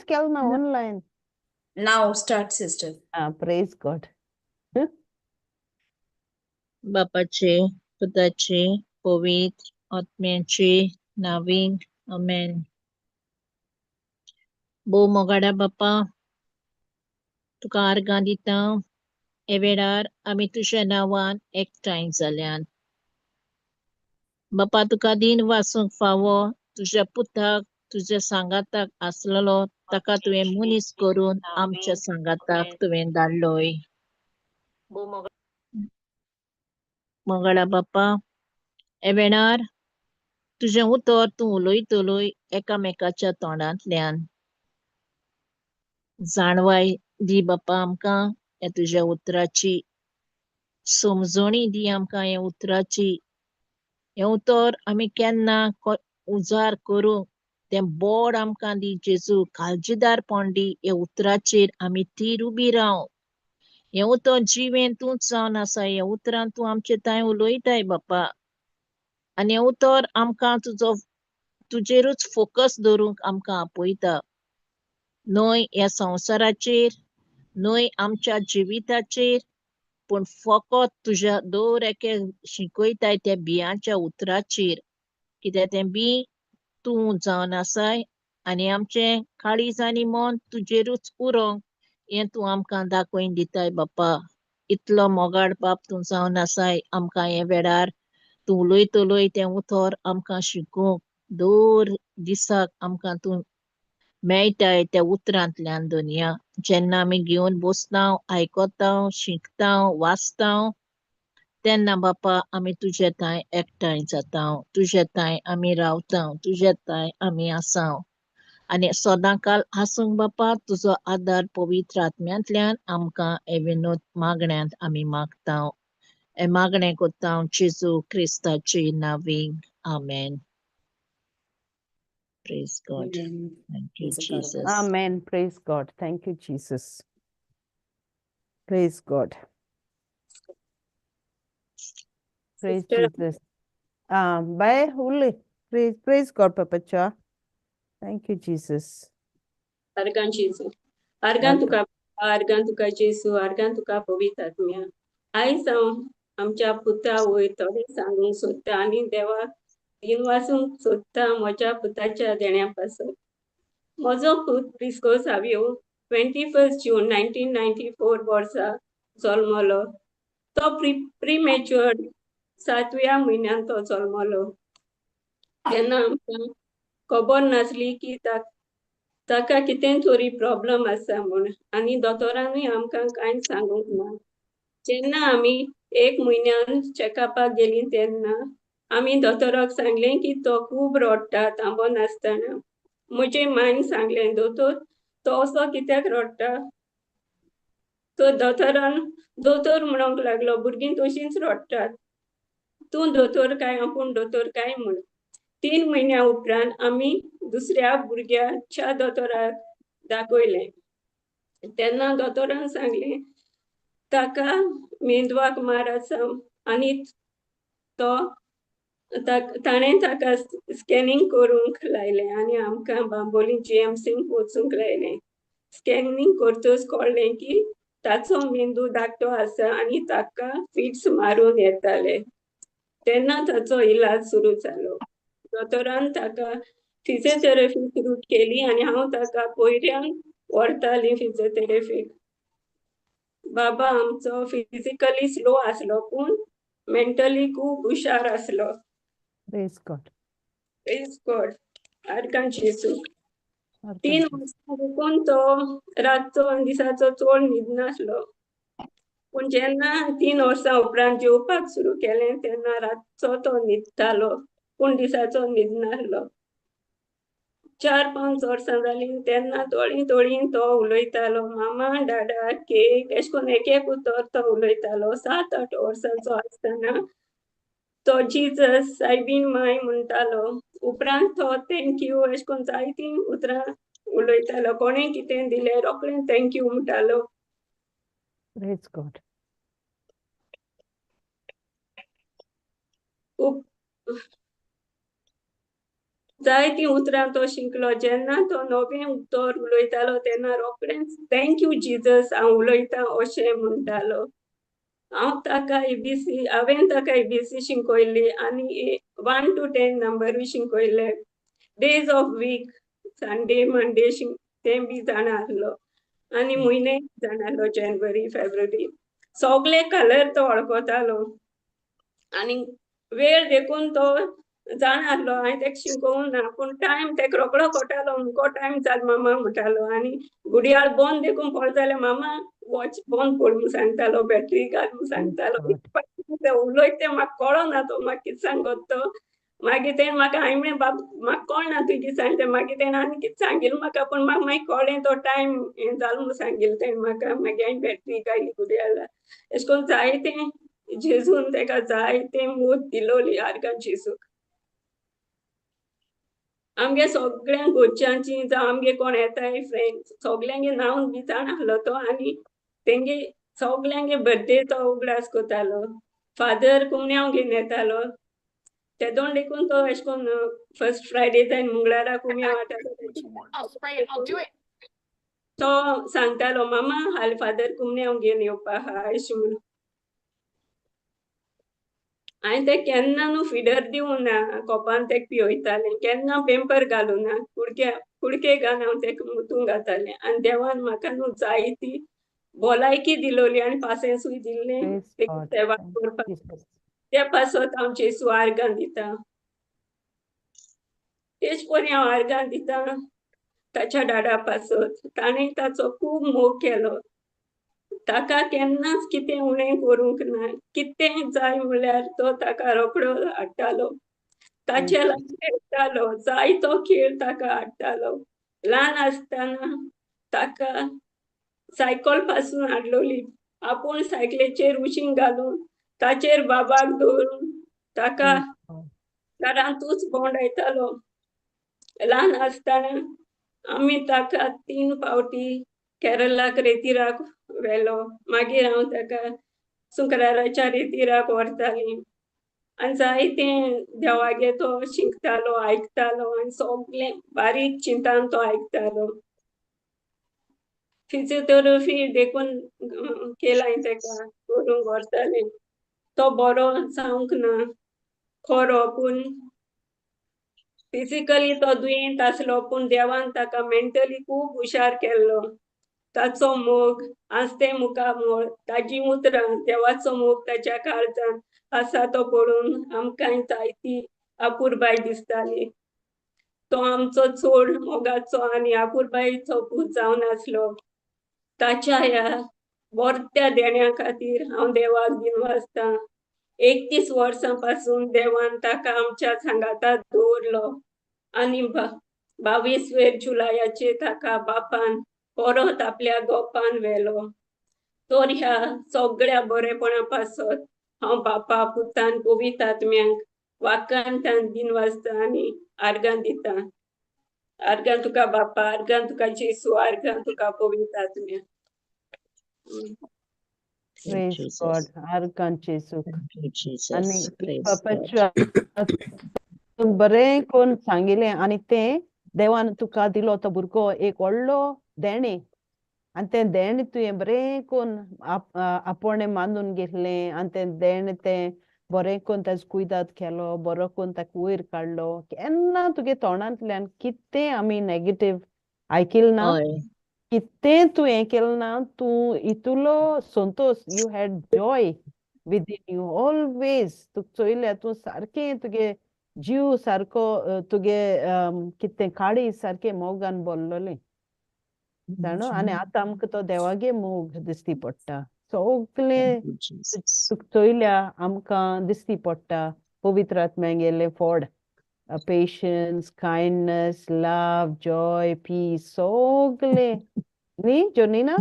केलं online. Now start, sister. Praise God. बापाचे, पुताचे, पवित्र आत्म्याचे नावीन. आमेन. बो मोगाडा बापा, तुका आर्गां दिता. हे वेळार आमी तुझ्या नांवान एकठांय जाल्यान. बापा तुका दिन वासूंक फावो, तुझ्या पुताक तुझ्या सांगाताक आसलेलो ताका तुवें मनीस करून आमच्या सांगाताक तुवें धाडलोय. मोगाडा बापा, हे वेळार तुझें उतर तूं उलयतलोय एकामेकाच्या तोंडांतल्यान. जाणवाय दी बापा आमकां हे तुझ्या उतराची. समजणी दी आमकां हे उतराची. हे उतर आमी केन्ना उजार करूंक तें बोड आमकां दी जेजू. काळजीदारपण दी हे उतराचेर आमी थीर उबी राव. हे उतर जिवें तूंच जावन आसा. हे उतरान तूं आमचे थंय उलयताय बापा. आनी हे उतर आमकां तुजेरूच फोकस दवरूंक आमकां आपयता. न्हय ह्या संवसाराचेर, न्हय आमच्या जिविताचेर, पूण फकत तुज्या दर एके शिकयताय त्या बियांच्या उतराचेर. कित्याक तें बी तूं जावन आसाय आनी आमचें काळीज आनी मन तुजेरूच उरोंक हें तूं आमकां दाखोवन दिताय बापा. इतलो मोगाड बाप तूं जावन आसाय आमकां हे वेळार तूं उलयतलोय तें उतर आमकां शिकूंक दर दिसाक आमकां तूं मेळटाय त्या उतरांतल्यान दुनिया. जेन्ना आमी घेवन बसता, आयकता, शिकता, वाचता, तेन्ना बापा आमी तुजे थंय एकठांय जाता. तुजे थंय आमी रावता. तुजे थंय आमी आसा. आनी सदां काल आसूंक बापा तुजो आदार पवित्र आत्म्यांतल्यान आमकां हे विनोद मागण्यांत आमी मागता. हे मागणें कोत्ता जेजू क्रिस्ताचे नांवीन. आमेन. Praise God. Amen. Thank you, Praise God. Jesus. Amen. Praise God. Thank you, Jesus. Praise God. Praise Sister. Jesus. Bye, Uli. Praise God, Papa Cha. Thank you, Jesus. Argan Jesu. Argan Tuka जेसू. Argon तुका पवित्र आत्म्या. आयज हांव आमच्या पुता वयर थोडें सांगूंक सोदता आनी देवाक दिन वाचूंक सोदता म्हज्या पुताच्या देण्या पासून. म्हजो पूत प्रिस्को सावियो 21 जून 1994 वर्सा जल्मलो. तो प्रीमॅच्युअर 7व्या म्हयन्यान तो जल्मलो. तेन्ना आमकां खबर नासली की ताका कितें तरी प्रॉब्लम आसा म्हूण. आनी दोतोरांनी आमकां कांय सांगूंक ना. जेन्ना आमी 1 म्हयन्यान चॅकअपाक गेलीं तेन्ना आमी दोतोराक सांगलें की तो खूब रडटा थांबो नासतना. म्हजे मायन सांगलें, दोतोर तो असो कित्याक रडटा? तो दोतोर म्हणूंक लागलो, भुरगीं तशींच रडटात. तूं दोतोर काय? आपूण दोतोर काय म्हूण. 3 म्हयन्या उपरांत आमी दुसऱ्या भुरग्याच्या दोतोराक दाखयलें. तेन्ना दोतोरान सांगलें ताका मेंदवाक मार आसा आनी ताणें ताका स्कॅनिंग करूंक लायलें आनी आमकां बांबोली GMCक वचूंक लायलें. स्कॅनिंग करतच कळ्ळें की ताचो मेंदू धाकटो आसा आनी ताका फिट्स मारून येताले. तेन्ना ताचो इलाज सुरू जालो. दोतोरान ताका फिजिओथेरपी सुरू केली आनी हांव ताका पयऱ्यांक व्हरतालीं फिजिओथेरपीक. बाबा आमचो फिजिकली स्लो आसलो पूण मेंटली खूब हुशार आसलो. Praise God. Praise God. आर्गान जेसू. Argan 3 Jesus. वर्सां देखून तो रातचो आनी दिसाचो चड न्हिदनासलो. पूण जेन्ना 3 वर्सां उपरांत जेवपाक सुरू केलें तेन्ना रातचो तो न्हिदतालो पूण दिसाचो न्हिदनासलो. 4-5 वर्सां जालीं तेन्ना थोडीं तो उलयतालो. मामा, डाडा, केक अशें करून एक उतर तो उलयतालो. 7-8 वर्सांचो आसतना तो जिजस, सायबीन माय म्हणटालो. उपरांत तो थँक्यू अशें करून जायतीं उतरां उलयतालो. कोणें कितें दिलें रोखडें थँक्यू म्हणटालो. Praise God. जायतीं उतरां तो शिकलो. जेन्ना तो नवें उतर उलयतालो तेन्ना रोखडेंच थँक्यू जिजस हांव उलयतां अशें म्हणटालो. हांवें ताका एबीसी शिकयली आनी 1 to 10 नंबरूय शिकयले. Days of week Sunday Monday तें बी जाणा आसलो आनी म्हयने जाणा आसलो जानेवारी फेब्रुवारी सगळे कलर तो वळखतालो आनी वेळ देखून तो जाणा आसलो. हांवें ताका शिकोवंक ना पूण टायम ताका रोखडो कळटालो. अमको टायम जालो मामा म्हणटालो आनी घडयाळ बंद देखून पडलो जाल्यार मामा वॉच बंद पड म्हूण सांगतालो, बॅटरी घाल म्हूण सांगतालो. उलयता तें म्हाका कळना तो म्हाका कितें सांगत तो. मागीर तेणें म्हाका हांवें म्हणलें बाब म्हाका कळना तुवें कितें सांगलें. मागीर तेणें आनी कितें सांगिल्लें म्हाका पूण म्हाका मागीर कळ्ळें तो टायम हें जालो म्हूण सांगिल्लें तेणें म्हाका. मागीर हांवें बॅटरी घाली घडयाळाक. अशें करून जायतें जेजून ताका जायतें मूत दिलोली आर्गां जेजूक. आमगे सगळ्यांक घरच्यांची जावं आमगे कोण येताय फ्रेंड्स सगळ्यांगे नांव बी जाणा आसलो तो आनी तेंगे सगळ्यांगे बर्थडे तो उगडास कोतालो. फादर कुमन्यांव घेवन येतालो. ते दोन देखून तो अशें करून फर्स्ट फ्रायडे जायन मंगळारा कुमया वाटालो. तो सांगतालो मामा हाल फादर कुमन्यांव घेवन येवपा आहा अशें म्हणून. हांवें तें केन्ना न्हू फिडर दिवं ना. कोपान तेका पिवयतालें केन्ना पेंपर घालूं ना. कुडके घालून हांव तेका मुतूंक घातालें आनी देवान म्हाका न्हू जायती भलायकी दिलोली आनी पासेंसूय दिल्लें Praise तेका God. सेवा Thank करपाक. Jesus. त्या पासत हांव जेसू आर्गां दितां. तेज परी हांव आर्गां दितां ताच्या डाडा पासत. ताणें ताचो खूब मोग केलो. ताका केन्नाच कितें उणें करूंक ना. कितें जाय म्हणल्यार तो ताका रोखडो हाडटालो. ताचे लागीं खेळटालो. जाय तो खेळ ताका हाडटालो. ल्हान आसतना ताका सायकल पासून हाडलोली. आपूण सायकलेचेर उशीं घालून ताचेर बाबाक दवरून ताका Praise God. घरांतूच भोंवडायतालो. ल्हान आसतना आमी ताका 3 फावटी केरलाक रेतीराक व्हेलो. मागीर हांव ताका शुक्राराच्या रेतीराक व्हरतालीं आनी जायतें देवागे तो शिकतालो आयकतालो आनी सगळें बारीक चिंतान तो आयकतालो. फिजिओथेरपी देखून केला हांवें ताका करूंक व्हरतालें. तो बरो जावंक ना खरो पूण फिजिकली तो दुयेंत आसलो पूण देवान ताका मेंटली खूब हुशार केल्लो. ताचो मोग आस्ते मुखामोळ ताजी उतरां देवाचो मोग ताच्या काळजांत आसा तो पळोवन आमकांय जायती आपुरबाय दिसताली. तो आमचो चड मोगाचो आनी आपुरबायेचो पूत जावन आसलो. ताच्या ह्या बरत्या देण्या खातीर हांव देवाक दिनवाजतां. 31 वर्सां पासून देवान ताका आमच्या सांगाताक दवरलो आनी 22 जुलयाचेर ताका बापान परत आपल्या गोपान व्हेलो. तर ह्या सगळ्या बरेपणा पासत हांव बापा पुतान पवित्र आत्म्यांक वाकांतान दिनवाजतां आनी आर्गां दितां. आर्गां तुका बापा, आर्गां तुका जेसू, आर्गां तुका पवित्र आत्म्या. Thank Praise Jesus. God. आर्गां जेजूक. Thank you, Jesus. आनी Praise बापाच्या बरें कोण सांगिल्लें आनी तें देवान तुका दिलो तो भुरगो एक व्हडलो देणे आनी तें देणे तुवें बरें कोन आपोणें मानून घेतलें आनी तें देणे तें बरें कोन्न ताजो कुयदाद केलो बरो कोन्न ताका वयर काडलो. केन्ना तुगे तोंडांतल्यान कितें आमी नेगेटीव आयकिल्लें ना. हय. कितें तूं हें केलें ना. तूं इतुलो संतोश you had joy within you always तुका चोयल्या तूं सारकें तुगे जीव सारको तुगे कितें काळी सारकें मोगान भरलोलें जाणो. आनी आतां आमकां तो देवागे मोग दिसती पडटा. सगलें Thank you, Jesus. तुका चोयल्या आमकां दिसती पडटा पवित्र आत्म्यागेलें फोड. पेशन्स, कायंडनेस, लव, जॉय, पीस सगलें न्ही जोनिना.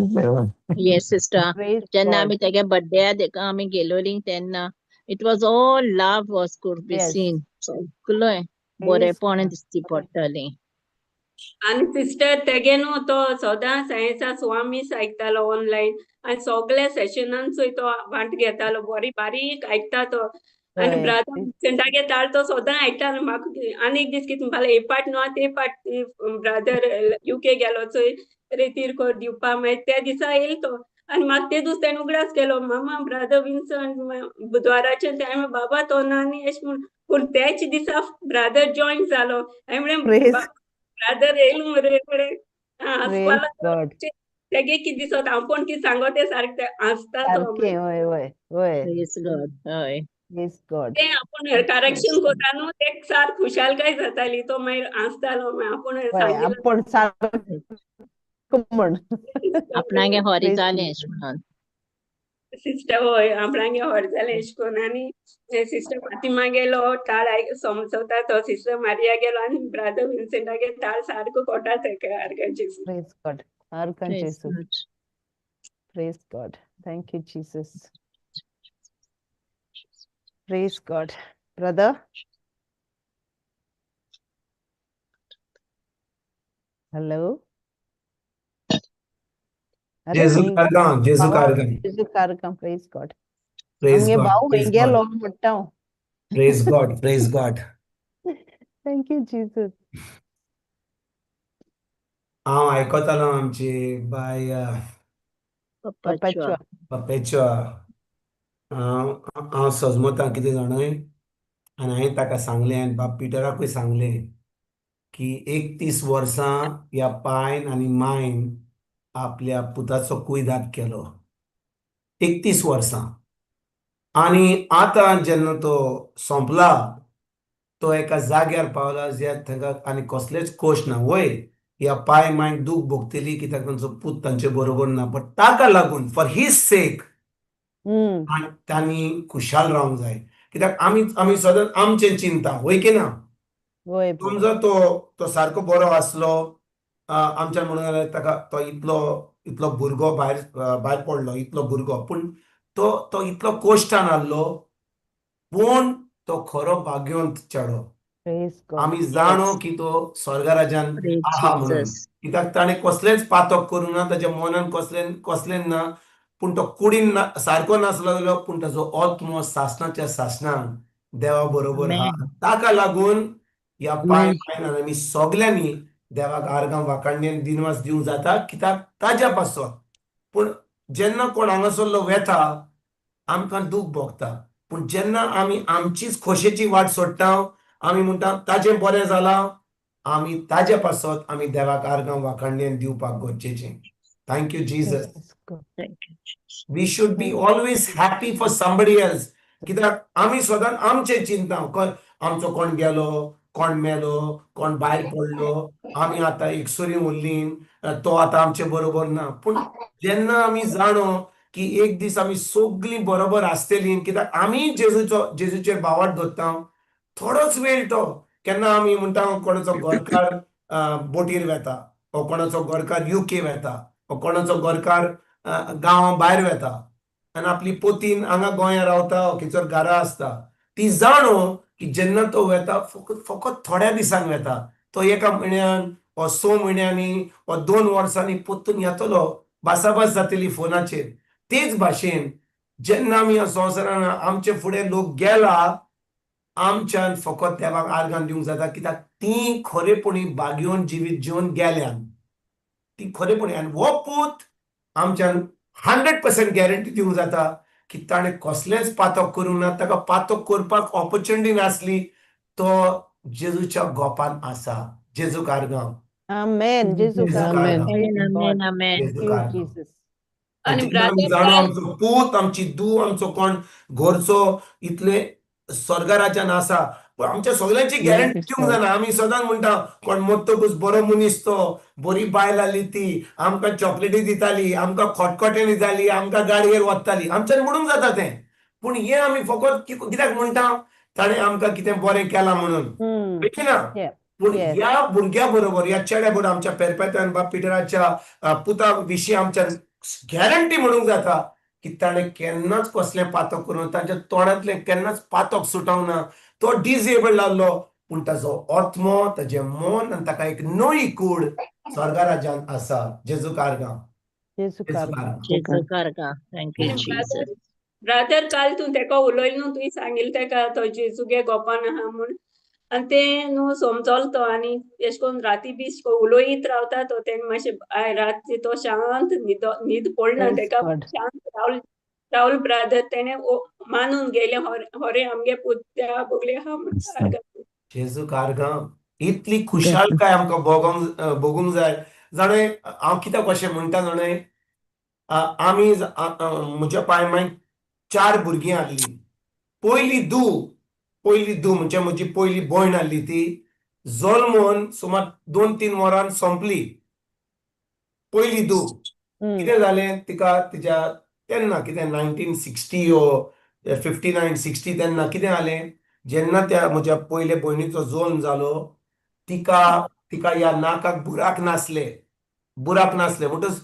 Yes, sister. Praise जेन्ना God. आमी तेगे बर्थडे तेका आमी गेलोली तेन्ना it was all love was could be Yes. सीन. सगळें Praise बरेपण God. दिसती पडटालें. आनी सिस्टर तेगे न्हू तो सदां सायन्सा स्वामीस आयकतालो ऑनलायन आनी सगळ्या सेशनांचोय तो वांटो घेतालो. बरी बारीक आयकता तो. आनी होय. ब्रादर विन्सेंटागे ताळ तो सोदां आयकतालो म्हाका आनी एक दीस कितें म्हणपाक लागलो, हे पाट न्हू ते पाट ब्रादर UK गेलो चोय रेतीर कोर दिवपा मागीर त्या दिसा येयलो तो आनी म्हाका ते दीस तेणें उगडास केलो मामा ब्रादर विन्संट बुधवाराचे ते हांवें बाबा तो ना न्ही अशें म्हूण पूण तेच दिसा ब्रादर जॉयन जालो हांवें म्हणलें Praise, ब्रादर येयलो मरे कडेन हांसपा praise लागलो God. तेगे कितें दिसता हांव कोण कितें सांगो तें सारकें हांसता तो सारकें, होय, होय, होय. Praise God. हय. Praise God. ते आपूण करेक्शन कोता न्हू ते सार खुशालकाय जाताली तो मागीर हांसतालो मागीर आपूण होय, सांगिल्लो आपण सारकं म्हण. आपणागे होरी Praise जालें Jesus. अशें म्हणून. सिस्टर हय आपणागे व्हड जालें अशें कोन्न आनी सिस्टर फातिमा गेलो ताळ समजवता तो सिस्टर मारिया गेलो आनी ब्रादर विन्सेंटागे ताळ सारको कोटा तेका आर्गांचेर Praise God. सारकं Praise जेसू. God. Praise God. Thank you, Jesus. Praise God. Brother? Hello? अरे जेजू ही कारगां, जेजू भावा कारगां. जेजू कारकं. Praise God. Praise आमगे God, भाऊ praise हंय God, गेलो म्हणटा हांव. praise God, praise God. Thank you, Jesus. हांव आयकोतालो आमची बाय Perpetua. पपेचुआ. हांव सजमतां कितें जाणाय आनी हांवें ताका सांगलें आनी बाब पिटराकूय सांगलें की 31 वर्सां ह्या बायन आनी मायन आपल्या पुताचो कुयदाद केलो. 31 वर्सां. आनी आतां जेन्ना तो सोंपला तो एका जाग्यार पावला ज्या थंय आनी कसलेच कोश ना वय ह्या पाय मायक दूख भोगतली कित्याक तांचो पूत तांचे बरोबर ना बट ताका लागून फॉर हीज सेक हम्म. तांणी खुशाल रावंक जाय कित्याक आमी सदां आमचें चिंता वय की ना होय समजो तो सारको बरो आसलो आमच्यान म्हणून जाल्यार ताका तो इतलो भुरगो भायर पडलो इतलो भुरगो पूण तो इतलो कोश्टान आहलो पूण तो खरो भाग्यवंत चेडो. Praise God. आमी जाणो Yes. की तो स्वर्ग राज्यान Praise आहा म्हणून Jesus. कित्याक ताणें कसलेंच पातक करूं ना ताच्या मनान कसलें ना पूण तो कुडीन सारको नासलो जालो पूण ताचो आत्मो सासणाच्या सासणान देवा बरोबर आहा Amen. ताका लागून ह्या पांय Amen. मायनान आमी सगल्यांनी देवाक आर्गां वाखाणणेन दिनवास दिवंक जाता कित्याक ताज्या पासत पूण जेन्ना कोण हांगासरलो वेता आमकां दूख भोगता पूण जेन्ना आमी आमचीच खोशेची वाट सोडटा आमी म्हणटा ताजें बरें जालां आमी ताजे पासत आमी देवाक आर्गां वाखाणणेन दिवपाक गरजेचें. Thank you Jesus. Praise God. Thank you, Jesus. We should be always happy for somebody else कित्याक आमी सदां आमचें चिंता आमचो कोण गेलो कोण मेलो कोण भायर पडलो आमी आतां एकसुरी उरलीं तो आतां आमचे बरोबर ना पूण जेन्ना आमी जाणो की एक दीस आमी सगळीं बरोबर आसतलीं कित्याक आमी जेजूचेर बावाट दवरता थोडोच वेळ तो केन्ना आमी म्हणटा कोणाचो घरकार बोटीर वेता वा कोणाचो घरकार UK वेता वा कोणाचो घरकार गांवा भायर वेता आनी आपली पोतीन हांगा गोंया रावता खंयसर घरा आसता ती जाणो की जेन्ना तो वेता फकत थोड्या दिसांक वेता तो एका म्हयन्यान वा 6 म्हयन्यांनी वा 2 वर्सांनी पोत्तून येतलो भासाभास जातली फोनाचेर तेच भाशेन जेन्ना आमी ह्या संवसारान आमचे फुडें लोक गेला आमच्यान फकत देवाक आर्गां दिवंक जाता कित्याक ती खरेपणी भाग्यवन जिवीत जिवन गेल्यान ती खरेपणी आनी हो पूत आमच्यान 100% गॅरंटी दिवंक जाता की ताणें कसलेंच पातक करूंक ना ताका पातक करपाक ऑपॉर्च्युनिटी नासली तो जेजूच्या गोपान आसा. जेजूक आर्गां. Amen. जेजू जेजूक कारकं. आर्गां. Praise Amen. God. Amen. Thank जेजूक you, आर्गां. Jesus. आनी जेन्ना आमी ब्रादर जाणो ताळ आमचो पूत आमची धूव आमचो कोण घरचो इतले स्वर्ग राज्यान आसा पूण आमच्या सगळ्यांची गॅरंटी Praise दिवंक God. जायना आमी सदांच म्हणटा कोण मत्तकूच बरो मनीस तो बरी बायल आसली ती आमकां चॉकलेटी दिताली आमकां खटखटें दिताली आमकां गाडयेर व्हरताली आमच्यान म्हणूंक जाता तें पूण हें आमी फकत कित्याक म्हणटा ताणें आमकां कितें बरें केलां म्हणून Hmm. ना Yeah. पूण Yes. ह्या भुरग्या बरोबर ह्या चेड्या बरोबर आमच्या पेरपेत्यान बाब पिटराच्या पुता विशीं आमच्यान गॅरंटी म्हणूंक जाता की ताणें केन्नाच कसलें पातक करून तांच्या तोंडांतलें केन्नाच पातक सुटोंक ना तो डिसेबल्ड आसलो पूण ताचो आत्मो ताचें मन आनी ताका एक नवी कूड स्वर्गा राज्यांत आसा. जेजूक आर्गां. जेजू जेजूक कारकं. आर्गां. Jesus Karka. Thank you, आनी Jesus. ब्रादर ब्रादर काल तू तेका उलयलो न्हू तुवें सांगिल्लें तेका तो जेजूगे गोपान आहा म्हूण आनी तें न्हू समजलो तो आनी एशे कोन्न राती बी उलोयत रावता तो तेन्ना मातशें राती तो शांत न्हीद पडना Praise तेका God. शांत राहुल ब्रादर तेणे मानून गेले होरे आमगे पुत्या बोगले आहा म्हणटा Awesome. जेजू कारगां इतली खुशालकाय आमकां भोगूंक जाय जाणे हांव कित्याक अशें म्हणटा जाणे आमी म्हज्या पायमाय 4 भुरगीं आहलीं पयली धूव म्हणजे म्हजी पयली भयण आहली ती जल्मोन सुमार 2-3 वरान सोंपली पयली धूव Mm. कितें जालें तिका तिच्या तेन्ना कितें 1960 ओ 59-60 तेन्ना कितें जालें जेन्ना त्या म्हज्या पयले भयणीचो जल्म जालो तिका ह्या नाकाक बुराक नासले म्हणटच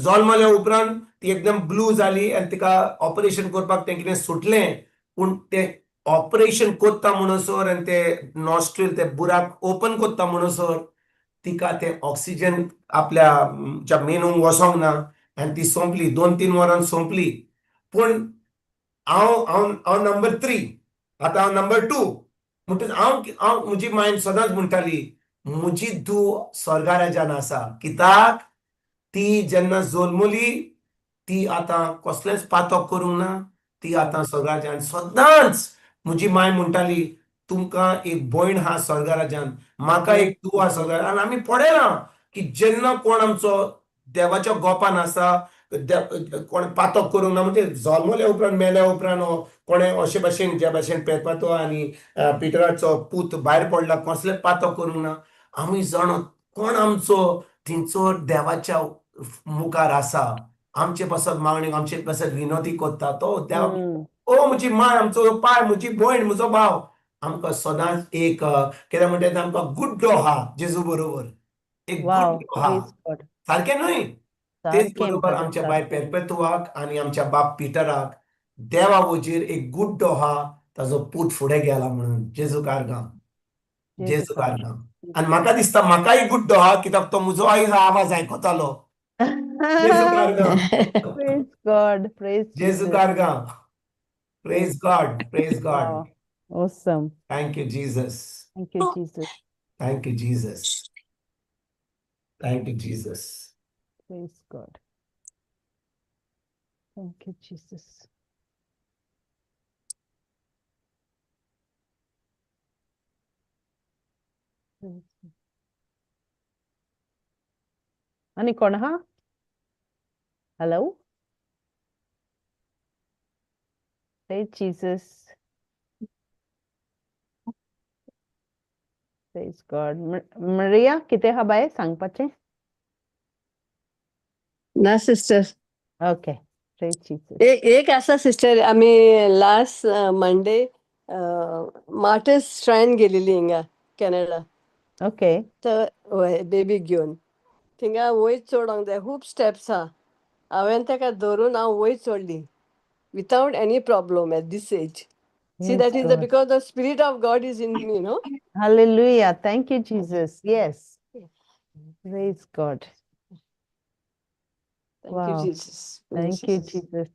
जल्मल्या उपरांत ती एकदम ब्लू जाली आनी तिका ऑपरेशन करपाक तें कितें सुटलें पूण तें ऑपरेशन कोत्ता म्हणसर आनी ते नॉस्ट्रील ते बुराक ओपन कोत्ता म्हणसर तिका तें ऑक्सिजन आपल्या मेनूंक वसोंक ना आनी ती सोंपली 2-3 वरान सोंपली पूण हांव नंबर 3 आतां हांव नंबर 2 म्हणटच हांव म्हजी मायन सदांच म्हणटाली म्हजी धूव स्वर्गा राज्यान आसा कित्याक ती जेन्ना जल्मली ती आतां कसलेंच पातक करूंक ना ती आतां स्वर्गा राज्यान सदांच म्हजी माय म्हणटाली तुमकां एक भयण आहा स्वर्गा राज्यान म्हाका एक धूव आहा स्वर्गा राज्यान आनी आमी पळयलां की जेन्ना कोण आमचो देवाच्या गोपान आसा कोण पातक करूंक ना म्हणजे जल्मल्या उपरांत मेल्या उपरांत कोणें अशे भाशेन जे भाशेन पेदपातो आनी पिटराचो पूत भायर पडला कसले पातक करूंक ना आमी जाणा कोण आमचो थिंचो देवाच्या मुखार आसा आमचे पासत मागणी आमचे पासत विनोदी कोत्ता तो देव Mm. ओ म्हजी माय आमचो पाय म्हजी भयण म्हजो भाव आमकां सदांच एक कितें म्हणटा तें आमकां गुड्डो आहा जेजू बरोबर एक Wow. गुड्डो आहा Praise God. सारकें न्हय तेच सारकें बरोबर brother, आमच्या बाय सारकें. पेरपेतुवाक आनी आमच्या बाप पिटराक देवा वजीर एक गुड्डो आहा ताजो पूत फुडें गेला म्हणून जेजू कारगां जेजू कारगां आनी म्हाका दिसता म्हाकाय गुड्डो आहा कित्याक तो म्हजो आईचो आवाज आयकतालो जेजू कारगां Praise God. Praise जेजू Jesus. कारगां praise God Wow. Awesome. Thank you Jesus Thank you, Jesus. Thank you Jesus thank you Jesus Praise God. Thank you, Jesus. Praise God. आणि कोण आहा? Hello? Praise Jesus. Praise God. Maria, किती आहा bye सांगपाचें? ना sister Okay. Praise Jesus. एक आसा sister आमी लास्ट मंडे मार्टर्स श्रायन गेलेली हिंगा कॅनडा Okay. तर बेबी घेवन थिंगा वयर चोडोंक जाय खूब स्टेप्स आहा हांवें ताका धरून हांव वयर चोडली without any problem at this age see Praise that is God. Because the spirit of God is in me no Hallelujah. Thank you, Jesus. Yes. Praise God. Thank you Wow. Jesus Thank you, Jesus.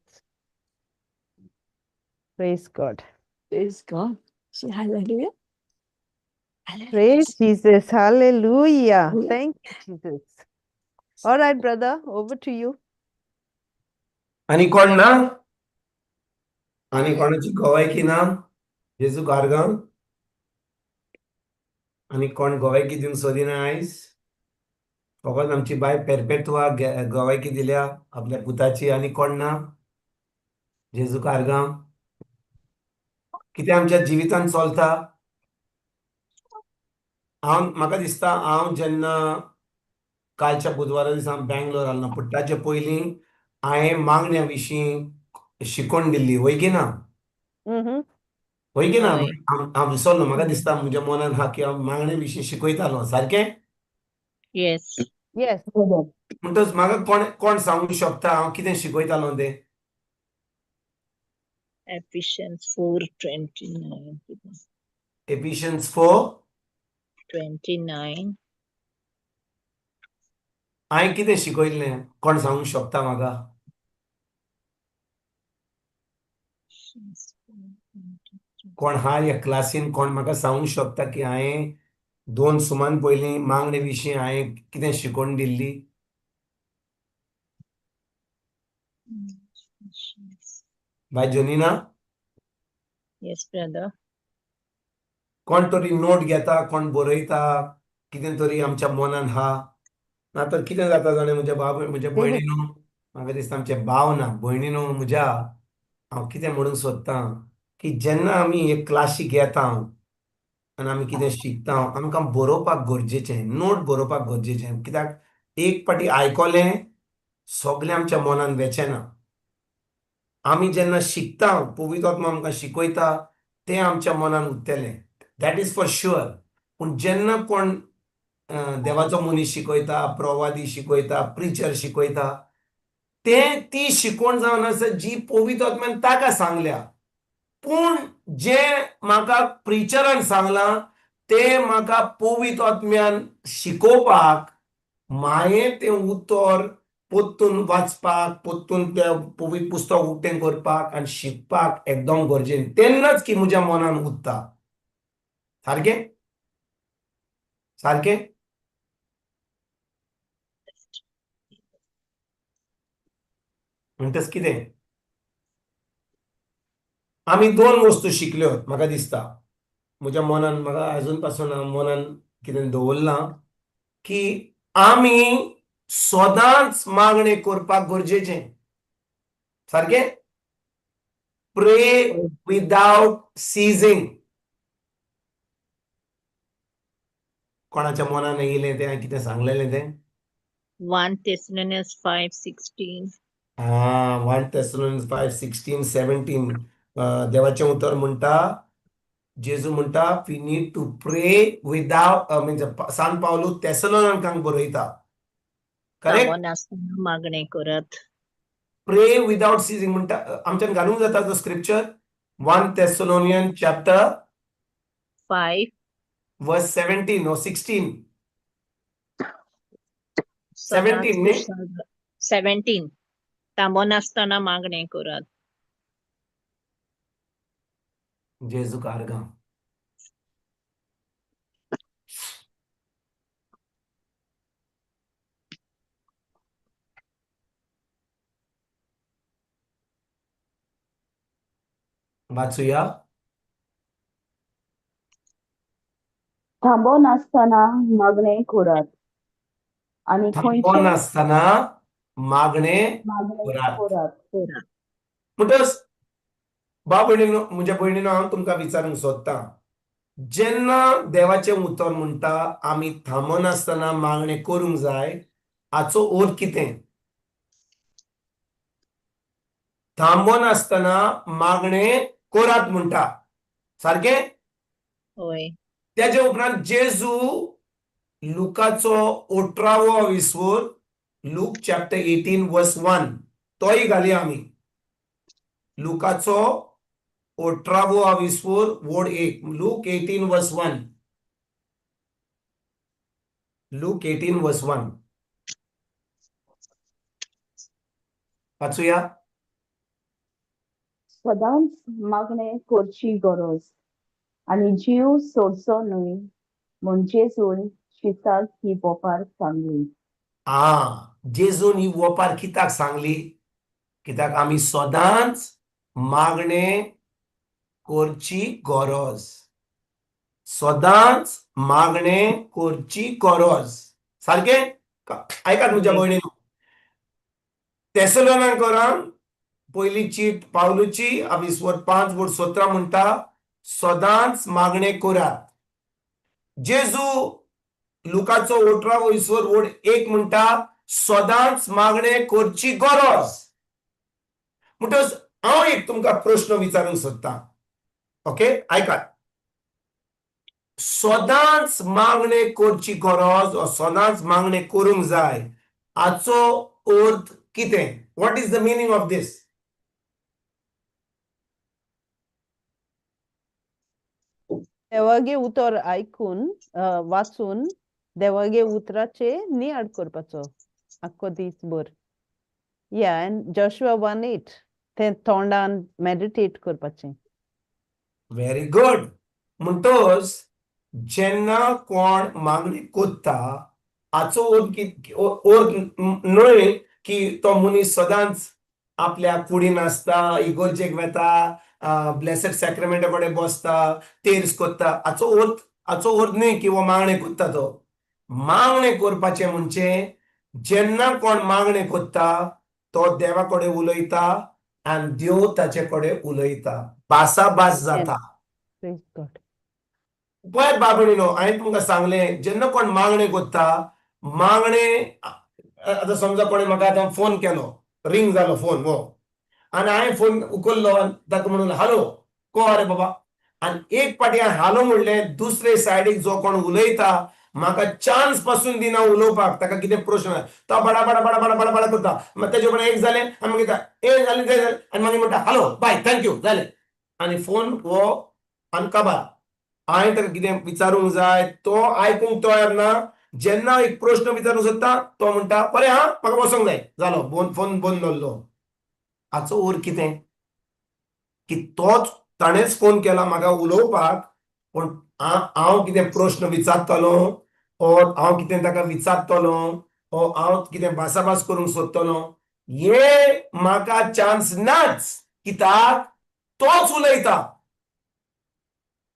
Praise God. Praise God hallelujah Praise Jesus. Hallelujah. Thank you, Jesus. All right, brother, over to you. आनी कोण ना आनी कोणाची गोवायकी ना जेजू कारगां आनी कोण गोवायकी दिवन सोदिना आयज फकत आमची बाय पेरपेतुआ गोवायकी दिल्या आपल्या पुताची आनी कोण ना जेजू कारगां कितें आमच्या जिवितांत चलता म्हाका दिसता हांव जेन्ना कालच्या बुधवारा दिसा बँगलोर आहलो पुट्टाचे पयलीं हांवें मागण्या विशीं शिकोवन दिल्ली वय की ना Mm-hmm. वय की ना हय. हांव विसरलो म्हाका दिसता म्हज्या मनान आहा की हांव मागणे विशीं शिकयतालो सारकें Yes. Yes. म्हणटच म्हाका कोण सांगूंक शकता हांव कितें शिकयतालो तें Ephesians 4:29. एफिशियन्स 4:29 हांवें कितें शिकयल्लें कोण सांगूंक शकता म्हाका कोण हा या क्लासीन कोण म्हाका सांगूंक शकता की हांवें 2 सुमान पयलीं मागणे विशीं हांवें कितें शिकोवन दिल्ली? बाय जोनिना, Yes, brother. कोण तरी नोट घेता, कोण बरयता, कितें तरी आमच्या मनान हा. नातर कितें जाता जाणा म्हज्या भयणीनो, म्हाका दिसता आमचे भाव ना, भयणीनो म्हज्या, हांव कितें म्हणूंक सोदतां की जेन्ना आमी हे क्लासीक येता आनी आमी कितें शिकता, आमकां बरोवपाक गरजेचें, नोट बरोवपाक गरजेचें. कित्याक एक पाटी आयकलें, सगळें आमच्या मनान वेचेना. आमी जेन्ना शिकता, पवित्र आत्मा आमकां शिकयता, तें आमच्या मनान उरतलें. That is for sure. पूण जेन्ना कोण देवाचो मनीस शिकयता, प्रवादी शिकयता, प्रिचर शिकयता, ती शिकवण जावन आसा जी पवित्र आत्म्यान ताका सांगल्या. पूण जें म्हाका प्रिचरान सांगलां तें म्हाका पवित्र आत्म्यान शिकोवपाक हांवें तें उतर पोत्तून वाचपाक, पोत्तून तें पवित्र पुस्तक उक्तें करपाक आनी शिकपाक एकदम गरजेचें. तेन्नाच की म्हज्या मनान उरता. सारकें? सारकें? म्हणटच कितें? आमी 2 वस्तू शिकल्यो म्हाका दिसता. म्हज्या मनान म्हाका अजून पासून मनान कितें दवरलां की आमी सदांच मागणें करपाक गरजेचें. सारकें? प्रे विदाउट सीजिंग. कोणाच्या मनान येयलें तें हांवें कितें सांगलेलें तें? 1 Thessalonians 5:16. 1 Thessalonians 5:16, 17. देवाचें उतर म्हणटा, जेजू म्हणटा, वी नीड टू प्रे विदाउट, म्हणजे सान पावलू थेसलोनिकांक बरयता. करेक्ट? थांबोन आसतना मागणें करात. प्रे विदाउट सीजिंग म्हणटा, आमच्यान घालूंक जाता तो scripture. 1 Thessalonians chapter 5, verse 17 or 16. सदांच 17 न्ही? कुशल 17. थांबोन आसतना मागणें करात. जेजू कारगा. वाचूया. थांबोन आसतना मागणें करात आणि थांबोन आसतना मागणें मागणें करात. करात. म्हणटच भाव भयणीनो, म्हज्या भयणीनो, हांव तुमकां विचारूंक सोदतां, जेन्ना देवाचें उतर म्हणटा आमी थांबोन आसतना मागणें करूंक जाय, हाचो अर्थ कितें? थांबोन आसतना मागणें करात म्हणटा. सारकें? होय. तेजे उपरांत जेजू लुकाचो 18वा विसवोर, लूक चॅप्टर 18 वर्स 1, तोय घालया आमी. लुकाचो 18वा विसवोर वोड 1, लूक 18 वर्स 1. लूक 18 वर्स 1. वाचूया. सदांच मागणें करची गरज आणि जीव सोडचो न्हय म्हूण जेजून शिताक ही बोपार सांगली. जेजून ही वोपार कित्याक सांगली? कित्याक आमी सदांच मागणें करची गरज. सदांच मागणें करची गरज. सारकें? आयकात म्हज्या भयणीनो, थेसलोनिकांक पयली चीट पावलुची विसवोर 5 वोड 17 म्हणटा, सदांच मागणें करात. जेजू लुकाचो 18वा विसवोर वोड 1 म्हणटा, सदांच मागणें करची गरज. म्हणटच हांव एक तुमकां प्रश्न विचारूंक सोदतां. ओके, आयकात. सदांच मागणें करची गरज वा सदांच मागणें करूंक जाय, हाचो अर्थ कितें? What is the meaning of this? देवागे उतर आयकून वाचून देवागे उतराचे नियाड करपाचो आख्खो दीसभर. Yeah, and Joshua 1:8. ते तोंडान मेडिटेट करपाचें. Very good. म्हणटोच जेन्ना कोण मागणी कोत्ता हाचो अर्थ न्हय की तो मनीस सदांच आपल्या कुडीन आसता, इगोर्जेक वेता, ब्लेसड सॅक्रेमेंटा कडेन बसता, तेर्स कोत्ता, हाचो अर्थ न्हय की हो मागणें कोत्ता तो. मागणें करपाचें म्हणजे जेन्ना कोण मागणें कोत्ता तो देवा कडेन उलयता आनी देव ताचे कडेन उलयता, भासाभास जाता. Praise God. पळय बाबणीनो, हांवें तुमकां सांगलें जेन्ना कोण मागणें कोत्ता, मागणें आतां समजा कोणें म्हाका आतां फोन केलो, रिंग जालो फोन हो, आनी हांवें फोन उखल्लो आनी ताका म्हणून हॅलो, को रे बाबा, आनी एक पाटी हांवें हालो म्हणलें, दुसरे सायडीक जो कोण उलयता म्हाका चान्स पासून दिना उलोवपाक, ताका कितें प्रश्न तो बडा बडा बडा बडा बडा बडा करता, मागीर तेजे कडेन एक जालें आनी मागीर ए जालें तें जालें आनी मागीर म्हणटा हॅलो बाय थँक्यू जालें, आनी फोन हो आनी काबार. हांवें ताका कितें विचारूंक जाय तो आयकूंक तयार ना. जेन्ना एक प्रश्न विचारूंक सोदता तो म्हणटा बरें हा म्हाका वचोंक जाय, जालो फोन बंद जाल्लो. हाचो अर्थ कितें की तोच ताणेंच फोन केला म्हाका उलोवपाक, पूण हांव कितें प्रश्न विचारतलो ओ हांव कितें ताका विचारतलो ओ हांव कितें भासाभास करूंक सोदतलो, हे म्हाका चान्स नाच. कित्याक तोच उलयता.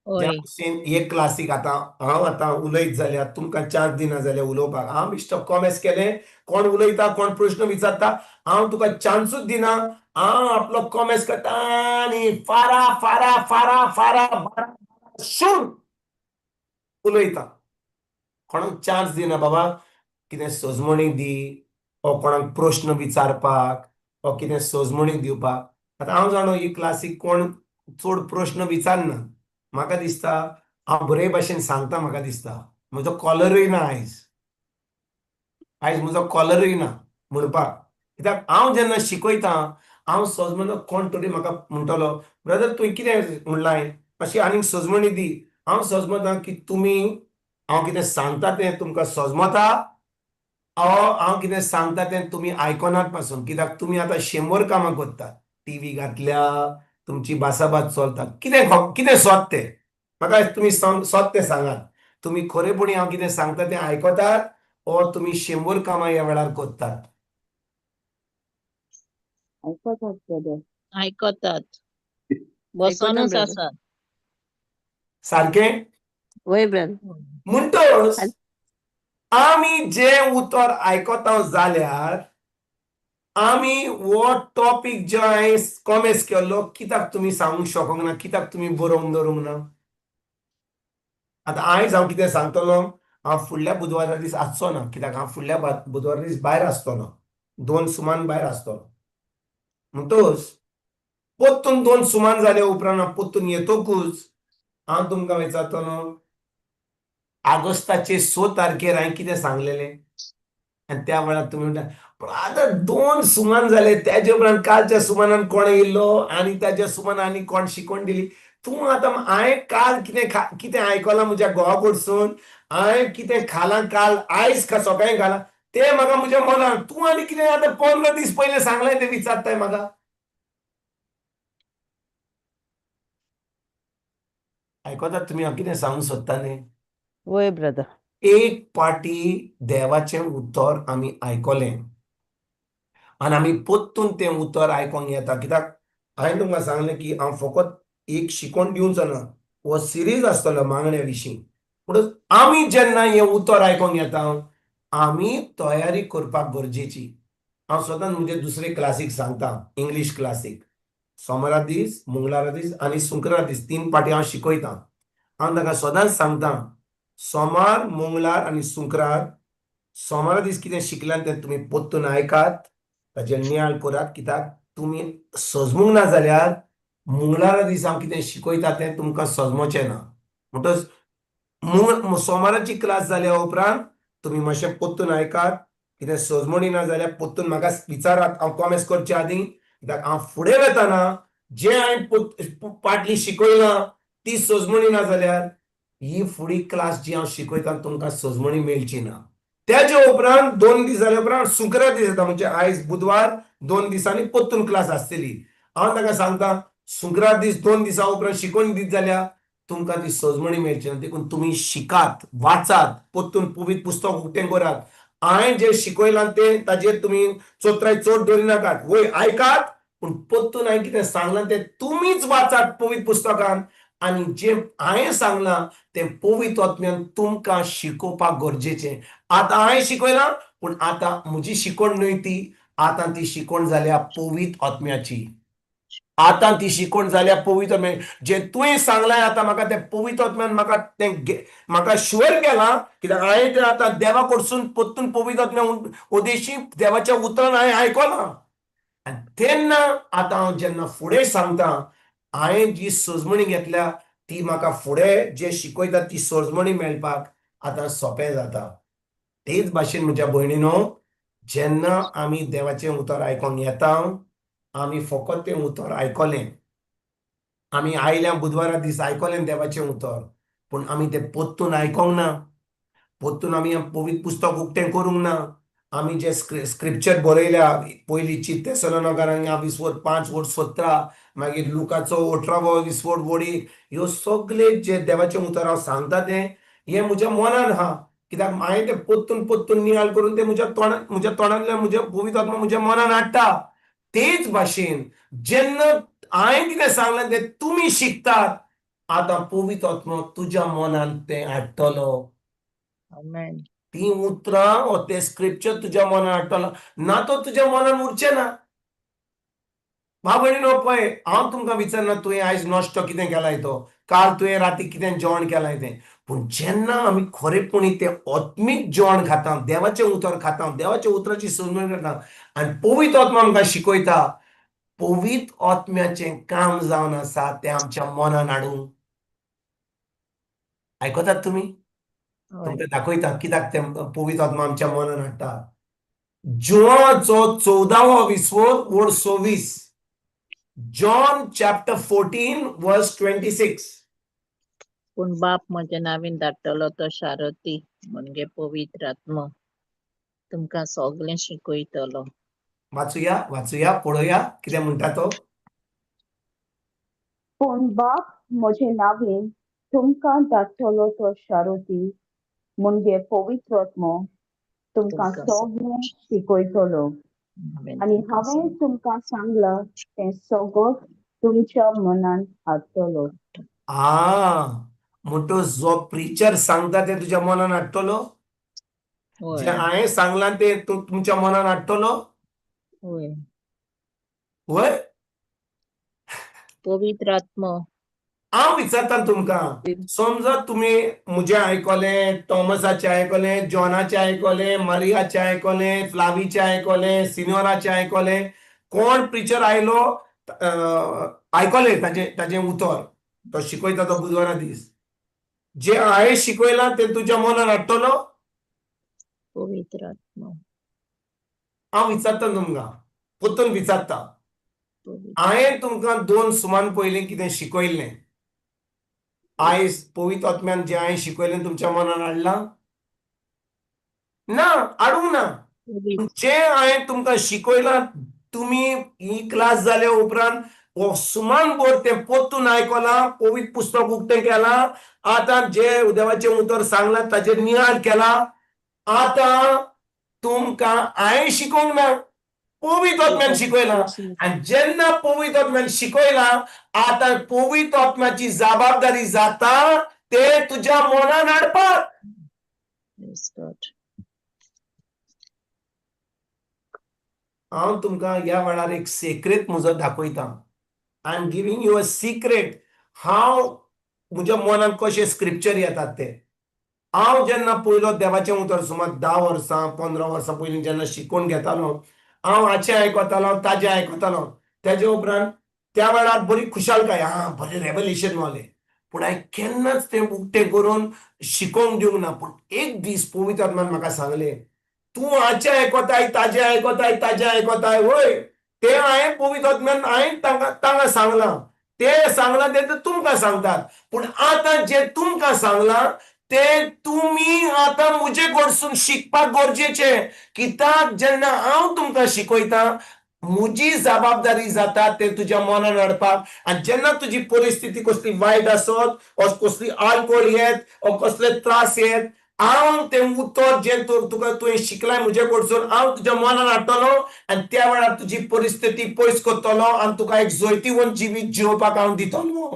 त्या होय. भशेन एक क्लासीक हांव आतां उलयत जाल्यार तुमकां चान्स दिना जाल्यार उलोवपाक, हांव मिस्टर कॉमेस केलें, कोण उलयता कोण प्रश्न विचारता हांव तुका चान्सूच दिना, हांव आपलो कॉमेस करता आनी फारा फारा फारा फारा फारा शूर उलयता. कोणाक चान्स दिना बाबा कितें सजमणीक दी, ओ कोणाक प्रश्न विचारपाक, ओ कितें सजमणीक दिवपाक. आतां हांव जाणो ही क्लासीक कोण चड प्रश्न विचारना. म्हाका दिसता हांव बरे भाशेन सांगता, म्हाका दिसता म्हजो कॉलरूय ना आयज म्हजो कॉलरूय ना म्हणपाक. कित्याक हांव जेन्ना शिकयता हांव सजमन कोण तरी म्हाका म्हणटलो ब्रदर तुवें कितें म्हणलां अशी आनीक सजमणी दी. हांव सजमतां की तुमी हांव कितें सांगता तें तुमकां सजमता, हांव कितें सांगता तें तुमी आयकनात पासून. कित्याक तुमी आतां 100 कामां करतात, टीव्ही घातल्या, तुमची भासाभास चलता, कितें सोद तें म्हाका तुमी सोद तें सांगात. तुमी खरेपणी हांव कितें सांगता तें आयकतात ओ तुमी 100 कामां ह्या वेळार करतात. आयकतात ब्रदर. आयकतात. आयकता बसोनूच brother. आसात. सारकें. वय ब्रदर. म्हणटोच आमी जें उतर आयकता जाल्यार आमी हो टॉपीक जो हांवें कॉमेस केल्लो कित्याक तुमी सांगूंक शकोंक ना, कित्याक तुमी बरोवन दवरूंक ना. आतां आयज हांव कितें सांगतलो, हांव फुडल्या बुधवारा दीस आसचो ना, कित्याक हांव फुडल्या बुधवारा दीस भायर आसतलो, 2 सुमान भायर आसतलो. म्हणटोच पोत्तून 2 सुमान जाले उपरांत हांव पोत्तून येतकूच हांव तुमकां विचारतलो ऑगस्टाचे 6 तारखेर हांवें कितें सांगलेलें आनी त्या वेळार तुमी म्हणटा पूण आतां 2 सुमान जाले, तेजे उपरांत कालच्या सुमानान कोण येयल्लो आनी त्याच्या सुमान आनी कोण शिकवण दिली. तूं आतां हांवें काल कितें आयकलां म्हज्या घोवा कडसून, हांवें कितें खालां काल आयज सकाळीं खालां तें म्हाका म्हज्या मनान, तूं आनी कितें आतां 15 दीस पयलें सांगलें तें विचारताय म्हाका. आयकतात तुमी हांव कितें सांगूंक सोदता न्ही. वय ब्रदर. एक पाटी देवाचें उतर आमी आयकलें आनी आमी पोत्तून तें उतर आयकोंक येता. कित्याक हांवें तुमकां सांगलें की हांव फकत एक शिकवण दिवचो ना, हो सिरीज आसतलो मागण्या विशीं. म्हणून आमी जेन्ना हें उतर आयकोंक येता आमी तयारी करपाक गरजेची. हांव सदांच म्हणजे दुसरे क्लासीक सांगता, इंग्लीश क्लासीक सोमारा दीस, मंगळारा दीस आनी शुक्रार दीस 3 पाटी हांव शिकयतां. हांव ताका सदांच सांगता सोमार, मंगळार आनी शुक्रार, सोमारा दीस कितें शिकल्यान तें तुमी पोत्तून आयकात, ताजेर नियाळ करात. कित्याक तुमी सजमूंक ना जाल्यार मंगळारा दीस हांव कितें शिकयता तें तुमकां सजमचें ना. म्हणटच सोमाराची क्लास जाल्या उपरांत तुमी मातशें पोत्तून आयकात. कितें सजमणी ना जाल्यार पोत्तून म्हाका विचारात, हांव कॉमेस करचे आदीं. कित्याक हांव फुडें वेताना जें हांवें पाटली शिकयलां ती सजमणी ना जाल्यार ही फुडली क्लास जी हांव शिकयतां तुमकां सजमणी मेळची ना. तेजे उपरांत 2 दीस जाल्या उपरांत शुक्रार दीस येता, म्हणजे आयज बुधवार 2 दिसांनी पोत्तून क्लास आसतली. हांव ताका सांगता शुक्रार दीस 2 दिसा उपरांत शिकवण दीत जाल्यार तुमकां ती सजमणी मेळची ना, देखून तुमी शिकात, वाचात, पोत्तून पवित्र पुस्तक उक्तें करात. हांवें जे शिकयलां ते ताजेर तुमी चोत्राय चोट धरिनाकात, वय आयकात, पूण पोत्तून हांवें कितें सांगलां तें तुमीच वाचात पवित्र पुस्तकान, आनी जे हांवें सांगलां तें पवित्र आत्म्यान तुमकां शिकोवपाक गरजेचें. आतां हांवें शिकयलां, पूण आतां म्हजी शिकवण न्हय ती, आतां ती शिकवण जाल्या पवित्र आत्म्याची. आतां ती शिकवण जाल्या पवित्र आत्म्याची. जे तुवें सांगलां आतां म्हाका तें पवित्र आत्म्यान म्हाका शुअर केलां, कित्याक हांवें तें आतां देवा कडसून पोत्तून पवित्र आत्म्यान उदेशी देवाच्या उतरान हांवें आयकलां. आनी तेन्ना आतां हांव जेन्ना फुडें सांगता, हांवें जी सजमणी घेतल्या ती म्हाका फुडें जे शिकयता ती सजमणी मेळपाक आतां सोंपें जाता. तेच भाशेन म्हज्या भयणीनो, जेन्ना आमी देवाचें उतर आयकोंक येता, आमी फकत तें उतर आयकलें. आमी आयल्या बुधवारा दीस आयकलें देवाचें उतर, पूण आमी तें पोत्तून आयकोंक ना. पोत्तून आमी पवित्र पुस्तक उक्तें करूंक ना. आमी जे स्क्रिप्चर बरयल्या, पयलीं तेसलोनिकांच्या 5:5-17, मागीर लुकाचो 18-20 ह्यो सगळे जे देवाचें उतर हांव सांगता तें हें म्हज्या मनान आहा, कित्याक हांवें तें पोत्तून नियाळ करून तें म्हज्या तोंडांतल्यान म्हज्या पवित्र आत्मा म्हज्या मनान हाडटा. तेच भाशेन जेन्ना हांवें कितें सांगलां तें तुमी शिकतात, आतां पवित्र आत्मा तुज्या मनान तें हाडटलो. Amen. ती उतरां ओ ते स्क्रिप्चर तुज्या मनान हाडटलो, ना तो तुज्या मनान उरचें ना. भाव भयणीनो पळय, हांव तुमकां विचारना तुवें आयज नाश्तो कितें केलाय तो, काल तुवें राती कितें जेवण केलाय तें, पूण जेन्ना आमी खरेपणी तें आत्मीक जेवण खाता, देवाचें उतर खाता, देवाच्या उतराची समजण करता, आनी पवित्र आत्मा आमकां शिकयता, पवित्र आत्म्याचें काम जावन आसा तें आमच्या मनान हाडूंक. आयकतात तुमी? हय. तुमकां दाखयता कित्याक तें पवित्र आत्मा आमच्या मनान हाडटा. जॉनाचो 14वा वोड 26. John chapter 14 verse 26. पूण बाप म्हज्या नांवेन धाडटलो तो शारती म्हणजे पवित्र आत्मा तुमकां सगळें शिकयतलो. वाचूया पळोवया कितें म्हणटा तो. पूण बाप म्हजे नांवेन तुमकां धाडटलो तो शारोती म्हणजे पवित्र आत्मा तुमकां सगळें शिकयतलो, आनी हांवें तुमकां सांगलां तें सगळें तुमच्या मनान हाडटलो. म्हणटो जो प्रिचर सांगता ते तुज्या मनान हाडटलो. होय. जे हांवें सांगलां ते तुमच्या मनान हाडटलो. होय. वय पवित्र आत्मा. हांव विचारता तुमकां, समजा तुमी म्हजें आयकलें, थॉमसाचें आयकलें, जॉनाचें आयकलें, मारियाचें आयकलें, फ्लावीचें आयकलें, सिनोराचें आयकलें, कोण प्रिचर आयलो आयकलें ताजें उतर, तो शिकयता तो बुधवारा दीस, जे हांवें शिकयलां तें तुज्या मनान हाडटलो. पवित्र आत्मा. हांव विचारता तुमकां, पोत्तून विचारता, पवित्र. हांवें तुमकां 2 सुमान पयलीं कितें शिकयल्लें, आयज पवित्र आत्म्यान जें हांवें शिकयलें तुमच्या मनान हाडलां? ना, हाडूंक ना. पवित्र. जें हांवें तुमकां शिकयलां, तुमी ही क्लास जाल्या उपरांत हो सुमानभर तें पोत्तून आयकलां, पवित्र पुस्तक उक्तें केलां, आतां जे देवाचें उतर सांगलां ताजेर नियाळ केला. आतां तुमकां हांवें शिकोवंक ना, पवित्र आत्म्यान शिकयलां. आनी जेन्ना पवित्र आत्म्यान शिकयलां, आतां पवित्र आत्म्याची जबाबदारी जाता तें तुज्या मनान हाडपाक. Yes, God. हांव तुमकां ह्या वेळार एक सेक्रेट म्हजो दाखयता. I am giving you a secret. हांव म्हज्या मनान कशे स्क्रिप्चर येतात ते. हांव जेन्ना पयलो देवाचें उतर सुमार 10 वर्सां 15 वर्सां पयलीं जेन्ना शिकून घेतालो, हांव हाचें आयकतालो, ताजें आयकतालो. तेजे उपरांत त्या वेळार बरी खुशालकाय, बरें रेवलेशन जालें. पूण हांवें केन्नाच तें उक्तें करून शिकोवंक दिवंक ना. पूण एक दीस पवित्र आत्म्यान म्हाका सांगलें, तूं हाचें आयकताय, ताजें आयकताय, वय तें हांवें पवित्र आत्म्यान हांवें तांकां सांगलां. तें सांगलां तें तुमकां सांगतात. पूण आतां जें तुमकां सांगलां तें तुमी आतां म्हजे कडसून शिकपाक गरजेचें. कित्याक जेन्ना हांव तुमकां शिकयतां, म्हजी जबाबदारी जाता ते तुज्या मनान हाडपाक आनी जेन्ना तुजी परिस्थिती कसली वायट आसत वा कसली आल्कोहोल येत वा कसले त्रास येत हांव तें उतर जें तुका तुवें शिकलाय म्हजे कडसून हांव तुज्या मनान हाडटलो आनी त्या वेळार तुजी परिस्थिती पयस करतलो आनी तुका एक जैतिवंत जिवीत जिवपाक हांव दितलो.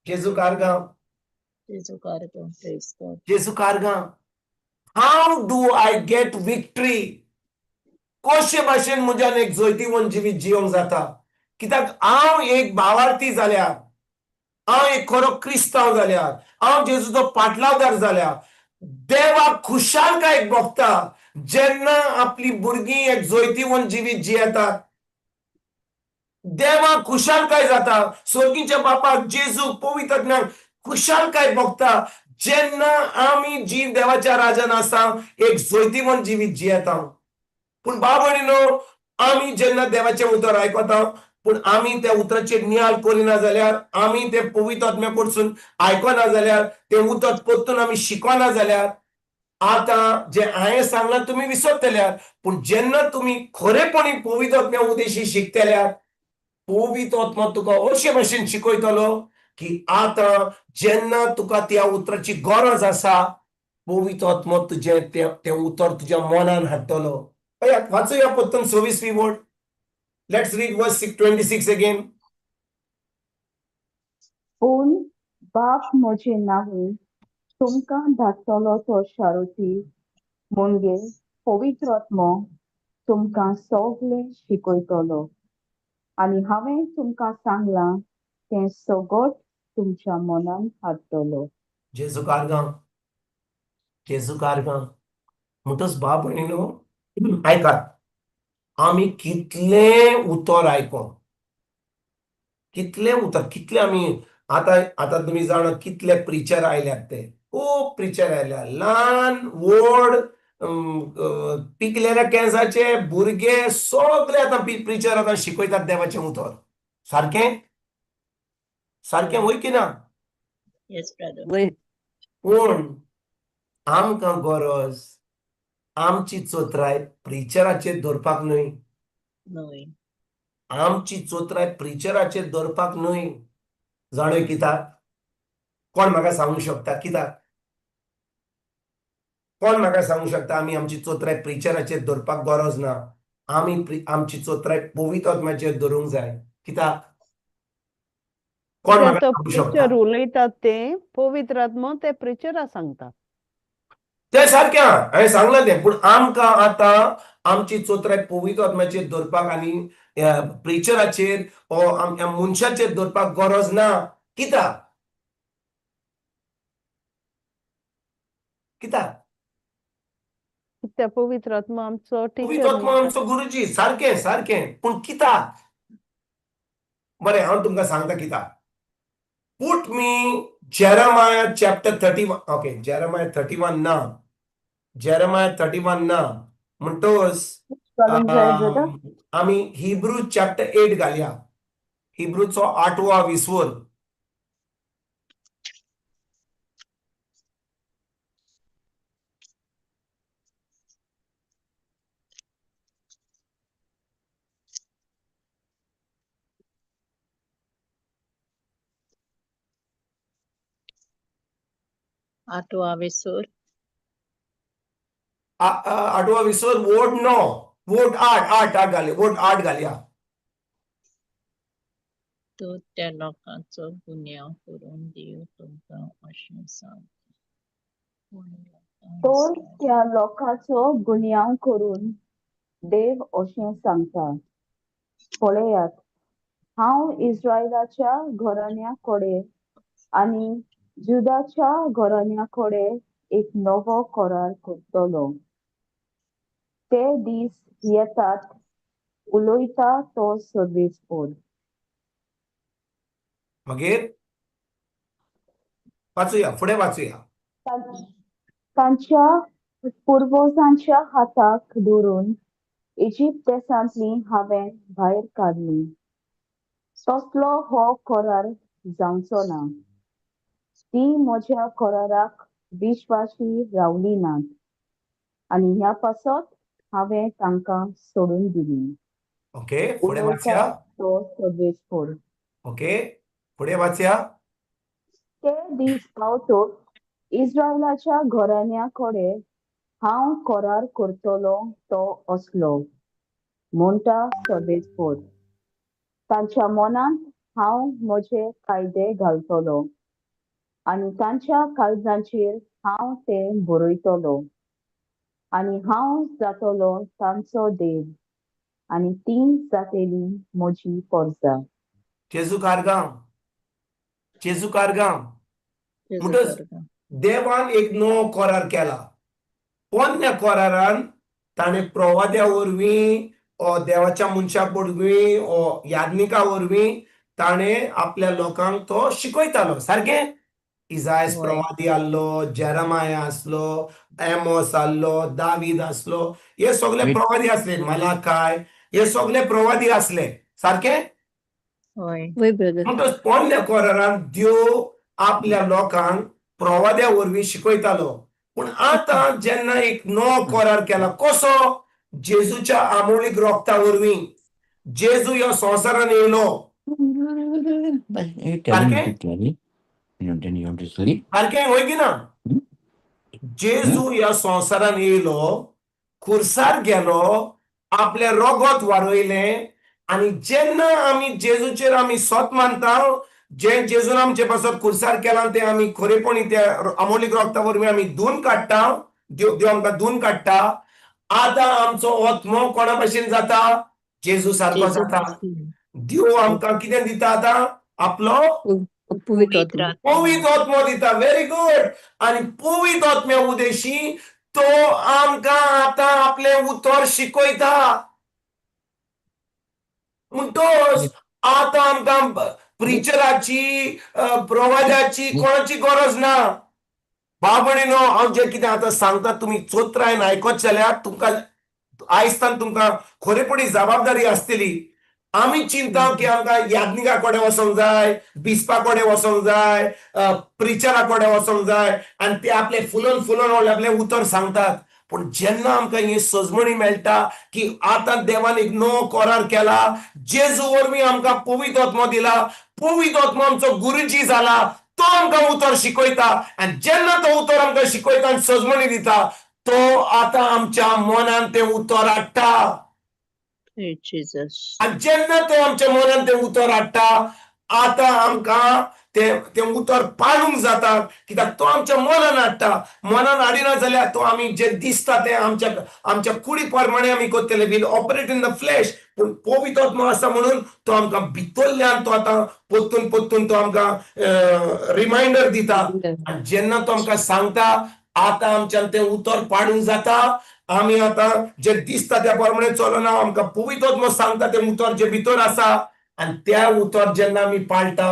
जेजू कारगांव, जेजू कारगांव. Praise God. जेजू कारगांव. How do I get victory? कशे भाशेन म्हज्यान एक जैतिवंत जिवीत जिवंक जाता? कित्याक हांव एक भावार्थी जाल्यार, हांव एक खरो क्रिस्तांव जाल्यार, हांव जेजूचो पाटलावदार जाल्यार देवाक खुशालकायेक भोगता जेन्ना आपली भुरगीं एक जैतिवंत जिवीत जियेतात. देवाक खुशालकाय जाता, स्वर्गीच्या बापाक जेजूक पवित्र आत्म्याक खुशालकाय भोगता जेन्ना आमी जीव देवाच्या राजान आसा एक जैतिवंत जिवीत जियेता. पूण बाबडीनो आमी जेन्ना देवाचें उतर आयकता पूण आमी त्या उतराचेर नियाळ करिना जाल्यार, आमी ते पवित्र आत्म्या कडसून आयकना जाल्यार, ते उतर परतून आमी शिकना जाल्यार आतां जे हांवें सांगलां तुमी विसरतल्यार, पूण जेन्ना तुमी खरेपणी पवित्र आत्म्या उदेशी शिकतल्यार पवित्र आत्मा तुका अशे भाशेन शिकयतलो की आतां जेन्ना तुका त्या उतराची गरज आसा पवित्र आत्मा तुजें तें उतर तुज्या मनान हाडटलो. वाचूया परतून 26वी वर्ड. लेट्स रीड वर्स 26 अगेन. पूण बाप म्हजे नांव तुमकां धाडटलो तो शारोती म्हणजे पवित्र आत्मो तुमकां सगळें शिकयतलो आनी हांवें तुमकां सांगलां तें सगळें तुमच्या मनान हाडटलो. जेजू कारगांव, जेजू कारगांव. म्हणटच बाब भयणीनो आयकात, आमी कितले उतर आयको, कितले उतर, कितले आमी आतां तुमी जाणा कितले प्रिचर आयल्यात ते. खूब प्रिचर आयल्या, ल्हान व्हड पिकलेल्या केंसाचे भुरगे सगळे आतां प्रिचर आतां शिकयतात देवाचें उतर. सारकें? सारकें वय की ना? Yes, brother. वय. पूण आमकां गरज आमची चोत्राय प्रिचराचेर धरपाक न्हय. Knowing. आमची चोत्राय प्रिचराचेर धरपाक न्हय. जाणय कित्याक? कोण म्हाका सांगूंक शकता कित्याक? कोण म्हाका सांगूंक शकता आमी आमची चोत्राय प्रिचराचेर धरपाक गरज ना. आमी आमची चोत्राय पवित्र आत्म्याचेर धरूंक जाय. कित्याक? कोण ते म्हाका तो सांगूंक शकता? प्रिचर उलयतात ते पवित्र आत्मा ते प्रिचरा सांगता. ते सारकें हांवें सांगलां तें. पूण आमकां आतां आमची चोत्राय पवित्र आत्म्याचेर धरपाक आनी प्रिचराचेर वा मनशाचेर धरपाक गरज ना. कित्याक? कित्याक? त्या पवित्र आत्मा आमचो पवित्र टिचर आत्मा आमचो गुरुजी. सारकें सारकें. पूण कित्याक? बरें हांव तुमकां सांगता कित्याक. Put me Jeremiah chapter 31. Okay, Jeremiah 31 ना. Jeremiah 31 ना. म्हणटोस घालूंक जाय ब्रदर? आमी हिब्रू चॅप्टर 8 घालया. हिब्रूचो 8वा विसवर. Atwa Visur. 8वा विसवर वोट 9. वोट 8 घालया. वोट 8 घालया. तो त्या लोकांचो गुन्यांव करून देव तुमकां अशें सांगता. तर त्या लोकांचो गुन्यांव करून देव अशें सांगता. पळयात, हांव इस्रायलाच्या घराण्या कडेन आनी जुदाच्या घराण्या कडेन एक नवो करार करतलो. ते दीस येतात, उलयता तो सर्वेस्पर. मागीर वाचूया, फुडें वाचूया. तांच्या पुर्वजांच्या हाताक धरून इजिप्त देशांतली हांवें भायर काडली. तसलो हो करार जावचो ना. ती म्हज्या कराराक विश्वासी रावली नात आनी ह्या पासत हांवें तांकां सोडून दिली. ओके फुडें वाचया. उलयता तो सदवेसपूर. ओके फुडें वाचया. ते दीस पावतोच इस्रायलाच्या घराण्याकडे हांव करार करतलो तो असलो म्हणटा सदवेसपूर. तांच्या मनांत हांव म्हजे कायदे घालतलो आनी तांच्या काळजांचेर हांव ते बरयतलो आनी हांव जातलो तांचो देव आनी तीं जातली म्हजी परजा. जेजू कारगांव जेजू म्हणटच कारगांव. देवान एक नवो करार केला. पोन्न्या करारान ताणें प्रवाद्या वरवीं ओ देवाच्या मनशा वरवीं ओ याज्ञिका वरवीं ताणें आपल्या लोकांक तो शिकयतालो. सारकें? इसायास होय. प्रवादी आहलो, जेरमाया आसलो, एमोस आहलो, दावीद आसलो. हे सगळे प्रवादी आसले. मलाकाय हे सगळे प्रवादी आसले. सारकें? होय. वय ब्रदर. म्हणटच पोन्न्या करारान देव आपल्या लोकांक प्रवाद्या वरवीं शिकयतालो. पूण आतां जेन्ना एक नवो करार केला कसो? जेजूच्या आमोणीक रोगता वरवीं. जेजू ह्या संवसारान येयलो. But you tell सारकें? me clearly. Then you want to sleep? सारकें होय की ना? जेजू ह्या संवसारान येयलो, खुर्सार गेलो, आपले रोगोत वाडयलें आनी जेन्ना आमी जेजूचेर आमी सोत मानता, जे जेजून आमचे पासत खुर्सार केला ते आमी खरेपणी त्या आमोणीक रोगता वरवीं आमी धुवन काडटा. देव आमकां धुवन काडटा. आतां आमचो आत्मो कोणा भाशेन जाता? जेजू सारको जेजू जाता. भशेन. देव आमकां कितें दिता आतां? आपलो पवित्र आत्मा. पवित्र आत्मो दिता. Very good. आनी पवित्र आत्म्या उदेशी तो आमकां आतां आपले उतर शिकयता. म्हणटच आतां आमकां प्रिचराची प्रवाद्याची कोणाची गरज ना. बाबणीनो हांव जे कितें आतां सांगता तुमी चोत्रायन आयकोत जाल्यार तुमकां आयजतान तुमकां खरेपणी जबाबदारी आसतली. आमी चिंता की आमकां याज्ञिका कडेन वचोंक जाय, बिस्पा कडेन वचोंक जाय, प्रिचरा कडेन वचोंक जाय आनी ते आपले फुलोन आपले उतर सांगतात. पूण जेन्ना आमकां ही सजमणी मेळटा की आतां देवान एक नवो करार केला, जेजू वरवीं आमकां पवित्र आत्मो दिला, पवित्र आत्मो आमचो गुरुजी जाला, तो आमकां उतर शिकयता आनी जेन्ना तो उतर आमकां शिकयता आनी सजमणी दिता, तो आतां आमच्या मनान तें उतर हाडटा. Praise Jesus. आनी जेन्ना तो आमच्या मनान तें उतर हाडटा, आतां आमकां तें उतर पाळूंक जाता. कित्याक तो आमच्या मनान हाडटा. मनान हाडिना जाल्यार तो आमी जे दिसता तें आमच्या कुडी प्रमाणे आमी करतले. Will operate in the flesh. पूण पवित्र आत्मा आसा म्हणून तो आमकां भितरल्यान तो आतां पोत्तून तो आमकां रिमांयडर दिता. आनी जेन्ना तो आमकां सांगता, आतां आमच्यान तें उतर पाडूंक जाता. आमी आतां जे दिसता त्या प्रमाणे चलोना. आमकां पवित्र आत्मा सांगता तें उतर जे भितर आसा आनी त्या उतर जेन्ना आमी पाळटा,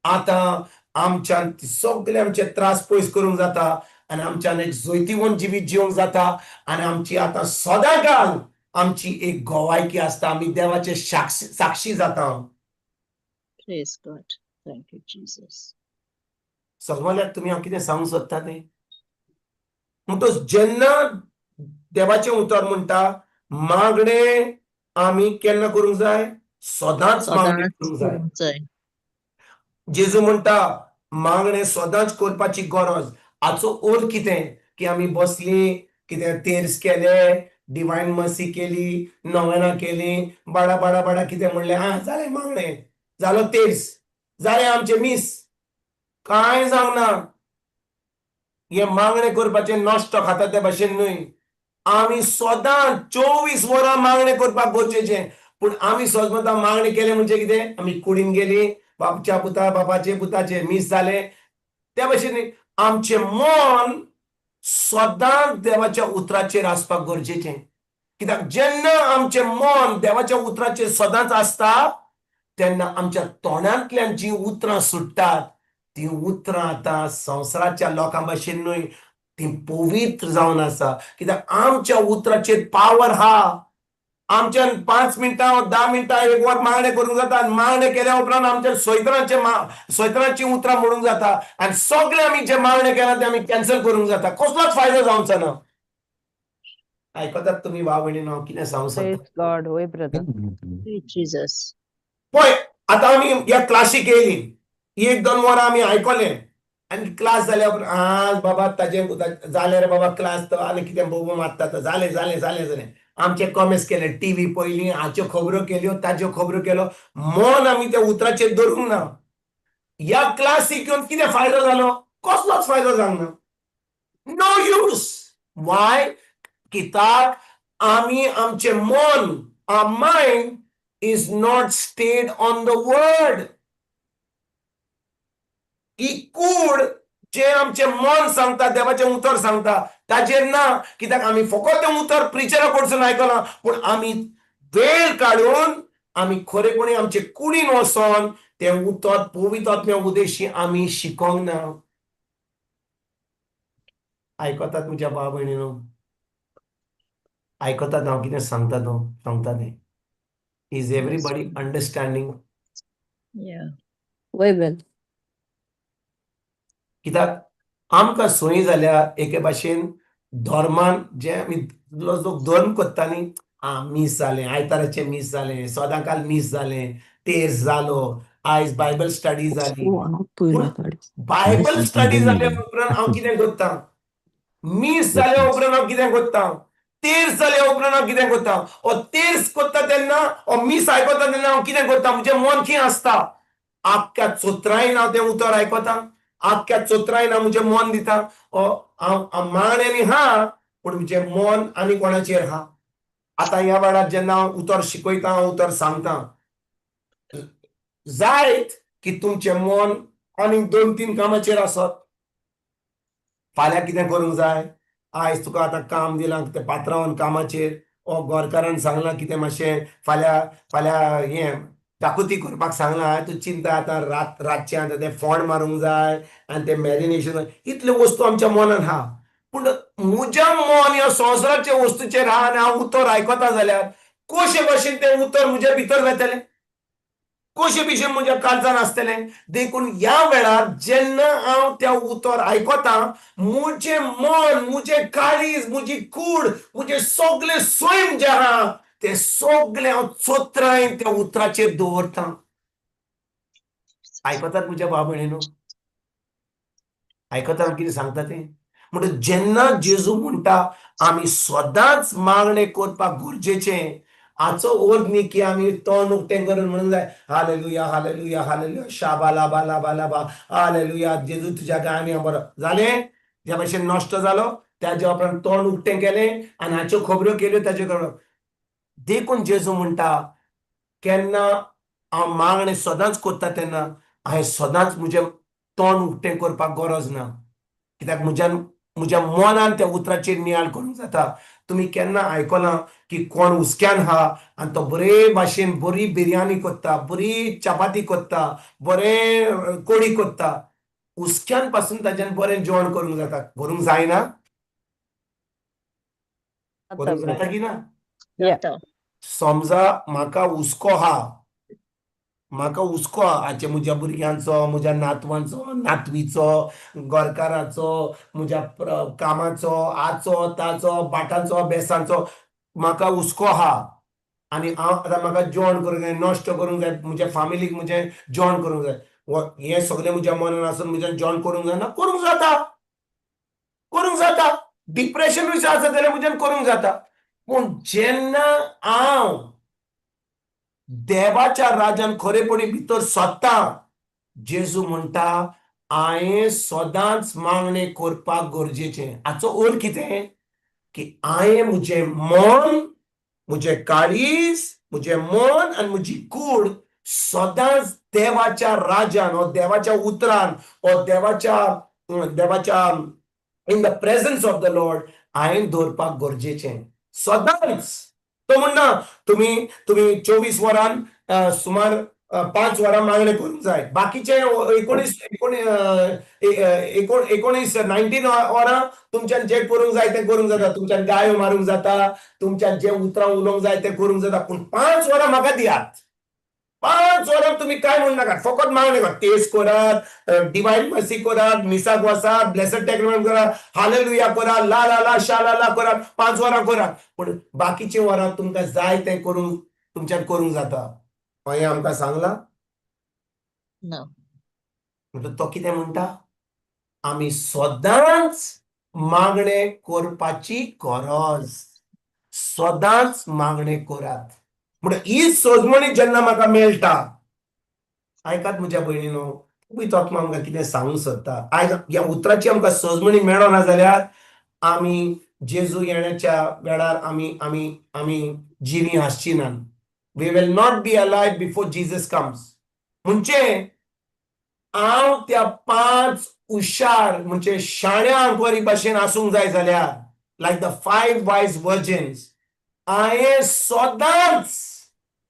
आतां आमच्यान सगळे आमचे त्रास पयस करूंक जाता आनी आमच्यान एक जैतिवंत जिवीत जिवंक जाता आनी आमची आतां सदांकाळ आमची एक गोवायकी आसता. आमी देवाचे साक्षी जाता. Praise God. Thank you, Jesus. समजल्यात तुमी हांव कितें सांगूंक सोदता तें? म्हणटच जेन्ना देवाचें उतर म्हणटा मागणें आमी केन्ना करूंक जाय? सदांच मागणी सदांच करूंक जाय. करूंक जाय. जेजू म्हणटा मागणें सदांच करपाची गरज. हाचो अर्थ कितें? की आमी बसलीं, कितें तेर्स केले, डिवायन मर्सी केली, नोवेना केली, बाडा कितें म्हणलें, जालें मागणें, जालो तेर्स, जालें आमचें मीस. कांय जावंक ना. हे मागणें करपाचें नश्ट खाता ते भाशेन न्हय. आमी सदां 24 वरां मागणें करपाक गरजेचें. पूण आमी समजता मागणें केलें म्हणजे कितें? आमी कुडीन गेलीं, बापच्या पुता, बापाचे पुताचे मीस जालें. त्या भाशेन आमचें मन सदां देवाच्या उतराचेर आसपाक गरजेचें. कित्याक जेन्ना आमचें मन देवाच्या उतराचेर सदांच आसता, तेन्ना आमच्या तोंडांतल्यान जीं उतरां सुट्टात, ती उतरां आतां संवसाराच्या लोकां भाशेन न्हय, ती पवित्र जावन आसा. कित्याक आमच्या उतराचेर पावर आहा. आमच्यान 5 मिनटां 10 मिनटां 1 वर मागणें करूंक जाता आनी मागणें केल्या उपरांत आमच्या सैतानाची उतरां म्हणूंक जाता आनी सगळें आमी जे मागणें केलां तें आमी कॅन्सल करूंक जाता. कसलोच फायदो जावचो ना. आयकतात तुम्ही भाव भयणीनो हांव कितें सांगूं प्रेज सोदता गॉड वय ब्रदर Jesus. पळय आतां आमी ह्या क्लासीक येयली 1-2 वरां आमी आयकलें आनी क्लास जाल्या उपरांत बाबा ताजें जालें रे बाबा क्लास तो आनी कितें बोबो मारता तो जालें आमचे कॉमेंट्स केले टीव्ही पयली हाच्यो खबरो केल्यो ताज्यो खबरो केलो मन आमी त्या उतराचेर धरूंक ना ह्या क्लासीक येवन कितें फायदो जालो कसलोच फायदो जावंक ना नो यूज वाय कित्याक आमी आमचें मन our mind is not stayed on the word. ही कूड जे आमचे मन सांगता देवाचें उतर सांगता ताजेर ना कित्याक आमी फकत तें उतर प्रिचरा कडसून आयकलां पूण आमी वेळ काडून आमी खरेपणी आमचे कुडीन वचोन तें उतर पवित्र आत्म्या उद्देशी आमी शिकोंक ना आयकतात म्हज्या भाव भयणीनो आयकतात हांव कितें सांगता तें इज एवरीबडी अंडरस्टँडिंग Yeah. वय वेल कित्याक आमकां संवय जाल्या एके भाशेन धर्मान जे आमी जो धर्म करता न्ही मिस जालें आयताराचें मिस जालें सदांकाल मिस जालें तेर्स जालो आयज बायबल स्टडी जाली पूण बायबल स्टडी जाल्या उपरांत हांव कितें करतां मिस जाल्या उपरांत हांव कितें करतां तेर्स जाल्या उपरांत हांव कितें करतां तेर्स करता तेन्ना मिस आयकता तेन्ना हांव कितें करतां म्हजें मन खंय आसता आख्ख्या चोत्रायन हांव तें उतर आयकतां आख्ख्या चोत्रायन हांव म्हजें मन दितां हांव मांगण्यांनी हा पूण म्हजें मन आनी कोणाचेर हा आतां ह्या वेळार जेन्ना हांव उतर शिकयता हांव उतर सांगता जायत की तुमचें मन आनीक 2-3 कामाचेर आसत फाल्यां कितें करूंक जाय आयज तुका आतां काम दिलां तें पात्रांवान कामाचेर गोरकारान सांगलां कितें मातशें फाल्यां हें शाकुती करपाक सांगलां तूं चिंता आतां रातचें आतां तें फोंड मारूंक जाय आनी तें मॅरिनेशन इतल्यो वस्तू आमच्या मनान आहा पूण म्हज्या मन ह्या संवसाराच्या वस्तूचेर आहा आनी हांव उतर आयकता जाल्यार कशे भाशेन तें उतर म्हज्या भितर वतलें कशे भशेन म्हज्या काळजान आसतलें देखून ह्या वेळार जेन्ना हांव त्या उतर आयकतां म्हजें मन म्हजें काळीज म्हजी कूड म्हजें सगळें स्वयं जें आहा तें सगळें हांव चोत्रायन त्या उतराचेर दवरतां आयकतात म्हज्या भाव भयणीनो आयकता हांव कितें सांगता तें म्हणटच जेन्ना जेजू म्हणटा आमी सदांच मागणें करपाक गरजेचें हाचो अर्थ न्ही की आमी तोंड उक्तें करून म्हणूंक जाय हालेलुया हालेलुया हालेलुया शाबा लाबा लाबा लाबा हालेलुया जेजू तुज्या गायनी बरो जालें ज्या भाशेन नश्ट जालो त्याच्या उपरांत तोंड उक्तें केलें आनी हाच्यो खबऱ्यो केल्यो ताचे देखून जेजू म्हणटा केन्ना हांव मागणें सदांच करता तेन्ना हांवें सदांच म्हजें तोंड उक्तें करपाक गरज ना कित्याक म्हज्या मनान त्या उतराचेर नियाळ करूंक जाता तुमी केन्ना आयकलां की कोण हुस्क्यान हा आनी तो बरे भाशेन बरी बिर्याणी करता बरी चपाती करता बरें कोडी करता हुस्क्यान पासून ताच्यान बरें जेवण करूंक जाता करूंक जायना करूंक जाता की ना जाता. समजा म्हाका हुस्को हा हाचे म्हज्या भुरग्यांचो म्हज्या नातवांचो नातवीचो गोरकाराचो म्हज्या कामाचो आचो ताचो बाटांचो बेसांचो म्हाका हुस्को हा आनी हांव आतां म्हाका जेवण करूंक जाय नश्ट करूंक जाय म्हज्या फॅमिलीक म्हजें जेवण करूंक जाय हें सगळें म्हज्या मनान आसून म्हजें जेवण करूंक जायना करूंक जाता डिप्रेशन आसा जाल्यार म्हज्यान करूंक जाता पूण जेन्ना हांव देवाच्या राज्यान खरेपणी भितर सोदता जेजू म्हणटा हांवें सदांच मागणें करपाक गरजेचें हाचो अर्थ कितें की हांवें म्हजें मन म्हजें काळीज म्हजें मन आनी म्हजी कूड सदांच देवाच्या राज्यान वा देवाच्या उतरान वा देवाच्या in the presence of the Lord हांवें दवरपाक गरजेचें सदांच तो म्हणना तुम्ही 24 वरान सुमार 5 वरां मागणें करूंक जाय बाकीचे 19 वरां तुमच्यान जें करूंक जाय तें करूंक जाता तुमच्यान गायो मारूंक जाता तुमच्यान जें उतरां उलोवंक जाय तें करूंक जाता पूण 5 वरां म्हाका दियात 5 वरां तुम्ही काय म्हणू नाका, फकत मागणे करा. टेस्ट करात, डिवाइन मर्सी करात, मिसाक वचात, ब्लेसड टेक्नॉलॉजी करात, हालेलुया करात, ला ला ला शा ला ला करात, 5 वरां करात. पण बाकीचे वरां तुमकां जाय ते करून तुमच्यान करूंक जाता. हे आमकां सांगला. No. म्हणटकीर तो कितें म्हणटा, आमी सदांच मागणे करपाची गरज. सदांच मागणे करात. म्हणजे ही सोजमणी जेन्ना म्हाका मेळटा, आयकात म्हज्या भयणीनो, पवित्र आत्मा आमकां कितें सांगूंक सोदता. आयज ह्या उतराची आमकां सोजमणी मेळो ना जाल्यार आमी जेजू येण्याच्या वेळार आमी आमी आमी जिवी आसची ना. We will not be alive before Jesus comes. म्हणजे हांव त्या 5 हुशार म्हणजे शाण्या आंकवारी भाशेन आसूंक जाय जाल्यार, लायक द 5 वायज वर्जिन्स, हांवें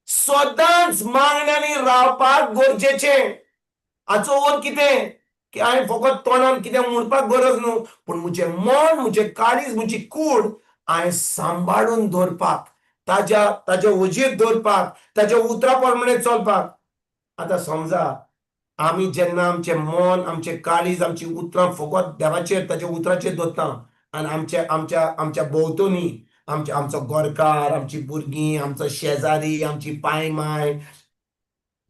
सदांच मागण्यांनी रावपाक गरजेचें. हाचो अर्थ कितें, की हांवें फकत तोंडान कितें म्हणपाक गरज न्हू, पण म्हजें मन, म्हजें काळीज, म्हजी कूड हांवें सांबाळून दवरपाक, ताजे उजीर दवरपाक, ताच्या उतरा प्रमाणे चलपाक. आतां समजा आमी जेन्ना आमचें मन, आमचें काळीज, आमची उतरां फकत देवाचेर, ताच्या उतराचेर दवरता, आनी आमच्या भोंवतणी आमचो गोरकार, आमची भुरगीं, आमचो शेजारी, आमची पायमाय,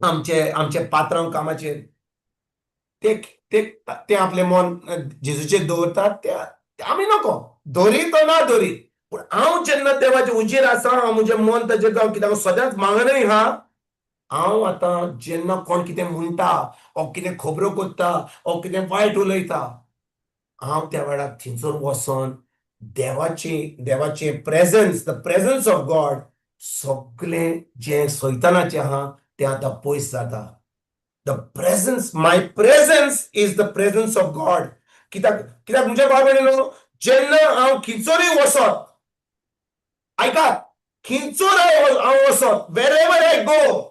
आमचे पात्रांव कामाचेर ते आपलें मन जेजूचेर दवरतात, ते आमी नको दवरीत तो ना दवरीत. पूण हांव जेन्ना देवाचे उजेर आसा, हांव म्हजें मन ताचेर गाव, कित्याक हांव सदांच मागणय आहा. हांव आतां जेन्ना कोण कितें म्हणटा, ओ कितें खबरो करता, ओ कितें वायट उलयता, हांव त्या वेळार थंयसर वचोन देवाचे presence, the presence of God, सगळें जें सैतानाचें आहा तें आतां पयस जाता. My presence is the presence of God. कित्याक म्हज्या भाव भयणीनो, जेन्ना हांव खिंचोरी वसत, आयकात, खिंचोर हांव वसत, wherever I go,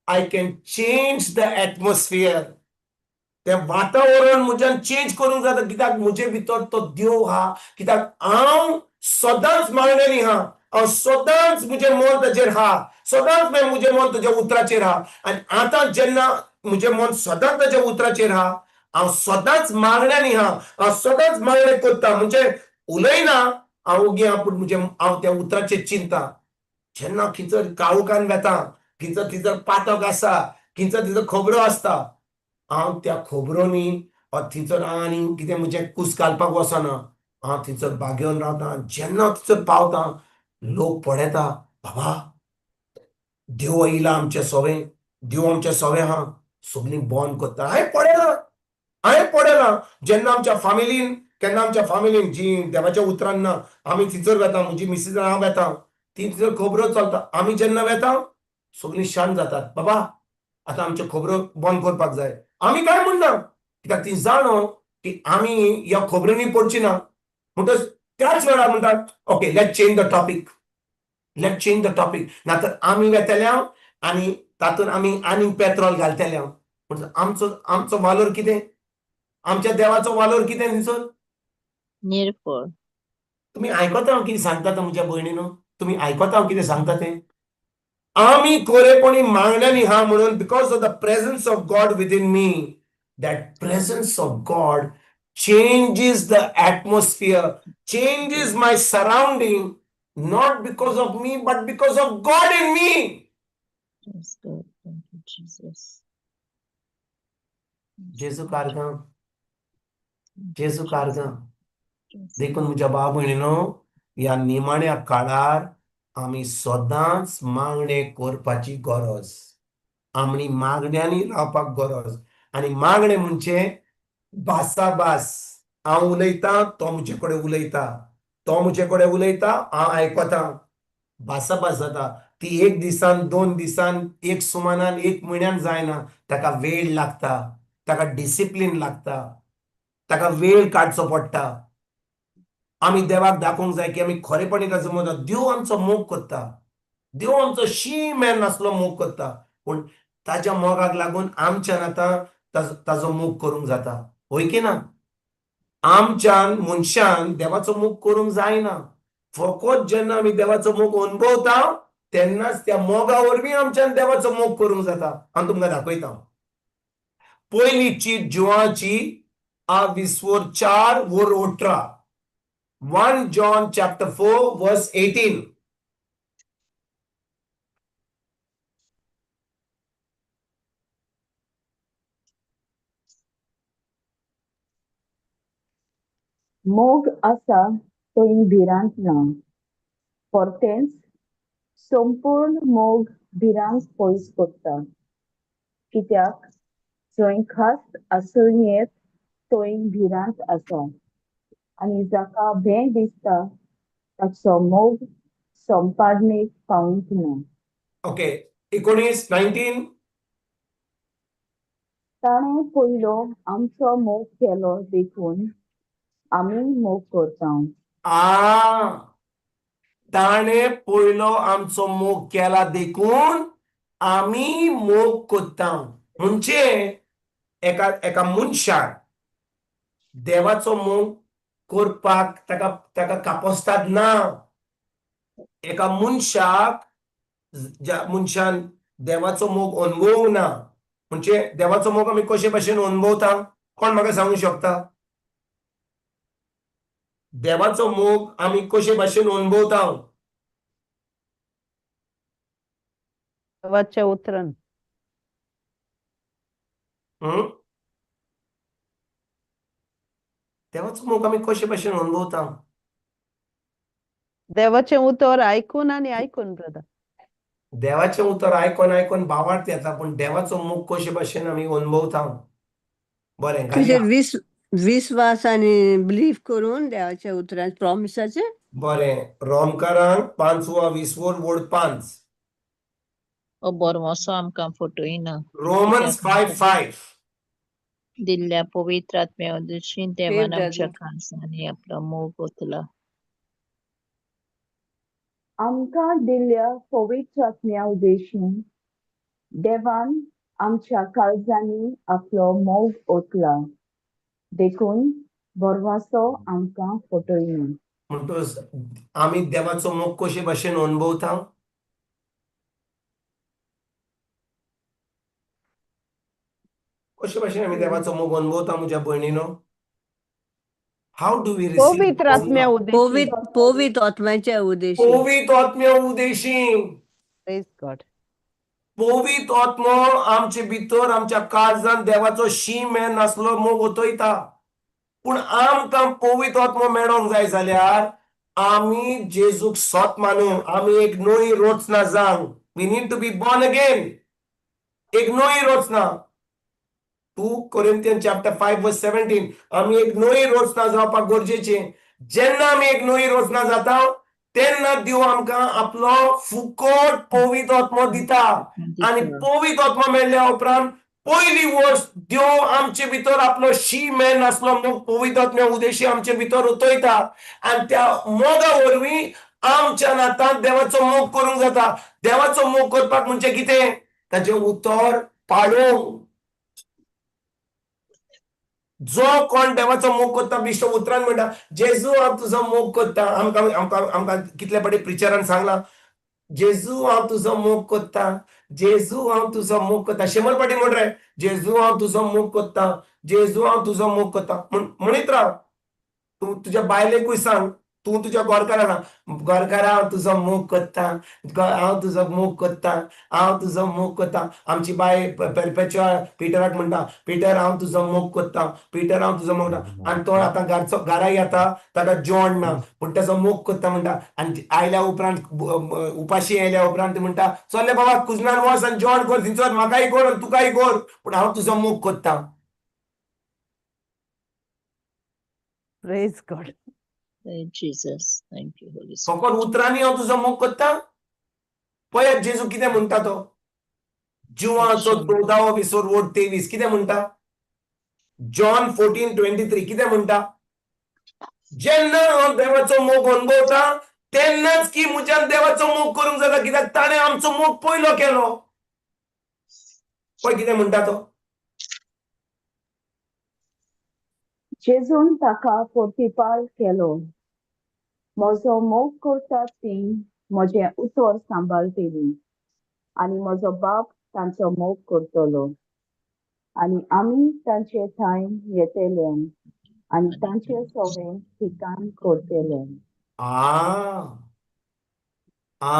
I can change the atmosphere. ते वातावरण म्हज्यान चेंज करूंक जाता. कित्याक म्हजे भितर तो देव आहा. कित्याक हांव सदांच मागण्यांनी आहा. हांव सदांच म्हजें मन ताचेर आहा. सदांच म्हजें मन ताच्या उतराचेर आहा. आनी आतां जेन्ना म्हजें मन सदांच ताच्या उतराचेर आहा, हांव सदांच मागण्यांनी आहा. हांव सदांच मागणे करता. म्हणजे उलयना हांव ओगी आहा, पूण हांव त्या उतराचेर चिंता. जेन्ना खिंचर काळोखान वेता, खिंचर पातक आसा, खिंचर खबरो आसता, हांव त्या खबरोनी थंयसर आनी कितें म्हजें कूस घालपाक वचना. हांव थंयसर बागेवन रावता. जेन्ना थंयसर पावता, लोक पळयता, बाबा देव येयला आमचे सवें, देव आमचे सवें आहा, सगळीं बंद करता. हांवें पळयलां जेन्ना आमच्या फॅमिलीन जी देवाच्या उतरान ना, आमी थंयसर वेता, म्हजी मिसीस हांव वेता, थंयसर खबरो चलता. आमी जेन्ना वेता, सगळीं शांत जातात. बाबा आतां आमच्यो खबरो बंद करपाक जाय. आमी काय म्हणना, कित्याक ती जाणो की आमी ह्या खबरींनी पडची ना. म्हणटच त्याच वेळार म्हणटात, okay let's change the topic. नातर आमी वेतल्या आनी तातूंत आमी आनीक पेट्रोल घालतले. म्हणजे आमचो वालोर कितें, आमच्या देवाचो वालोर कितें थंयसर. निरफळ. तुमी आयकता हांव कितें सांगता म्हज्या भयणीनो, तुमी आयकता हांव कितें सांगता तें. आमी खरेपणी मागण्यांनी आहा म्हणून, because of the presence of God within me, that presence of God changes the atmosphere, changes my surrounding, not because of me, but because of God in me. Yes, God. Thank you, Jesus. जेजू कारगां. देखून म्हज्या भाव भयणीनो, ह्या निमाण्या काळार आमी सदांच मागणे करपाची गरज. आमी मागण्यांनी रावपाक गरज. आनी मागणे म्हणजे भासाभास. हांव उलयतां, तो म्हजे कडेन उलयता, तो म्हजे कडेन उलयता, हांव आयकतां. भासाभास जाता. ती 1 दिसान, 2 दिसान, 1 सुमानान, 1 म्हयन्यान जायना. ताका वेळ लागता, ताका डिसिप्लीन लागता, ताका वेळ काडचो पडटा. आमी देवाक दाखोवंक जाय की आमी खरेपणी ताचो मोग. देव आमचो मोग करता. देव आमचो शी मेन नासलो मोग करता. पूण ताच्या मोगाक लागून आमच्यान आतां ताचो मोग करूंक जाता. होय की ना. आमच्यान मनशान देवाचो मोग करूंक जायना. फकत जेन्ना आमी देवाचो मोग अनुभवता, तेन्नाच त्या मोगा वरवीं आमच्यान देवाचो मोग करूंक जाता. हांव तुमकां दाखयता. पयलींची जुवाची 4:18. 1 John chapter 4 verse 18. मोग आसा थंय भिरांत ना. परतेंच संपूर्ण मोग भिरांत पयस करता. कित्याक जंय खास आसुयेंत थंय भिरांत आसा. आनी जाका भें दिसता ताचो मोग संपादनेक पावूंक ना. ओके, 19. ताणें पयलो आमचो मोग केलो देखून आमी मोग करता. ताणें पयलो आमचो मोग केला देखून आमी मोग कोत्ता. म्हणजे एका मनशाक देवाचो मोग करपाक ताका कापोस्ताद ना. एका मनशाक ज्या मनशान देवाचो मोग अनुभवूंक ना. म्हणजे देवाचो मोग आमी कशे भाशेन अनुभवता? कोण म्हाका सांगूंक शकता? देवाचो मोग आमी कशे भाशेन अनुभवता? देवाच्या उतरान. देवाचो मोग आमी कशे भाशेन अनुभवता? देवाचे उतर ऐकून आणि ऐकून ब्रदर. देवाचें उतर आयकोन भावार्थ येता, पूण देवाचो मोग कशे भाशेन आमी अनुभवता? बरें, घालया. तुझे विश्वास आणि बिलीफ करून देवाच्या उतरांत प्रॉमिसाचे. बरें, रोमकारांक 5:20 हो बरमोसो आमकां फटयना. रोमन्स 5:5. दिल्ल्या पवित्र आत्म्या उद्देशीं देवान Saved us. आमच्या खानसांनी आपलो मोग ओतला. आमकां दिल्ल्या पवित्र आत्म्या उद्देशीं देवान आमच्या काळजांनी आपलो मोग ओतला. देखून बरवासो आमकां फटयना. म्हणटच आमी देवाचो मोग कशे भाशेन अनुभवता? कशे भाशेन आमी देवाचो मोग अनुभवता म्हज्या भयणीनो? हाऊ डू वी रिसीव पवित्र आत्म्या उद्देशी. पवित्र आत्म्याच्या उद्देशी. पवित्र आत्म्या उद्देशीं. Praise God. पवित्र आत्मो आमचे भितर आमच्या काळजांत देवाचो शीं नासलो मोग ओतयता. पूण आमकां पवित्र आत्मो मेळोंक जाय जाल्यार आमी जेजूक सोत मानूंक, आमी एक नवी रचना जावंक. We need to be born again. एक नवी रचना. 2 Corinthians chapter 5 verse 17. आमी एक नवी रचना जावपाक गरजेचें. जेन्ना आमी एक नवी रचना जाता तेन्ना देव आमकां आपलो फुकट पवित्र आत्मो दिता. आनी पवित्र आत्मो मेळ्ळ्या उपरांत पयली वस्त देव आमचे भितर आपलो शीं नासलो मोग पवित्र आत्म्या उद्देशी आमचे भितर ओतयता. आनी त्या मोगा वरवीं आमच्यान आतां देवाचो मोग करूंक जाता. देवाचो मोग करपाक म्हणजे कितें? ताचें उतर पाळूंक. जो कोण देवाचो मोग करता बिश्व उतरान म्हणटा, जेजू हांव तुजो मोग करता. आमकां कितले फावटी प्रिचरान सांगलां, जेजू हांव तुजो मोग करता, जेजू हांव तुजो मोग करता. 100 फावटी म्हण रे, जेजू हांव तुजो मोग करता, जेजू हांव तुजो मोग करता. म्हणीत राव. तूं तुज्या बायलेकूय सांग, तूं तुज्या गोरकाराक सांग, गोरकारा हांव तुजो मोग करता, हांव तुजो मोग करता, हांव तुजो मोग करता. आमची बाय परपेच्युअल पिटराक म्हणटा, पिटर हांव तुजो मोग करता, पिटर हांव तुजो मोग करता. आनी तो आतां घरा येता, ताका जेवण ना, पूण ताचो मोग करता म्हणटा. आनी आयल्या उपरांत उपाशी आयल्या उपरांत म्हणटा, चल रे बाबा कुजनान वच आनी जेवण कर, थिंचर म्हाकाय कर तुकाय कर, पूण हांव तुजो मोग करता. Praise God. Jesus, thank you Holy spirit. फकत उतरांनी हांव तुजो मोग करता. पळयात जेजू कितें म्हणटा तो. जुवाचो 14:23 कितें म्हणटा? जॉन 14:23 कितें म्हणटा? जेन्ना हांव देवाचो मोग अनुभवता तेन्नाच की म्हज्यान देवाचो मोग करूंक जाता, कित्याक ताणें आमचो मोग पयलो केलो. पळय कितें म्हणटा तो. जेजून ताका प्रतिपाल केलो, म्हजो मोग करतात तीं म्हजें उतर सांबाळटली आनी म्हजो बाप तांचो मोग करतलो आनी आमी तांचे थंय येतले आनी तांचे सवे ठिकाण करतले. आ आ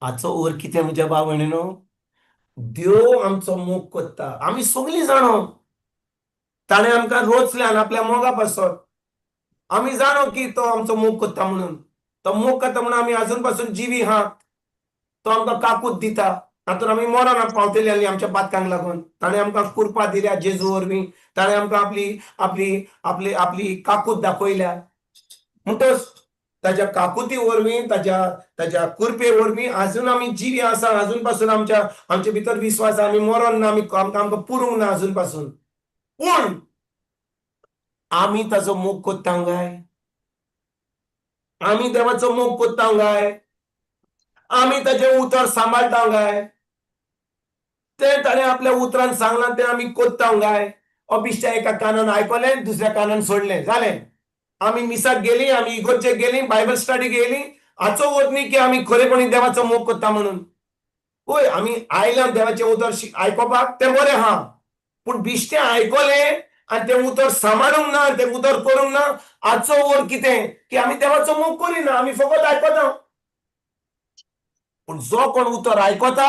हाचो अर्थ कितें म्हज्या भाव भयणीनो? देव आमचो मोग करता. आमी सगळीं जाणो ताणें आमकां रोचल्यान आपल्या मोगा पासत. आमी जाणो की तो आमचो मोग करता म्हणून. तो मोग करता म्हणून आमी आजून पासून जिवी आहात. तो आमकां काकूट दिता. तातूंत आमी मरणाक पावतलीं आसलीं आमच्या पातकांक लागून. ताणें आमकां कृपा दिल्या जेजू वरवीं. ताणें आमकां आपली काकूट दाखयल्या. म्हणटच ताच्या काकुती वरवीं ताच्या कृपे वरवीं आजून आमी जिवी आसा. आजून पासून आमचे भितर विश्वास आसा. आमी मरोन ना. आमकां पुरूंक ना आजून पासून. पूण आमी ताचो मोग कोत्ता काय? आमी देवाचो मोग कोत्ता काय? आमी ताचें उतर सांबाळटा काय? तें ताणें आपल्या उतरान सांगलां तें आमी कोत्ता काय? बिश्ट्या एका कानान आयकलें दुसऱ्या कानान सोडलें जालें. आमी मिसाक गेलीं, आमी इगर्जेक गेलीं, बायबल स्टडी गेलीं. हाचो अर्थ न्ही की आमी खरेपणी देवाचो मोग कोत्ता म्हणून. पळय आमी आयल्या देवाचें उतर आयकोपाक तें बरें आहा. पूण बिश्टें आयकलें आनी तें उतर सांबाळूंक ना, तें उतर करूंक ना, हाचो अर्थ कितें? की आमी देवाचो मोग करिना, आमी फकत आयकता. पूण जो कोण उतर आयकता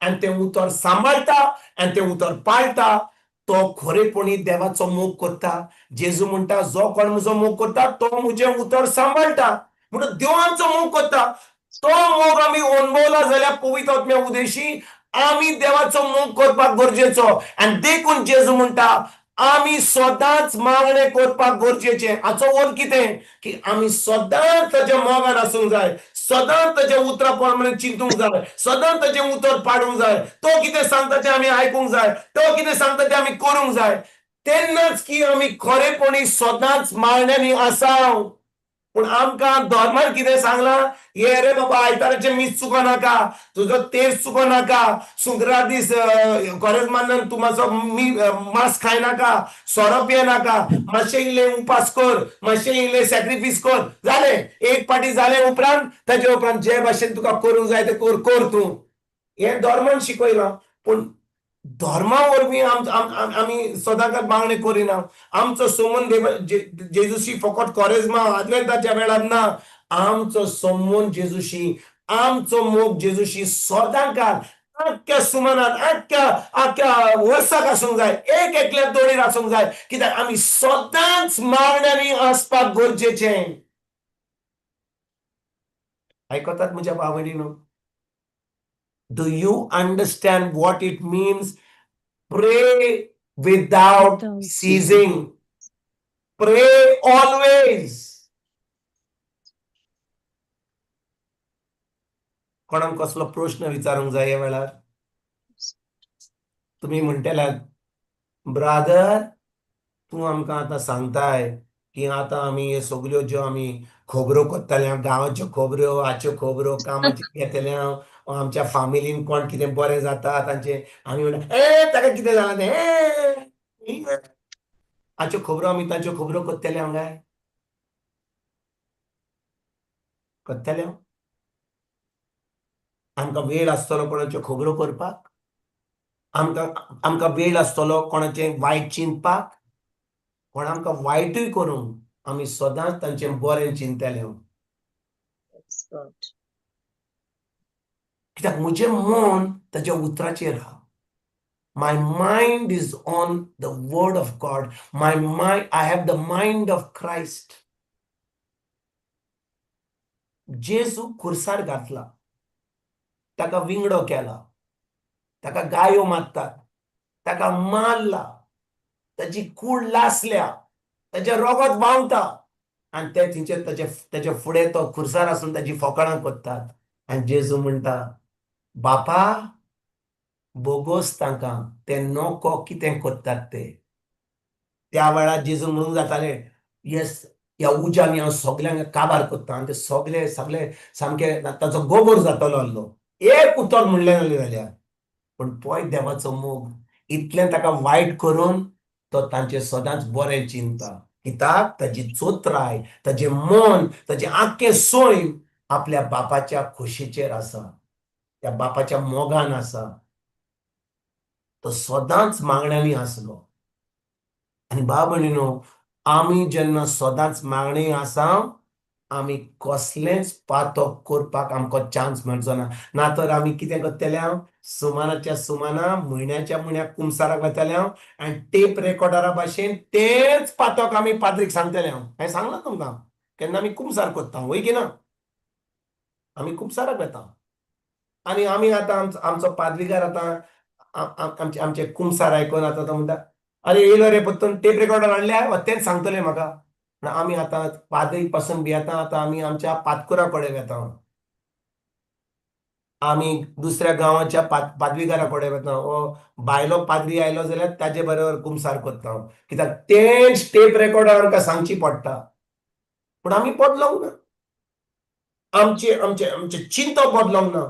आनी तें उतर सांबाळटा आनी तें उतर पाळटा तो खरेपणी देवाचो मोग करता. जेजू म्हणटा जो कोण म्हजो मोग करता तो म्हजें उतर सांबाळटा. म्हणून देव आमचो मोग करता. तो मोग आमी अणभवला जाल्यार पवित्र आत्म्या उदेशी आमी देवाचो मोग करपाक गरजेचो. आनी देखून जेजू म्हणटा आमी सदांच मागणें करपाक गरजेचें. हाचो अर्थ कितें? की आमी सदांच ताच्या मोगान आसूंक जाय. सदांच ताच्या उतरा प्रमाणे चिंतूंक जाय. सदांच ताचें उतर पाडूंक जाय. तो कितें सांगता तें आमी आयकूंक जाय. तो कितें सांगता तें आमी करूंक जाय. तेन्नाच की आमी खरेपणी सदांच मागण्यांनी आसाव. पूण आमकां धर्मान कितें सांगलां? हे रे बाबा आयताराचें मीस चुको नाका, तुजो तेज चुको नाका, शुक्रार दीस गरज तूं मातसो मांस खाय नाका, सोरो पिये नाका, मातशें इल्लें उपास कर, मातशें इल्लें सॅक्रिफीस कर. जालें. एक पाटी जालें उपरांत ताचे उपरांत जे भाशेन तुका करूंक जाय तें कर तूं. हें धर्मान शिकयलां. पूण धर्मा वरवीं आमी सदांच मागणी करिना. आमचो संबंद जेजूशी फकत कॉरेजमा आदवेंताच्या वेळार ना. आमचो संबंद जेजूशी, आमचो मोग जेजूशी सदांच आख्या सुमनान आख्या वर्साक आसूंक जाय. एक एकल्या दोळीर आसूंक जाय. कित्याक आमी सदांच मागण्यांनी आसपाक गरजेचें. आयकतात म्हज्या भाव भयणीनो? Do you understand what it means? Pray without ceasing. Pray always. कोणाक कसलो प्रश्न विचारूंक जाय ह्या वेळार? तुमी म्हणटल्यात ब्रादर तूं आमकां आतां सांगताय की आतां आमी हे सगळ्यो ज्यो आमी खबरो कोत्ताले, गांवाच्यो खबरो, हाच्यो खबरो, कामाच्यो घेतले आमच्या फामिलीन कोण कितें बरें जाता तांचे आमी म्हणटा ताका कितें जालां तें हाच्यो खबरो आमी तांच्यो खबरो कोत्तले काय? कोत्तले? आमकां वेळ आसतलो कोणाच्यो खबरो करपाक? आमकां वेळ आसतलो कोणाचें वायट चिंतपाक? कोण आमकां वायटूय करूंक आमी सदांच तांचें बरें चिंतले. कित्याक म्हजें मन ताच्या उतराचेर आहा. My mind is on the word of God. I have the mind of Christ. जेजू खुर्सार घातला, ताका विंगडो केला, ताका गायो मारतात, ताका मारला, ताची कूड लासल्या, ताचें रगत व्हांवता आनी ते ताचे फुडें तो खुर्सार आसून ताची फकाणां कोत्तात. आनी जेजू म्हणटा बापा बोगोस तांकां, ते नोको कितें कोत्तात ते. त्या वेळार जेजू म्हणूंक जातालें येस ह्या उज्यांनी हांव सगल्यांक काबार कोत्ता आनी ते सगळे सामके ताचो गोबोर जातलो आसलो. एक उतर म्हणलें नासलें जाल्यार. पूण पळय देवाचो मोग इतलें ताका वायट करून तो तांचें सदांच बरें चिंतता. कित्याक ताची चोत्राय, ताचें मन, ताचें आख्खें सैम आपल्या बापाच्या खोशेचेर आसा, त्या बापाच्या मोगान आसा, तो सदांच मागण्यांनी आसलो. आनी भाव भयणीनो, आमी जेन्ना सदांच मागणी आसा, आमी कसलेंच पातक करपाक आमकां चान्स मेळचो ना. नातर आमी कितें करतले हांव, सुमाराच्या सुमाना म्हयन्याच्या म्हयन्याक कुमसाराक वयतले हांव आनी टेप रेकॉर्डरा भाशेन तेच पातक आमी पाद्रीक सांगतले हांव. हांवें सांगलां तुमकां केन्ना आमी कुमसार करता, वय की ना? आमी कुमसाराक वता आनी आमी आतां आमचो पाद्रीकार आतां आमचे कुमसार आयकून आतां तो म्हणटा, अरे येयलो रे परतून टेप रेकॉर्डर हाडल्या, तेंच सांगतले म्हाका. आमी आतां पाद्री पासून भियेता, आतां आमी आमच्या पातकुरा कडेन वेता. आमी दुसऱ्या गांवाच्या पाद्रीकारा कडेन वता. भायलो पाद्री आयलो जाल्यार ताजे बरोबर कुमसार करता, कित्याक तेच टेप रेकॉर्डर आमकां सांगची पडटा. पूण आमी बदलूंक ना. आमचे आमचे आमचे चिंतो बदलूंक ना.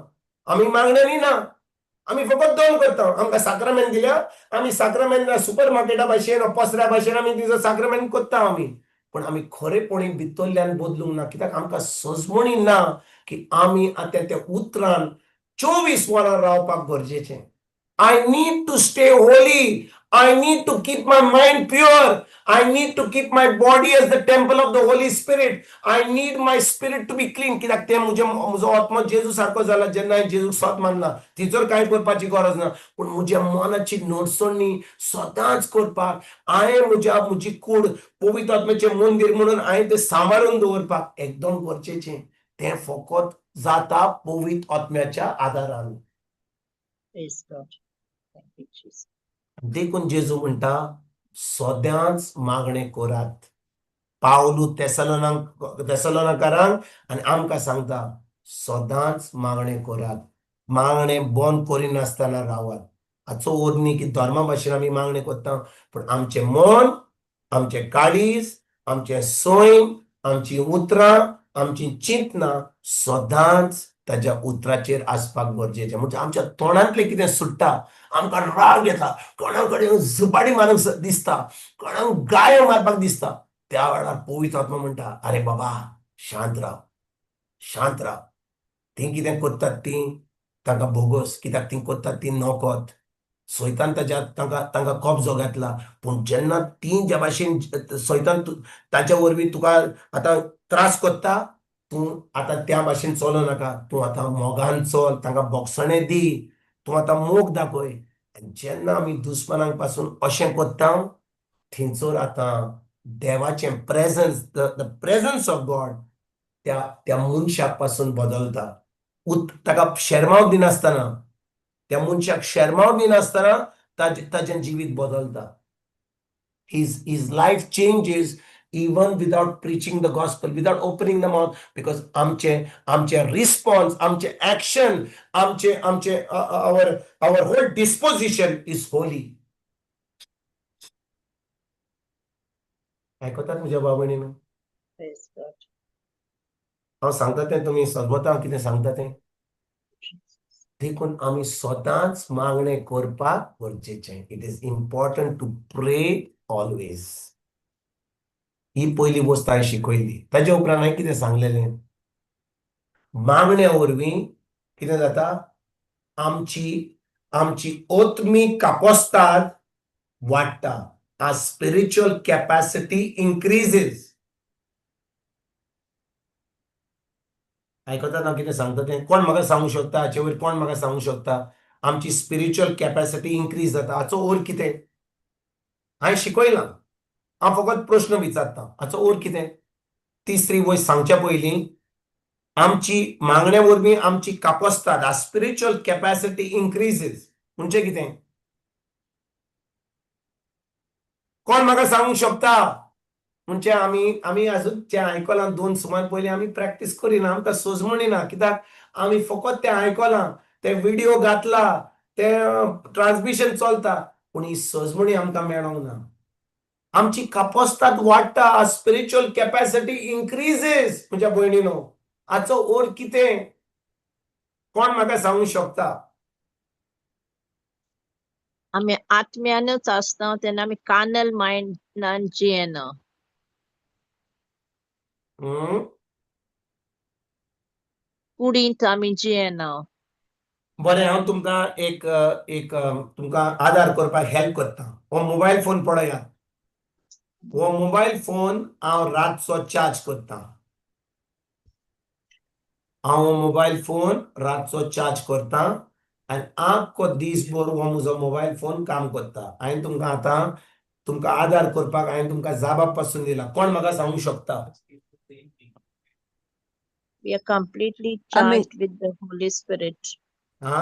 आमी मागण्यांनी ना, आमी फकत दोन करता. आमकां साक्रामेंट दिल्या, आमी साक्रामेंट सुपर मार्केटा भाशेन पसऱ्या भाशेन आमी तिजो साक्रामेंट करता आमी. पण आमी खरेपणी भितरल्यान बदलूंक ना, कित्याक आमकां सजमणी ना की आमी आतां त्या उतरान 24 वरां रावपाक गरजेचें. I need to stay holy. I need to keep my mind pure. I need to keep my body as the temple of the Holy Spirit. I need my spirit to be clean. कित्याक ते म्हजो आत्मा जेजू सारको जाला जेन्ना हांवें जेजूक सत मानला. तिचोर कांय करपाची गरज ना. पूण म्हज्या मनाची नडसणी सदांच करपाक हांवें म्हजी कूड पवित्र आत्म्याचें मंदीर म्हणून हांवें तें सांबाळून दवरपाक एकदम गरजेचें. तें फकत जाता पवित्र आत्म्याच्या आदारान. Praise God. Thank you, Jesus. देखून जेजू म्हणटा सदांच मागणें करात. पावलू तेसलोनिकांक आनी आमकां सांगता सदांच मागणें करात. मागणें बंद करिनासतना रावात. हाचो अर्थ न्ही की धर्मा भाशेन आमी मागणें करता, पूण आमचें मन, आमचें काळीज, आमचें सैम, आमची उतरां, आमची चिंतनां सदांच ताच्या उतराचेर आसपाक गरजेचें. म्हणजे आमच्या तोंडांतलें कितें सुट्टा, आमकां राग येता, कोणा कडेन झुपाडी मारूंक दिसता, कोणाक गाय मारपाक दिसता, त्या वेळार पवित्र आत्मा म्हणटा, अरे बाबा शांत राव, शांत राव. ती कितें करतात ती तांकां बोगस, कित्याक ती करतात ती नकळत. सैतान तांकां कब्जो घातला. पूण जेन्ना ती ज्या भाशेन सैतान ताच्या वरवीं तुका आतां त्रास करता, तूं आतां त्या भाशेन चलो नाका. तूं आतां मोगान चल, तांकां बोगसणें दी, तूं आतां मोग दाखय. जेन्ना आमी दुस्मनांक पासून अशें करता, थंयसर आतां देवाचें presence, the presence of God त्या मनशाक पासून बदलता. ताका शर्माव दिनासतना, त्या मनशाक शर्माव दिनासतना ताचें जिवीत बदलता. His life changes even without preaching the gospel, without opening the mouth, because आमचे response, आमचे action, आमचे our whole disposition is holy. आयकतात म्हज्या भाव भयणीनो? Praise God. हांव सांगता तें तुमी समजता हांव कितें सांगता तें? देखून आमी सदांच मागणें करपाक गरजेचें. इट इज इम्पॉर्टंट टू प्रे ऑलवेज. ही पयली वस्त हांवें शिकयली. ताचे उपरांत हांवें कितें सांगलेलें? मागण्या वरवीं कितें जाता? आमची ओत्मीक कापोस्ताद वाडटा. Our spiritual capacity increases. आयकतात हांव कितें सांगता तें? कोण म्हाका सांगूंक शकता? हाचे वयर कोण म्हाका सांगूंक शकता? आमची स्पिरिच्युअल कॅपॅसिटी इन्क्रीज जाता. हाचो अर्थ कितें? हांवें शिकयलां. हांव फकत प्रश्न विचारता. हाचो अर्थ कितें? तिसरी वस्त सांगच्या पयलीं आमची मागण्या वरवीं आमची कापोस्ताद, आवर स्पिरिच्युअल कॅपॅसिटी इन्क्रीजीस. म्हणजे कितें? कोण म्हाका सांगूंक शकता? म्हणजे आमी आजून जें आयकलां 2 सुमार पयलीं आमी प्रॅक्टीस करिना, आमकां सजमणी ना. कित्याक आमी फकत तें आयकलां, ते व्हिडिओ घातला, तें ट्रान्समिशन चलता, पूण ही सजमणी आमकां मेळोंक ना. आमची कापोस्ताद वाडटा, स्पिरिच्युअल कॅपॅसिटी इन्क्रीजीस. म्हज्या भयणीनो, हाचो अर्थ कितें? कोण म्हाका सांगूंक शकता? आमी आत्म्यानूच आसता तेन्ना आमी कार्नल मायंडान जियेना. 嗯 कुडींत आमी जियेना. बरें हांव तुमकां एक तुमकां आदार करपाक हेल्प करता. हो मोबायल फोन पळयात. हो मोबायल फोन हांव रातचो चार्ज करता. हांव हो मोबायल फोन रातचो चार्ज करता आनी आख्खो दिसभर हो म्हजो मोबायल फोन काम करता. हांवें तुमकां आतां तुमकां आदार करपाक हांवें तुमकां जाबाब पासून दिला. कोण म्हाका सांगूंक शकता? We are completely आमी charged with the Holy Spirit. हा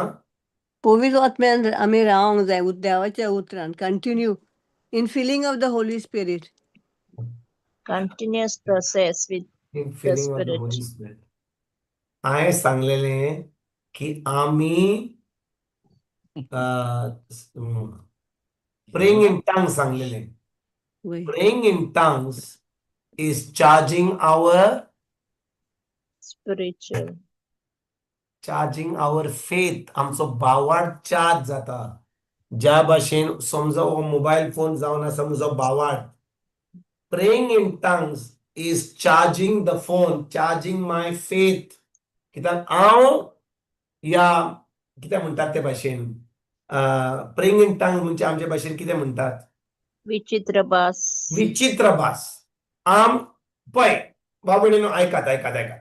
पवित्र आत्म्यान आमी रावंक जाय देवाच्या उतरान continue in filling of the Holy spirit. Continuous process with in the filling of the Spirit. Holy spirit. हांवें सांगलेलें की आमी प्रेइंग इन टंग्स सांगलेलें. वय Praying in tongues is charging our faith. आमचो बावार्ड चार्ज जाता. ज्या भाशेन समजो हो मोबायल फोन जावन आसा म्हजो बावार्ड. Praying in tongues is charging the phone, charging my faith. कित्याक हांव या कितें म्हणटात ते भाशेन प्रेइंग इन टंग्स म्हणजे आमचे भाशेन कितें म्हणटात? विचित्र भास. विचित्र भास. पळय भाव भयणीनो, ऐकात.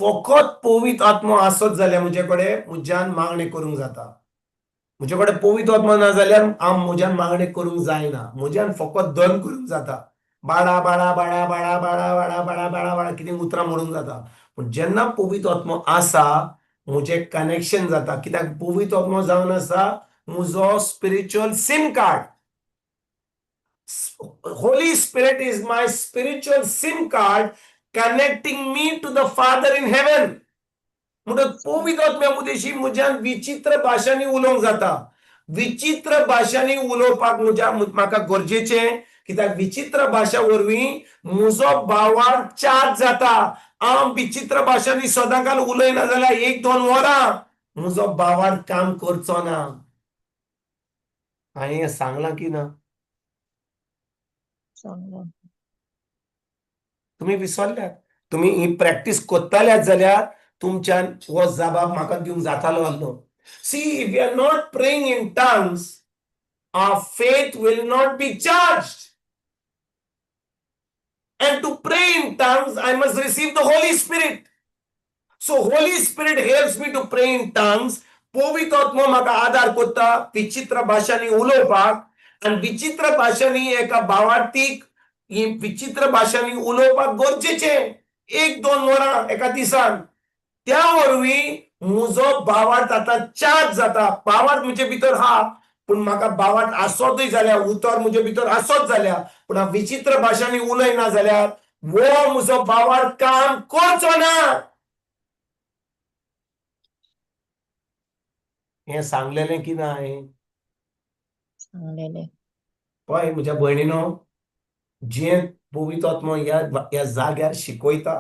फकत पवित्र आत्मो आसत जाल्यार म्हजे कडेन म्हज्यान मागणें करूंक जाता. म्हजे कडेन पवित्र आत्मा ना जाल्यार हांव म्हज्यान मागणें करूंक जायना. म्हज्यान फकत धन करूंक जाता. बाळा बाळा बाळा बाळा बाळा बाळा बाळा बाळा बाळा कितें उतरां म्हणूंक जाता. पूण जेन्ना पवित्र आत्मो आसा म्हजें कनेक्शन जाता. कित्याक पवित्र आत्मो जावन आसा म्हजो spiritual SIM card. Holy Spirit is my spiritual SIM card connecting me to the Father in heaven. म्हणून पवित्र आत्म्या उदेशी म्हज्यान विचित्र भाशांनी उलोवंक जाता. विचित्र भाशांनी उलोवपाक म्हाका गरजेचें, कित्याक विचित्र भाशा वरवीं म्हजो बावार्ड चार्ज जाता. हांव विचित्र भाशांनी सदांकाल उलयना जाल्यार 1-2 वरां म्हजो बावार्ड काम करचो ना. हांवें हें सांगलां की ना? तुम्ही विसरल्यात. तुम्ही ही प्रॅक्टिस करताल्यात जाल्यार तुमच्यान हो जबाब म्हाका दिवंक जातालो आसलो. See, if you are not praying in tongues, our faith will not be charged. And to pray in tongues, I must receive the Holy Spirit. So Holy Spirit helps me to pray in tongues. पवित्र आत्मा म्हाका आदार करता विचित्र भाशांनी उलोवपाक. आणि विचित्र भाशांनी एका भावार्थीक ही विचित्र भाशांनी उलोवपाक गरजेचें 1-2 वरां एका दिसान. त्या वरवीं म्हजो बावार्थ आतां चार्ज जाता. बावार्थ म्हजे भितर हा, पूण म्हाका बावार्थ आसोतूय जाल्यार उतर म्हजे भितर आसत जाल्यार पूण हांव विचित्र भाशांनी उलयना जाल्यार वो म्हजो बावार्थ काम करचो ना. हें सांगलेलें की ना हांवें? सांगलेलें. पळय म्हज्या भयणीनो, जें पवित्र आत्मो ह्या जाग्यार शिकयता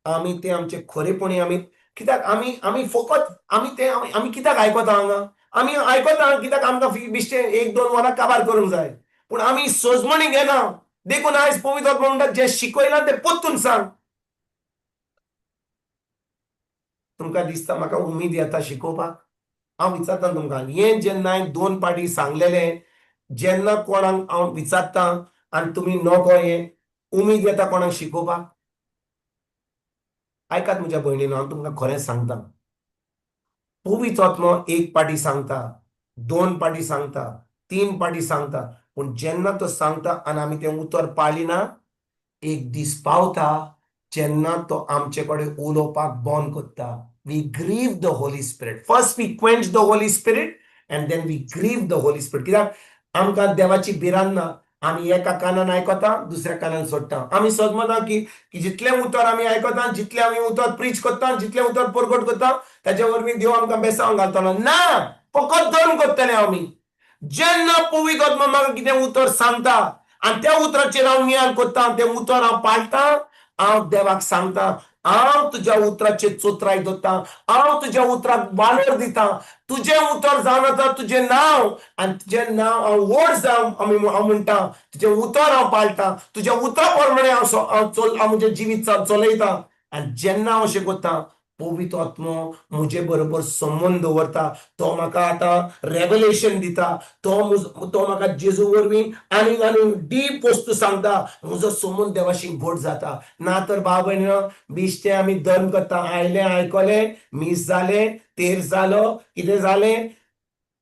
आमी तें आमचे खरेपणी आमी कित्याक आमी फकत आमी कित्याक आयकता हांगा? आमी आयकता कित्याक आमकां बिश्टें 1-2 वरां काबार करूंक जाय. पूण आमी सोजमणी घेना. देखून आयज पवित्र आत्मा म्हणटा जें शिकयलां तें परतून सांग. तुमकां दिसता म्हाका उमेद येता शिकोवपाक? हांव विचारता तुमकां, हें जेन्ना हांवें 2 पाटी सांगलेलें, जेन्ना कोणाक हांव विचारता आनी तुमी नोको, हें उमेद येता कोणाक शिकोवपाक? ऐकात म्हज्या भयणीनो, हांव तुमकां खरें सांगता. पवित्र आत्मा 1 पाटी सांगता, 2 पाटी सांगता, 3 पाटी सांगता, पूण जेन्ना तो सांगता आनी आमी तें उतर पाळिना, एक दीस पावता जेन्ना तो आमचे कडेन उलोवपाक बंद करता. We grieve the Holy Spirit. First we quench the Holy Spirit and then we grieve the Holy Spirit. कित्याक आमकां देवाची भिरांत ना. आमी एका कानान आयकता, दुसऱ्या कानान सोडटा. आमी समजता की जितलें उतर आमी आयकता, जितलें आमी उतर प्रीच करता, जितलें उतर परगट करता, ताच्या वरवीं देव आमकां बेसांव घालतलो. ना, फकत दोन करतले आमी. जेन्ना पवित्र आत्मा म्हाका कितें उतर सांगता आनी त्या उतराचेर हांव नियाळ करता, तें उतर हांव पाळटां, हांव देवाक सांगता, हांव तुज्या उतराचेर चोत्राय दवरता, हांव तुज्या उतराक वालोर दिता. तुजें उतर जावन आतां तुजें नांव आनी तुजें नांव हांव व्हड जावं हांव म्हणटा. तुजें उतर हांव पाळटां, तुज्या उतरा प्रमाणे हांव म्हजें जिवीत चलयता. आनी जेन्ना हांव अशें कोत्ता पवित्र आत्मो म्हजे बरोबर संबंद दवरता, तो म्हाका आतां रेवलेशन दिता, तो म्हाका जेजू वरवीं आनीक आनीक डीप वस्तू सांगता, म्हजो संबंद देवाशी घट जाता. ना तर भाव भयणीनो, बिश्टे आमी धर्म करता, आयले आयकले, मिस जाले, तेर जालो, कितें जालें,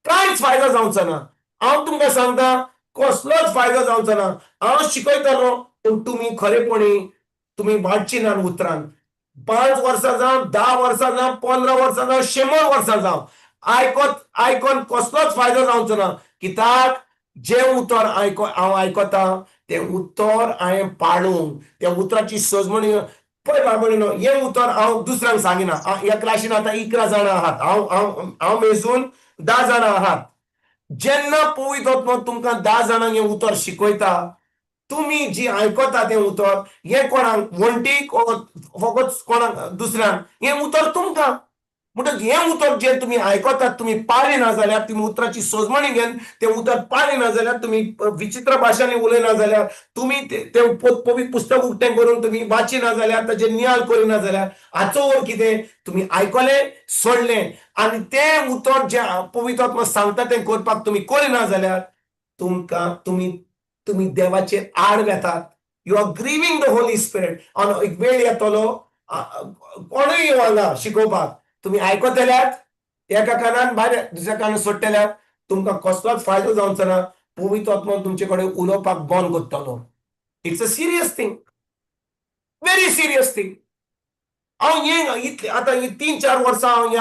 कांयच फायदो जावचो ना. हांव तुमकां सांगता, कसलोच फायदो जावचो ना. हांव शिकयतलों, पूण तुमी खरेपणी तुमी वाडची ना उतरान. 5 वर्सां जावं, 10 वर्सां जावं, 15 वर्सां जावं, 100 वर्सां जावं, आयकोन कसलोच फायदो जावचो ना. कित्याक जे उतर हांव आयकतां तें उतर हांवें पाळूंक, त्या उतराची सजमणी पळय बाबडीनो, हें उतर हांव दुसऱ्यांक सांगिना. ह्या क्लासीन आतां 11 जाणां आहात, हांव मेजून 10 जाणां आहात. जेन्ना पवित्र आत्मो तुमकां 10 जाणांक हें उतर शिकयता, तुमी जी आयकता तें उतर, हें कोणाक वणटीक फकत कोणाक दुसऱ्यांक, हें उतर तुमकां. म्हणटच हें उतर जें तुमी आयकतात, तुमी पाळ्ळें ना जाल्यार, तुमी उतराची सोजमणी घेवन तें उतर पाळ्ळें ना जाल्यार, तुमी विचित्र भाशांनी उलयना जाल्यार, तुमी तें पवित्र पुस्तक उक्तें करून तुमी वाचिना जाल्यार, ताजेर नियाळ करिना जाल्यार, हाचो अर्थ कितें? तुमी आयकलें, सोडलें, आनी तें उतर जें पवित्र आत्मा सांगता तें करपाक तुमी करिना जाल्यार, तुमी देवाचेर आड वेतात. You are grieving the Holy Spirit. एक वेळ येतलो, कोणूय येवं हांगा शिकोवपाक, तुमी आयकतल्यात, एका कानान भायर दुसऱ्या कानान सोडटल्यात, तुमकां कसलोच फायदो जावचो ना. पवित्र आत्मा तुमचे कडेन उलोवपाक बंद करतलो. It's a serious thing, very serious thing. हांव हें आतां 3-4 वर्सां हांव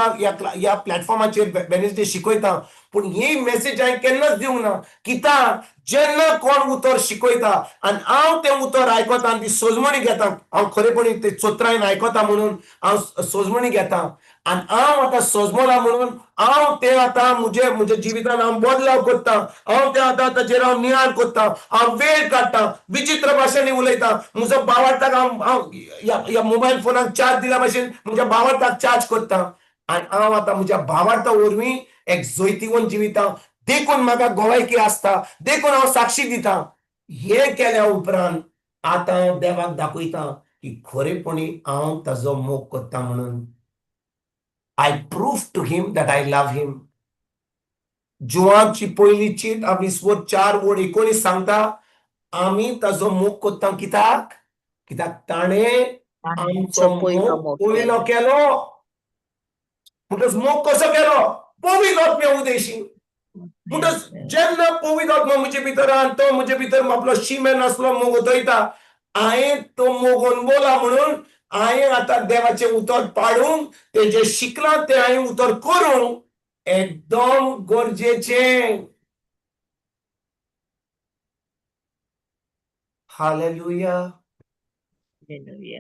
ह्या प्लॅटफॉर्माचेर वेनसडे शिकयतां, पूण ही मेसेज हांवें केन्नाच दिवंक ना. कित्याक जेन्ना कोण उतर शिकयता आनी हांव तें उतर आयकतां आनी ती सोजमणी घेता, हांव खरेपणी ते चोत्रायन आयकता म्हणून हांव सोजमणी घेतां, आनी हांव आतां सोजमला म्हणून हांव तें आतां म्हज्या जिवितान हांव बदलाव करतां. हांव तें आतां ताचेर हांव नियाळ करतां, हांव वेळ काडटां, विचित्र भाशेंनी उलयतां. म्हजो भावार्थाक हांव ह्या मोबायल फोनाक चार्ज दिल्या भशेन म्हज्या भावार्थाक चार्ज करतां, आनी हांव आतां म्हज्या भावार्था वरवीं एक जैतिवंत जिवितां, देखून म्हाका गोवायकी आसता, देखून हांव साक्षी दितां. हें केल्या उपरांत आतां हांव देवाक दाखयतां की खरेपणी हांव ताजो मोग करतां म्हणून. I prove to him that I love him. जुवांची पयली चीट 4:19 सांगता, आमी ताजो मोग करता. कित्याक ताणें आमचो मोग पयलो केलो. म्हणटच मोग कसो केलो? पवित्र आत्म्या उदेशी. म्हणटच जेन्ना पवित्र आत्मा म्हजे भितर आनी तो म्हजे भितर आपलो शिमेन आसलो मोग ओतयता, हांवें तो मोग अणभवला म्हणून हांवें आतां देवाचें उतर पाळूंक, तें जें शिकलां तें हांवें उतर करूंक एकदम गरजेचें. Hallelujah.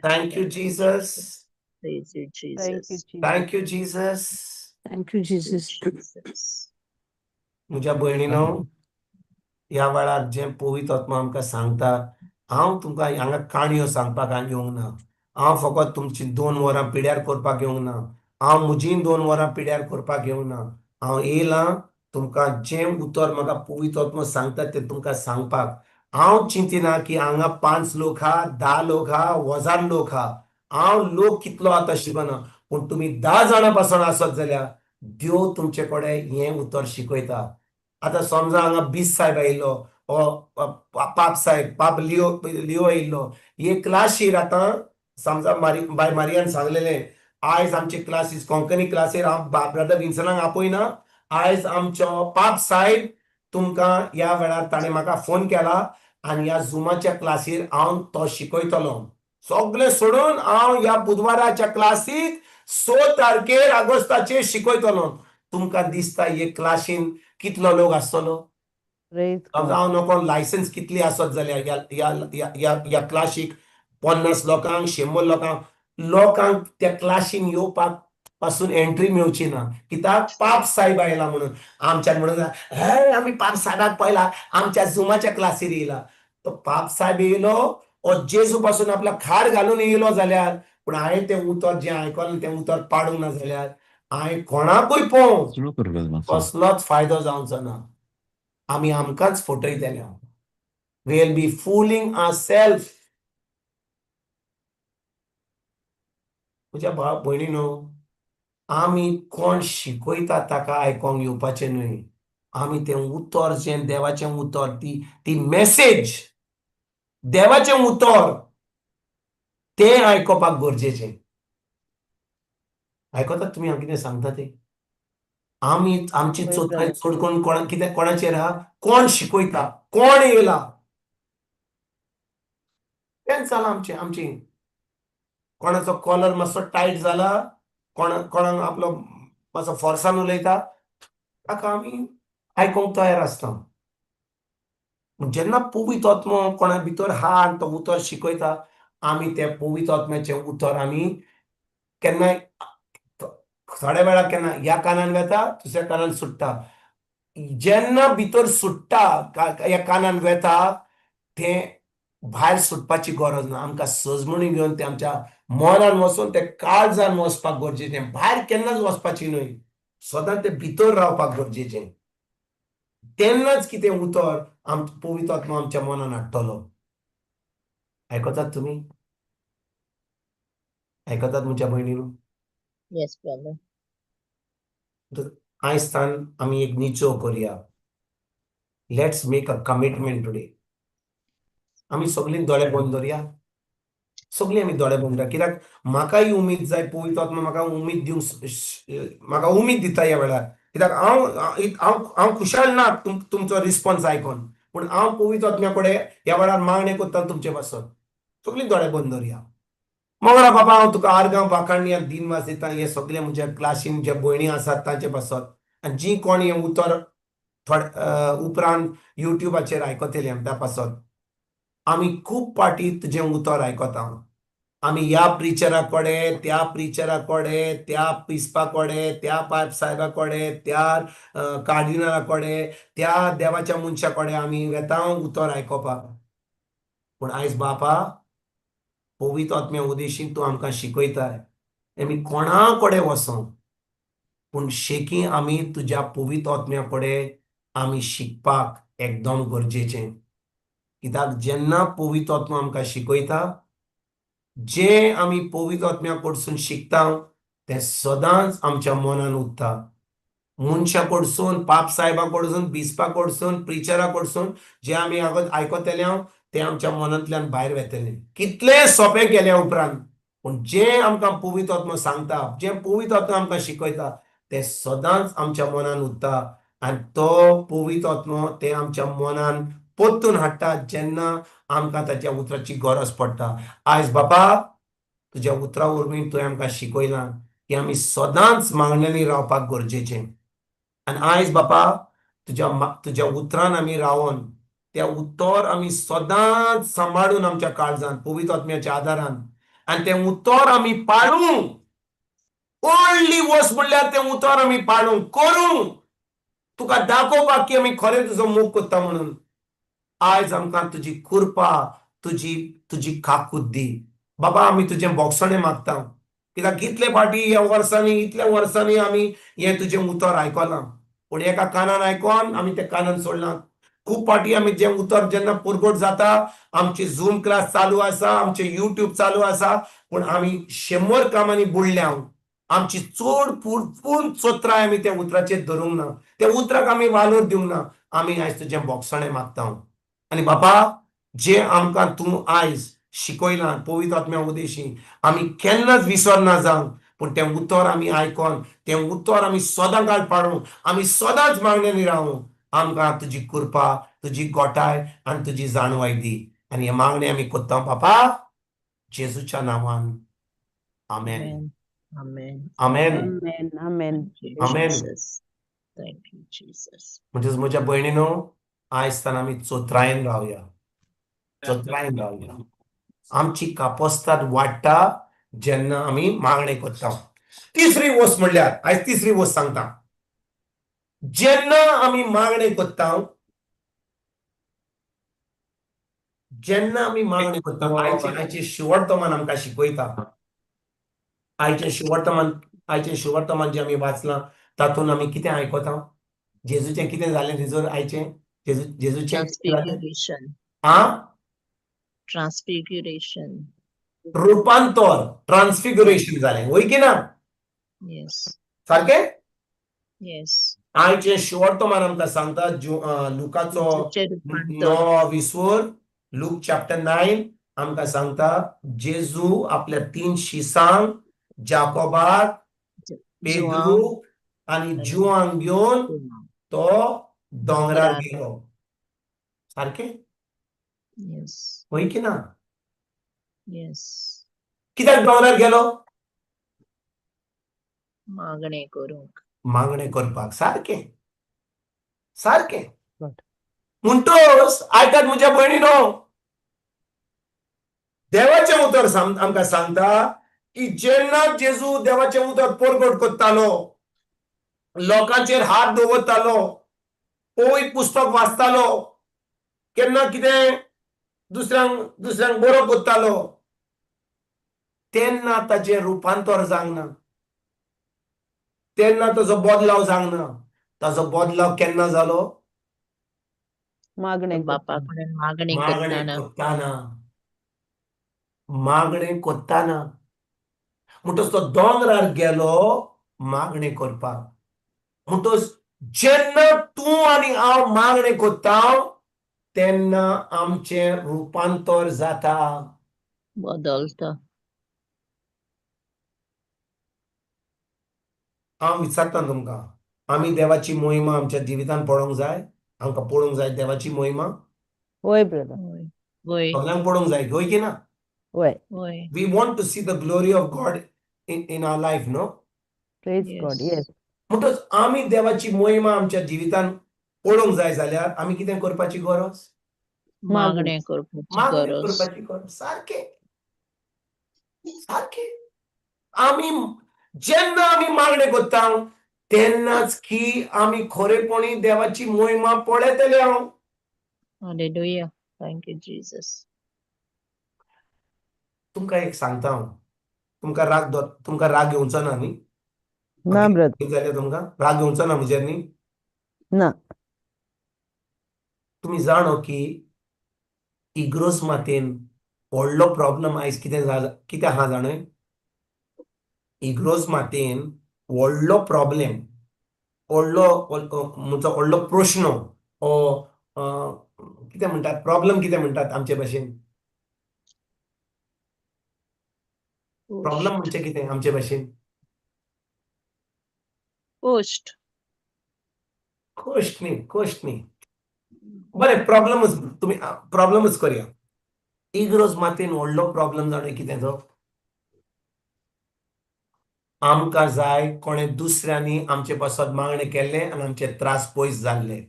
Thank you, Jesus. Praise you, Thank you, Jesus. Jesus. Thank you, Jesus. Thank you, Jesus. Jesus. म्हज्या भयणीनो, ह्या वेळार जे पवित्र आत्मा आमकां सांगता, हांव तुमकां हांगा काणयो सांगपाक येवंक ना. हांव फकत तुमची 2 वरां पिड्यार करपाक येवंक ना. हांव म्हजी 2 वरां पिड्यार करपाक येवंक ना. हांव येयलां तुमकां जें उतर म्हाका पवित्र आत्मा सांगता तें तुमकां सांगपाक. हांव चिंतिना की हांगा 5 लोक आहा, 10 लोक आहा, 1000 लोक आहा. हांव लोक कितलो आता शिकना, पूण तुमी 10 जाणां पासून आसत जाल्यार देव तुमचे कडेन हें उतर शिकयता. आतां समजा हांगा बीस साहेब आयिल्लो, पाप साहेब, पाप लिओ येयल्लो, हे क्लासीर आतां समजा बाय मारियान सांगलेलें, आयज आमचे क्लासीस कोंकणी क्लासीर हांव ब्रदर विन्सनाक आपयना. आयज आमचो पाप साहेब तुमकां ह्या वेळार ताणें म्हाका फोन केला आनी ह्या झुमाच्या क्लासीर हांव तो शिकयतलो. सगळें सोडून हांव ह्या बुधवाराच्या क्लासीक 6 तारखेर ऑगस्टाचेर शिकयतलो. तुमकां दिसता हे क्लासीन कितलो लोक आसतलो? Praise God. हांव नको लायसन्स कितली आसत जाल्यार ह्या क्लासीक 50 लोकांक, 100 लोकांक त्या क्लासीन येवपाक पासून एंट्री मेळची ना. कित्याक पाप साहेब आयला म्हणून. आमच्यान म्हणून हे आमी पाप साहेबाक पळयला, आमच्या झुमाच्या क्लासीर येयला. तो पाप साहेब येयलो ओ जेजू पासून आपला खार घालून येयलो जाल्यार, पूण हांवें तें उतर जें आयकलां तें उतर पाडूंक ना जाल्यार हांवें कोणाकूय पळोवंक सुरू करपाक मातसो. कसलोच फायदो जावचो ना. आमी आमकांच फटयतले. We will be fooling ourselves. म्हज्या भयणीनो, आमी कोण शिकयता ताका आयकोंक येवपाचें न्हय. आमी तें उतर जें देवाचें उतर, ती मेसेज, देवाचें उतर तें आयकोपाक गरजेचें. आयकतात तुमी हांव कितें सांगता तें? आमी आमची वयर चोत्राय जालें. चड करून कोणाचेर आहा? कोण शिकयता, कोण येयला, तेंच जालां आमची. कोणाचो कॉलर मातसो टायट जाला, कोणाक आपलो मातसो फोर्सान उलयता, ताका आमी आयकोंक तयार आसता. पूण जेन्ना पवित्र आत्मो कोणा भितर हा आनी तो उतर शिकयता, आमी तें पवित्र आत्म्याचें उतर आमी केन्नाय थोड्या वेळार केन्ना ह्या कानान वेता, दुसऱ्या कानान सुट्टा. जेन्ना भितर सुट्टा, ह्या कानान वेता, तें भायर सुटपाची गरज ना. आमकां सजमणी घेवन तें आमच्या मनान वचून तें काळजान वचपाक गरजेचें. भायर केन्नाच वचपाची न्हय. सदां तें भितर रावपाक गरजेचें. तेन्नाच कितें उतर पवित्र आत्मा आमच्या मनान हाडटलो. आयकतात तुमी? आयकतात म्हज्या भयणीनो? Yes, brother. आयजतान आमी एक निचो करया. Let's make a commitment today. आमी सगळीं दोळे बंद दवरया. सगळीं आमी दोळे बंद दवरया. कित्याक म्हाकाय उमीद जाय, पवित्र आत्मा म्हाका उमीद म्हाका उमीद दिता ह्या वेळार. कित्याक हांव खुशाल ना तुमचो रिस्पॉन्स आयकोन. पूण हांव पवित्र आत्म्या कडेन ह्या वेळार मागणें करता तुमचे पासत. सगळीं दोळे बंद दवरया. मंगळा बाबा, हांव तुका आर्गां वाखाणणी आनी दिनवास दिता हे सगळे म्हज्या क्लासीन जे भयणी आसात तांचे पासत. आनी जी कोण हें उतर उपरांत युट्यूबाचेर आयकतले त्या पासत. आमी खूब पाटी तुजें उतर आयकता. आमी ह्या प्रिचरा कडेन, त्या प्रिचरा कडेन, त्या पिस्पा कडेन, त्या पायप साहेबा कडेन, त्या कार्डिनला कडेन, त्या देवाच्या मनशा कडेन आमी वेता उतर आयकोपाक. पूण आयज बापा, पवित्र आत्म्या उदेशी तूं आमकां शिकयताय. आमी कोणा कडेन वसों, पूण शेकी आमी तुज्या पवित्र आत्म्या कडेन आमी शिकपाक एकदम गरजेचें. कित्याक जेन्ना पवित्र आत्मा आमकां शिकयता, जें आमी पवित्र आत्म्या कडसून शिकता तें सदांच आमच्या मनान उरता. मनशा कडसून, पाप साहेबा कडसून, बिस्पा कडसून, प्रिचरा कडसून जें आमी आयकतले तें आमच्या मनांतल्यान भायर वेतलें. कितलें सोंपें केल्या उपरांत, पूण जें आमकां पवित्र आत्मा सांगता, जें पवित्र आत्मा आमकां शिकयता, तें सदांच आमच्या मनान उरता. आनी तो पवित्र आत्मो तें आमच्या मनान पोत्तून हाडटा जेन्ना आमकां ताच्या उतराची गरज पडटा. आयज बापा, तुज्या उतरा वरवीं तुवें आमकां शिकयलां की आमी सदांच मागण्यांनी रावपाक गरजेचें. आनी आयज बापा, तुज्या उतरान आमी रावन त्या उतर आमी सदांच सांबाळून आमच्या काळजान पवित्र आत्म्याच्या आदारान, आनी तें उतर आमी पाळूंक, व्हडली वस्त म्हणल्यार तें उतर आमी पाळूंक, करूंक, तुका दाखोवपाक की आमी खरें तुजो मोग करता म्हणून. आयज आमकां तुजी कृपा, तुजी काकूट दी. बाबा, आमी तुजें बोगसणें मागता. कित्याक कितले फाटी ह्या वर्सांनी, इतल्या वर्सांनी आमी हें तुजें उतर आयकलां. पूण एका कानान आयकोन आमी तें कानान सोडलां. खूब फाटी आमी जें उतर जेन्ना पुरगोट जाता, आमची झूम क्लास चालू आसा, आमचे युट्यूब चालू आसा, पूण आमी 100 कामांनी बुडल्या. आमची चड पूर्ण चोत्राय आमी त्या उतराचेर धरूंक ना. त्या उतराक आमी वालोर दिवंक ना. आमी आयज तुजें बोगसणें मागता. आनी बापा, जें आमकां तूं आयज शिकयलां पवित्र आत्म्या उदेशी, आमी केन्नाच विसरना जावंक. पूण तें उतर आमी आयकोन, तें उतर आमी सदां काळ पाळूंक, आमी सदांच मागण्यांनी रावूंक. आमकां तुजी कृपा, तुजी गोठाय आनी तुजी जाणवाय दी. आनी हे मागणे आमी कोत्ता बापा, जेजूच्या नांवान. आमेन. Amen. Amen. Amen, amen. Thank you, Amen. Jesus. Thank you, Jesus. म्हणजेच म्हज्या भयणीनो, आयज तान आमी चोत्रायेन रावया. चोत्रायेन रावया. आमची कापस्ताद वाडटा जेन्ना आमी मागणे करता. तिसरी वस्त म्हणल्यार, आयज तिसरी वस्त सांगता. जेन्ना आमी मागणे करता, आयचे शिववर्तमान आमकां शिकयता. आयचे शिववर्तमान जें आमी वाचलां, तातूंत आमी कितें आयकता? जेजूचें कितें जालें थंयसर आयचें? जेजूचें Transfiguration. आ? Transfiguration. रूपांतर ट्रान्सफिग्युरेशन झाले होय की ना Yes. सारखे Yes. आयचे शेवटतो मान आमकां सांगता लुकाचो जेजूचे रूपांतर. 9 लूक चॅप्टर 9 आमकां सांगता जेजू आपल्या 3 शिसांक जाकोबाक पेद्रू जुआंव आणि जुआंक घेऊन तो दोंगरार दोंगरार. गेलो सारखे Yes. होय की ना Yes. कित्याक दोंगरार गेलो मागणे करूंक. मागणे करपाक सारखे सारखे Good. म्हणटोच आयकात म्हज्या भयणीनो देवाचें उतर आमकां सांगता की जेन्ना जेजू देवाचें उतर परगट करतालो लोकांचेर हात दवरतालो पवित्र पुस्तक वाचतालो केन्ना कितें दुसऱ्यांक बरो करतालो तेन्ना ताचें रूपांतर जावंक ना तेन्ना ताचो बदलाव जावंक ना ताचो बदलाव केन्ना जालो मागणे बापा करताना. कडेन मागणी मागणे करताना. करताना मागणे करताना म्हणटच तो दोंगरार गेलो मागणे करपाक म्हणटच जेन्ना तूं आनी हांव मागणे करता तेन्ना आमचें रूपांतर जाता बदलता. हांव विचारता तुमकां आमी देवाची मोहिमा आमच्या जिवितांत पळोवंक जाय आमकां पळोवंक जाय देवाची मोहिमा होय ब्रदर होय. होय. सगळ्यांक पळोवंक जाय होय की ना होय होय. We want to see the glory of God in our life no praise Yes. God yes म्हणटच आमी देवाची मोहिमा आमच्या जिवितांत पळोवंक जाय जाल्यार आमी कितें करपाची गरज मागणे करपाची मागणी गरज. करपाची गरज सारखे सारखे आमी जेन्ना आमी मागणे करता तेन्नाच की आमी खरेपणी देवाची मोहिमा पळयतले हांव Hallelujah. Thank you, Jesus. तुमकां एक सांगता हांव तुमकां राग येवचो ना न्ही ना ब्रदर जाल्यार तुमकां राग येवचो ना म्हजेर न्ही ना तुमी जाणो की इग्रोस मातेन व्हडलो प्रॉब्लेम आयज कितें आहा जाणय इग्रोस मातेन व्हडलो प्रॉब्लेम व्हडलो प्रश्न कितें म्हणटात प्रॉब्लेम कितें म्हणटात आमचे भाशेन प्रॉब्लेम म्हणजे कितें आमचे भाशेन Post. गोष्ट न्ही बरें प्रॉब्लेमच करया इग्रोस मातेन व्हडलो प्रॉब्लेम जाणय कितें तो आमकां जाय कोणें दुसऱ्यांनी आमचे पासत मागणें केल्लें आनी आमचे त्रास पयस जाल्ले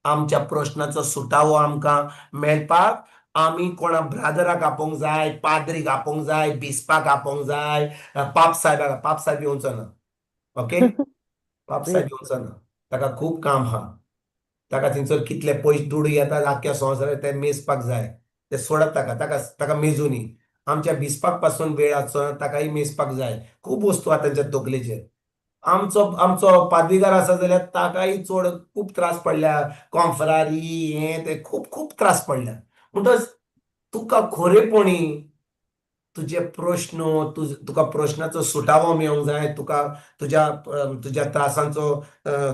आमच्या प्रश्नाचो सुटावो आमकां मेळपाक आमी कोणा ब्रादराक आपोवंक जाय पाद्रीक आपोवंक जाय बिस्पाक आपोवंक जाय पाप साहेब येवचो ना ओके पाप साहेब येवचो ना ताका खूब काम आहा ताका थंयसर कितले पयस दुडू येतात आख्ख्या संवसाराक ते मेजपाक जाय ते सोडत ताका मेजूनी आमच्या बिस्पाक पासून वेळ आसचो ताकाय मेजपाक जाय खूब वस्तू आहा तांच्या तकलेचेर आमचो पाद्रीगार आसा जाल्यार ताकाय चड खूब त्रास पडल्या कॉन्फरारी हें ते खूब त्रास पडल्या म्हणटच तुका खरेपणी तुझे प्रश्न तुका प्रश्नाचो सुटावो मेळोंक जाय तुका तुज्या त्रासांचो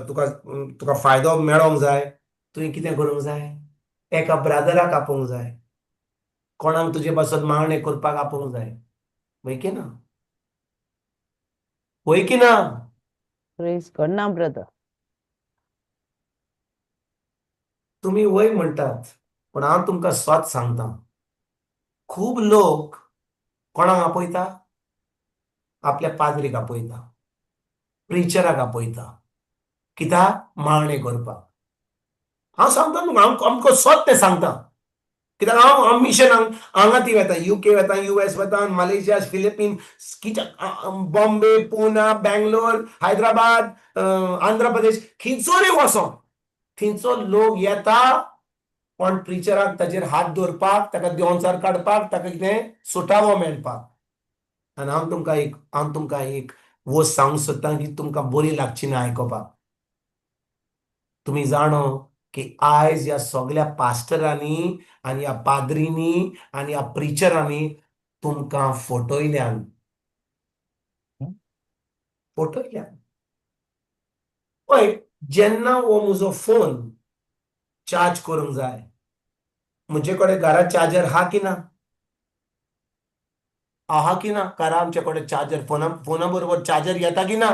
तुका फायदो मेळोंक जाय तुवें कितें करूंक जाय एका ब्रादराक आपोवंक जाय कोणाक तुजे पासत मागणें करपाक आपोवंक जाय वय की ना वय की ना प्रेज गॉड ना ब्रदर तुम्ही वय म्हणटात पण हांव तुमकां स्वत सांगता खूब लोक कोणाक आपयता आपल्या पाद्रीक आपयता प्रिचराक आपयता कित्याक मागणें करपाक हांव सांगता न्हू आमकां स्वत तें सांगता कित्याक हांव मिशनाक हांगा ती वेता UK वेता US वेता मलेशिया फिलिपीन्स बॉम्बे पुना बेंगलोर हैदराबाद आंध्र प्रदेश खंयचोरी वचोन थंयचो लोक येता पण प्रिचराक ताचेर हात दवरपाक ताका देंवचार काडपाक ताका कितें सुटावो मेळपाक आनी हांव तुमकां एक वस्त सांगूंक सोदतां की तुमकां बरी लागची ना आयकोपाक तुमी जाणो की आयज ह्या सगळ्या पास्टरांनी आनी ह्या पाद्रींनी आनी ह्या प्रिचरांनी तुमकां फोटोयल्यान पळय, जेन्ना हो म्हजो फोन चार्ज करूंक जाय, म्हजे कडेन घरांत चार्जर आहा की ना? आहा की ना? घरा आमचे कडेन चार्जर, फोना बरोबर चार्जर येता की ना?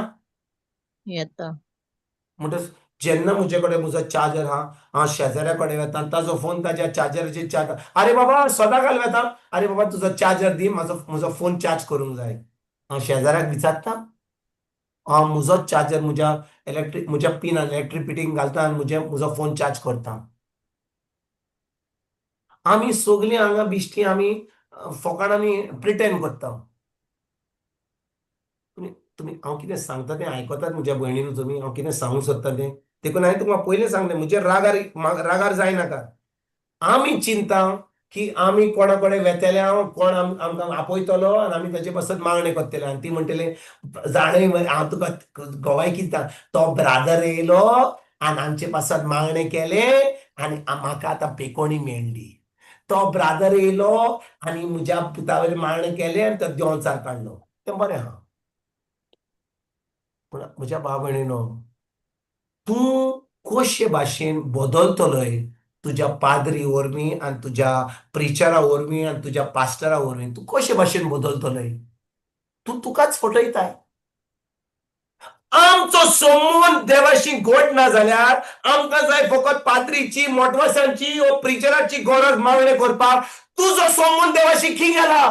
येता. म्हणटच जेन्ना म्हजे कडेन म्हजो चार्जर आहा, हांव शेजाऱ्या कडेन वता आनी ताजो फोन ताज्या चार्जराचेर चार्ज, आरे बाबा सदांकाल वता, आरे बाबा तुजो चार्जर दी, म्हजो फोन चार्ज करूंक जाय. हांव शेजाऱ्याक विचारता, हांव म्हजोच चार्जर म्हज्या पिनान इलेक्ट्रीक फिटींग घालता आनी म्हजो फोन चार्ज करता. आमी सगळीं हांगा बिश्टी आमी फकाणांनी प्रिटेंड करता. तुमी हांव कितें सांगता तें आयकतात म्हज्या भयणीनो तुमी, हांव कितें सांगूंक सोदता तें. देखून हांवें तुमकां पयलीं सांगलें, म्हजेर रागार जायनाका. आमी चिंता की आमी कोणा कडेन वेतेले, कोण आमकां आपयतलो आनी आमी ताचे पासत मागणें करतले आनी ती म्हणटली जाणय हांव तुका गोवाय कितें, तो ब्रादर येयलो आनी आमचे पासत मागणें केलें आनी म्हाका आतां पेकोणी मेळ्ळी. तो ब्रादर येयलो आनी म्हज्या पुता वयलें मागणें केलें आनी तो देंवचार काडलो. तें बरें आहा. पूण म्हज्या भाव भयणीनो, तूं कशे भाशेन बदलतलोय तुज्या पाद्री वरवीं आनी तुज्या प्रिचरा वरवीं आनी तुज्या पास्टरा वरवीं, तूं कशे भाशेन बदलतलोय? तूं तुकाच फटयताय. आमचो संबंद देवाशी घट ना जाल्यार आमकां जाय फकत पाद्रीची, मोटवासांची वा प्रिचराची गरज मागणें करपाक. तुजो संबंद देवाशी खी गेला?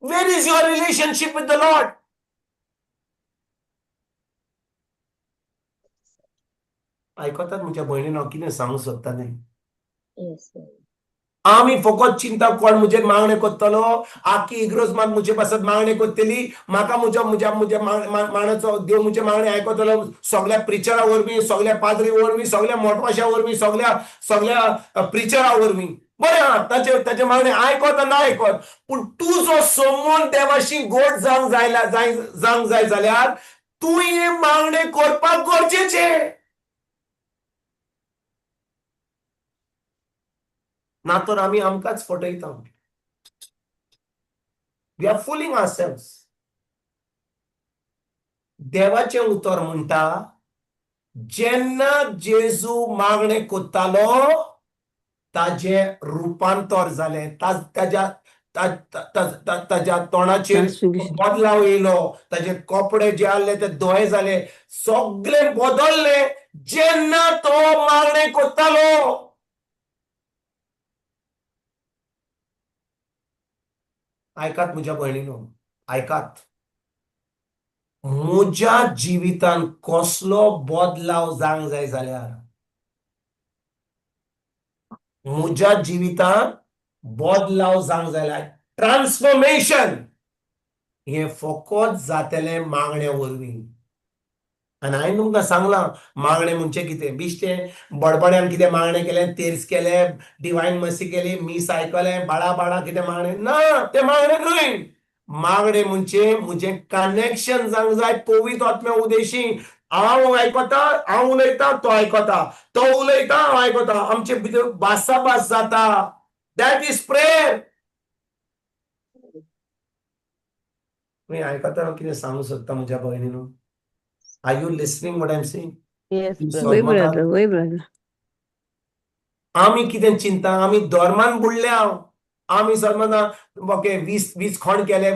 Where is your relationship with the Lord? आयकतात म्हज्या भयणीन हांव कितें सांगूंक सोदता तें. Yes. आमी फकत चिंता कोण म्हजेर मागणें करतलो, आख्खी इग्रोज मात म्हजे पासत मागणें करतली, म्हाका म्हज्या मागण्याचो देव म्हजे मागणें आयकतलो. सगळ्या प्रिचरा वरवीं, सगळ्या पाद्री वरवीं, सगळ्या मोटवाशा वरवीं, सगळ्या प्रिचरा वरवीं. बरें आहा, ताचे मागणें आयकत ना आयकत, पूण तुजो संबंद देवाशी गोड जावंक जाय जाल्यार तूं हे मागणें करपाक गरजेचें. ना तर आमी आमकांच फटयता. We are fooling ourselves. देवाचें उतर म्हणटा, जेन्ना जेजू मागणें करतालो ताजें रुपांतर जालें, ताज्या तोंडाचेर बदलाव येयलो, ताजे कपडे जे आहले ते धवे जाले, सगळें बदललें जेन्ना तो मागणें करतालो. आयकात म्हज्या भयणीनो, आयकात. म्हज्या जिवितान कसलो बदलाव जावंक जाय जाल्यार, म्हज्या जिवितान बदलाव जावंक जाय, ट्रान्सफॉर्मेशन हें फकत जातलें मागण्या वरवीं. आनी हांवें तुमकां सांगलां मागणें म्हणजे कितें. बिश्टें बडबड्यान कितें मागणें केलें, तेर्स केलें, डिवायन मर्सी केली, मीस आयकलें, बाळा कितें मागणें ना, तें मागणें न्हय. मागणें म्हणजे म्हजें कनेक्शन जावंक जाय पवित्र आत्म्या उदेशी. हांव आयकता, हांव उलयतां, तो आयकता, तो उलयता, हांव आयकता, आमचे भितर भासाभास जाता. That is prayer. तुमी आयकता हांव कितें सांगूंक सोदता म्हज्या भयणीनो? Are you listening what I am saying? Yes, वय brother. ब्रदर, वय ब्रदर. आमी कितें चिंता, आमी धर्मान बुडले. आमी समजा ओके 20 खण केले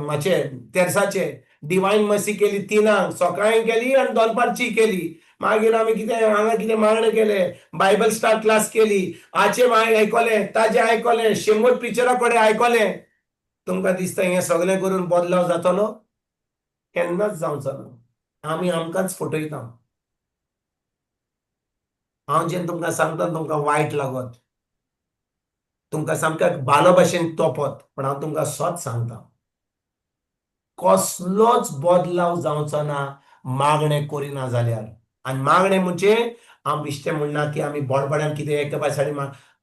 माचे तेर्साचे, डिवायन मर्सी केली 3 सकाळीं केली आनी दनपारची केली. मागीर आमी कितें हांगा कितें मागणें केलें, बायबल स्टार क्लास केली, हाचे आयकलें, ताजें आयकलें, 100 प्रिचरा कडेन आयकलें. तुमकां दिसता हें सगळें करून बदलाव जातलो? केन्नाच जावचो ना. आमी आमकांच फटयता. हांव जें तुमकां सांगता तुमकां वायट लागत, तुमकां सामक्या बालो भाशेन तोपत, पण हांव तुमकां सोच सांगता, कसलोच बदलाव जावचो ना मागणें करिना जाल्यार. आनी मागणें म्हणजे हांव बिश्टें म्हणना की आमी बडबड्यान कितें एका पायसाडी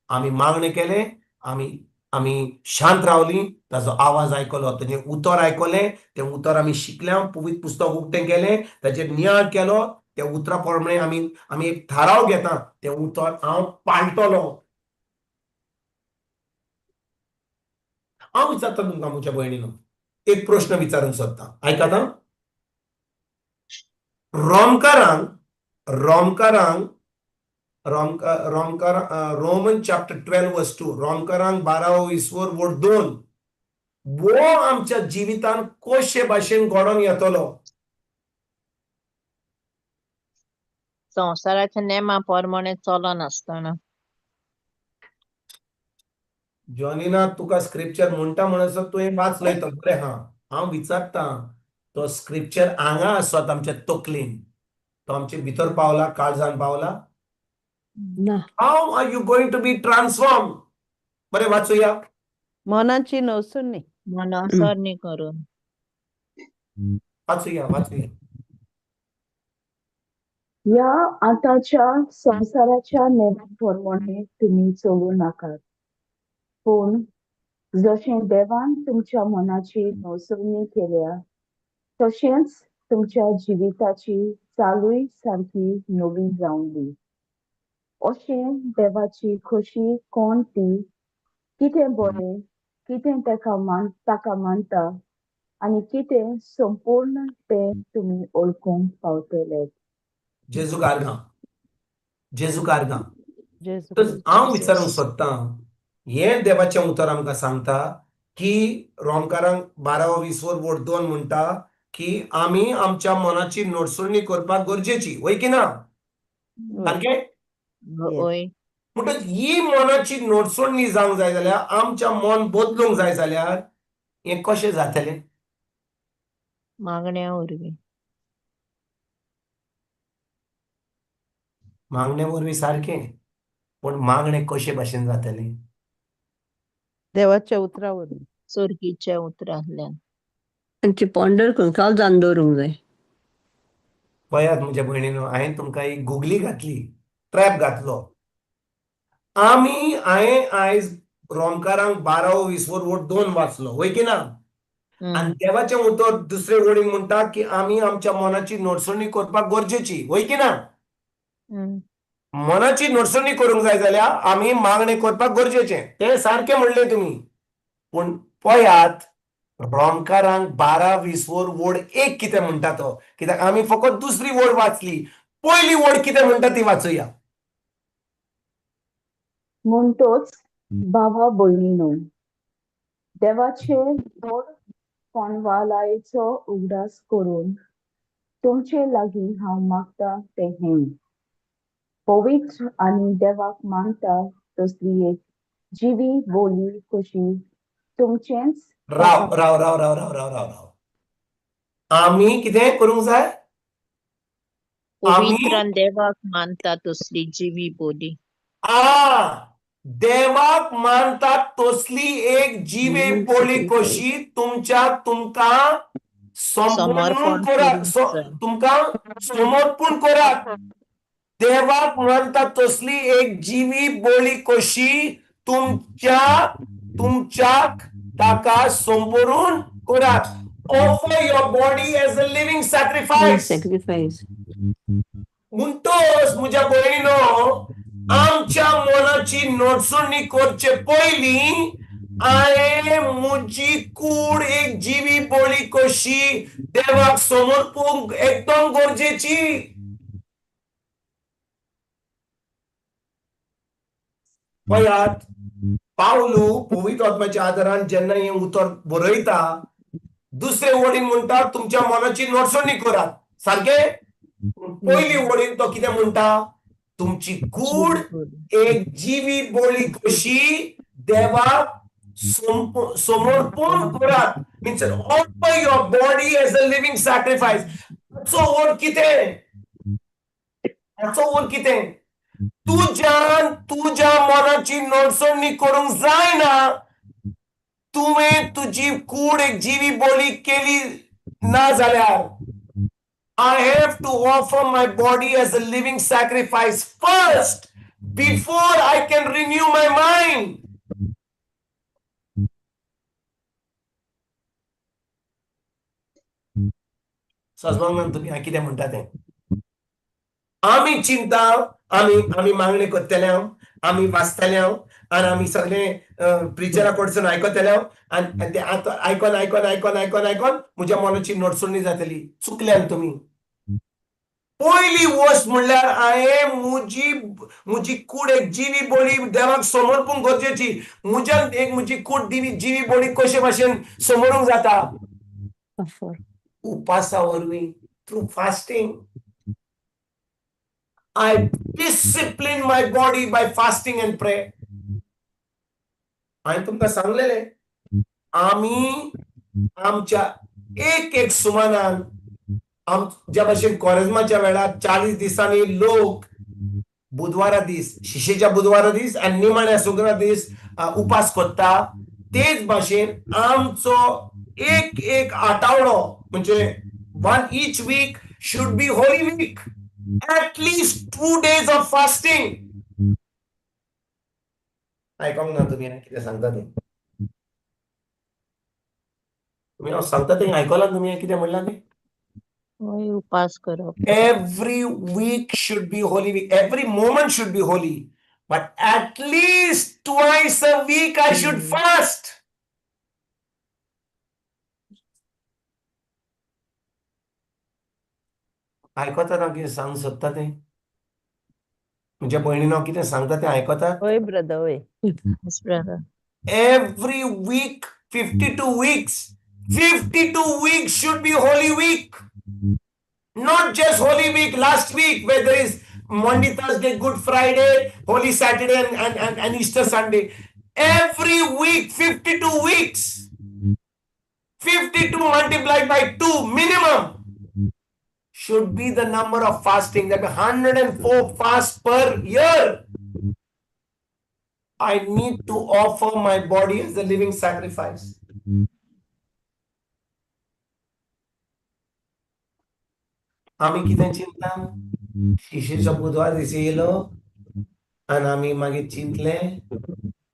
आमी मागणें केलें, आमी शांत रावलीं, ताजो आवाज आयकलो, ताजें उतर आयकलें, तें उतर आमी शिकल्या, पवित्र पुस्तक उक्तें केलें, ताचेर नियाळ केलो, त्या उतरा प्रमाणे आमी एक थाराव घेता, तें उतर हांव पाळटलों. हांव विचारता तुमकां म्हज्या भयणीनो एक प्रश्न विचारूंक सोदतां आयकात हां. रोमकारांक रोमन चॅप्टर 12 वर्स 2 रोमकारांक 12 वोट 2 वो आमच्या जिवितान कशे भाशेन घडोवन येतलो. संवसाराच्या नेमा प्रमाणे चलनासतना. जॉनीना तुका स्क्रिप्चर म्हणटा म्हणसर तुवें वाचलय तो बरें हा. हांव विचारता तो स्क्रिप्चर हांगा आसत आमच्या तकलेन तो आमचे भितर पावला काळजान पावला. ना. How are you going to be transform. बरें वाचूया. मनाची नवसुन्नी. मनासरणी करून. वाचूया. या आताच्या संसाराच्या नेमाप्रमाणे तुम्ही चलू नाकात, पूण जशें देवान तुमच्या मनाची नवसुरणी केल्या तशेंच तुमच्या जिविताची चालूय सारकी नवी जावं दी. अशें देवाची खोशी कोण ती, कितें बरें, कितें ताका मानता आनी कितें संपूर्ण तें तुमी ओळखूंक पावतले. जेजू कारगां. जेजू तर हांव विचारूंक सोदतां हें देवाचें उतर आमकां सांगता की रोमकारांक 12 वोट 2 म्हणटा की आमी आमच्या मनाची नडसुणी करपाक गरजेची वय की ना सारकें. होय. म्हणटच ही मनाची नडसुणी जावंक जाय जाल्यार आमच्या मन बदलूंक जाय जाल्यार हें कशें जातलें. मागण्या वरवीं. मागणे वरवीं सारकें पण मागणें कशे भाशेन जातलें. देवाच्या उतरावरून. चुरकीच्या उतरांतल्यान. तांची पोंडर करून काळजान दवरूंक जाय. पळयात म्हज्या भयणीनो हांवें तुमकां एक गुगली घातली ट्रॅप घातलो. हांवें आयज रोमकारांक 12 वोट 2 वाचलो वय की ना. आनी देवाचें उतर दुसरे वडीन म्हणटा की आमी आमच्या मनाची नडसुणी करपाक गरजेची वय की ना. मनाची नडसुणी करूंक जाय जाल्यार आमी मागणें करपाक गरजेचें तें सारकें म्हणलें तुमी. पूण पळयात रोमकारांक 12 वोट 1 कितें म्हणटा तो कित्याक आमी फकत दुसरी वोट वाचली. पयली वोट कितें म्हणटा ती वाचूया. म्हणटोच भावा भयणीनो, देवाचे गोड कोणवालायेचो उगडास करून तुमचे लागीं हांव मागता तें हें. पवित्र आनी देवाक मानता तसली एक जिवी बोली कशी तुमचेंच. राव. आमी कितें करूंक जाय. पवित्र आनी देवाक मानता तसली जिवी बोली. देवाक मानतात तसली एक जिवे बोली कशी तुमकां समर्पण करात. देवाक मानतात तसली एक जिवी बोली कशी तुमच्याक ताका समर्पण करात. Offer your body as a living sacrifice. म्हणटोच म्हज्या भयणीनो आमच्या मनाची नडसुणी करचे पयलीं हांवें म्हजी कूड एक जिवी बोली कशी देवाक समर्पूंक एकदम गरजेची. पळयात पावलू पवित्र आत्म्याच्या आदारान जेन्ना हें उतर बरयता दुसरे वडीन म्हणटा तुमच्या मनाची नडसुणी करात सारकें. पयली वडीन तो कितें म्हणटा तुमची कूड एक जिवी बोली कशी देवाक समर्पण करात. Means offer your body as a living sacrifice. हाचो अर्थ कितें. तुझ्या मनाची नडसुणी करूंक जायना तुवें तुजी कूड एक जिवी बोली केली ना जाल्यार I have to offer my body as a living sacrifice first before I can renew my mind. समजून तुम्ही कितें म्हणटा तें. आमी चिंता आमी मागणी करतले आमी वाचतले आणि आम्ही सगळे प्रिचरा कडसून आयकतले आणि ते आतां आयकून आयकून आयकून आयकून आयकून म्हज्या मनाची नडसुणी जातली चुकल्यान तुमी पयली गोष्ट म्हणल्यार हांवें म्हजी कूड एक जिवी बळी देवाक समर्पूंक गरजेची म्हज्यान एक म्हजी कूड जिवी बळी कशे भाशेन समोरूंक जाता उपासा वरवीं through fasting I discipline my body by fasting and pray. हांवें तुमकां सांगलेले आमी आमच्या एक सुमानान ज्या भाशेन कोरेजमाच्या वेळार 40 दिसांनी लोक बुधवारा दीस शिशेच्या बुधवारा दीस आनी निमाण्या शुक्रार दीस उपास करता तेच भाशेन आमचो एक आठवडो म्हणजे one each week should be holy week at least 2 days of fasting. आयकूंक ना तुमी कितें सांगता तें तुमी हांव सांगता तें आयकलां तुमी कितें म्हणलां तें होय उपास करप every week should be holy week every moment should be holy but at least twice a week I should fast. आयकतात हांव कितें सांग सोदता तें म्हज्या भयणीन हांव कितें सांगता तें आयकतात होय ब्रदर होय Yes, brother. every week 52 weeks 52 weeks should be holy week, not just holy week last week where there is Monday, Thursday, Good Friday, Holy Saturday and Easter Sunday. Every week 52 weeks 52 multiplied by 2 minimum should be the number of fasting. That means 104 fasts per year. I need to offer my body as a living sacrifice. आम्ही कितें चिंतता शिशेचो बुधवार दीस येयलो आनी आमी मागीर चिंतलें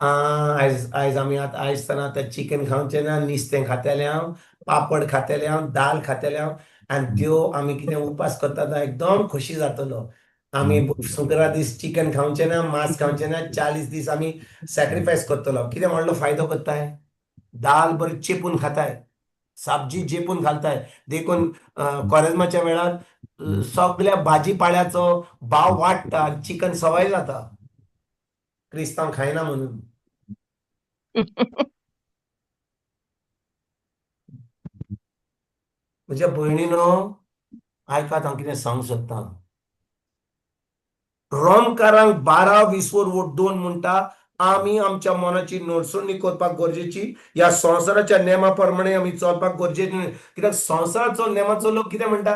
आयज आमी आयज ताना आतां चिकन खावचें ना नुस्तें खातलें हांव पापड खातलें हांव दाल खातलें हांव आनी त्यो आमी कितें उपास करता तो एकदम खोशी जातलो आमी शुक्रार दीस चिकन खावचें ना मांस खावचें ना 40 दीस आमी सॅक्रिफायस करतलो कितें व्हडलो फायदो करताय दाल बरी चेपून खाताय सब्जी चेपून घालताय देखून कोरेजमाच्या वेळार सगळ्या भाजीपाल्याचो भाव वाडटा चिकन सवाय जाता क्रिस्तांव खायना म्हणून म्हज्या भयणीनो आयकात हांव कितें सांगूंक सोदतां रोमकारांक 12-20 वर दोन म्हणटा आमी आमच्या मनाची नडसुणी करपाक गरजेची ह्या संवसाराच्या नेमा प्रमाणे आमी चलपाक गरजेची कित्याक संवसाराचो नेमाचो लोक कितें म्हणटा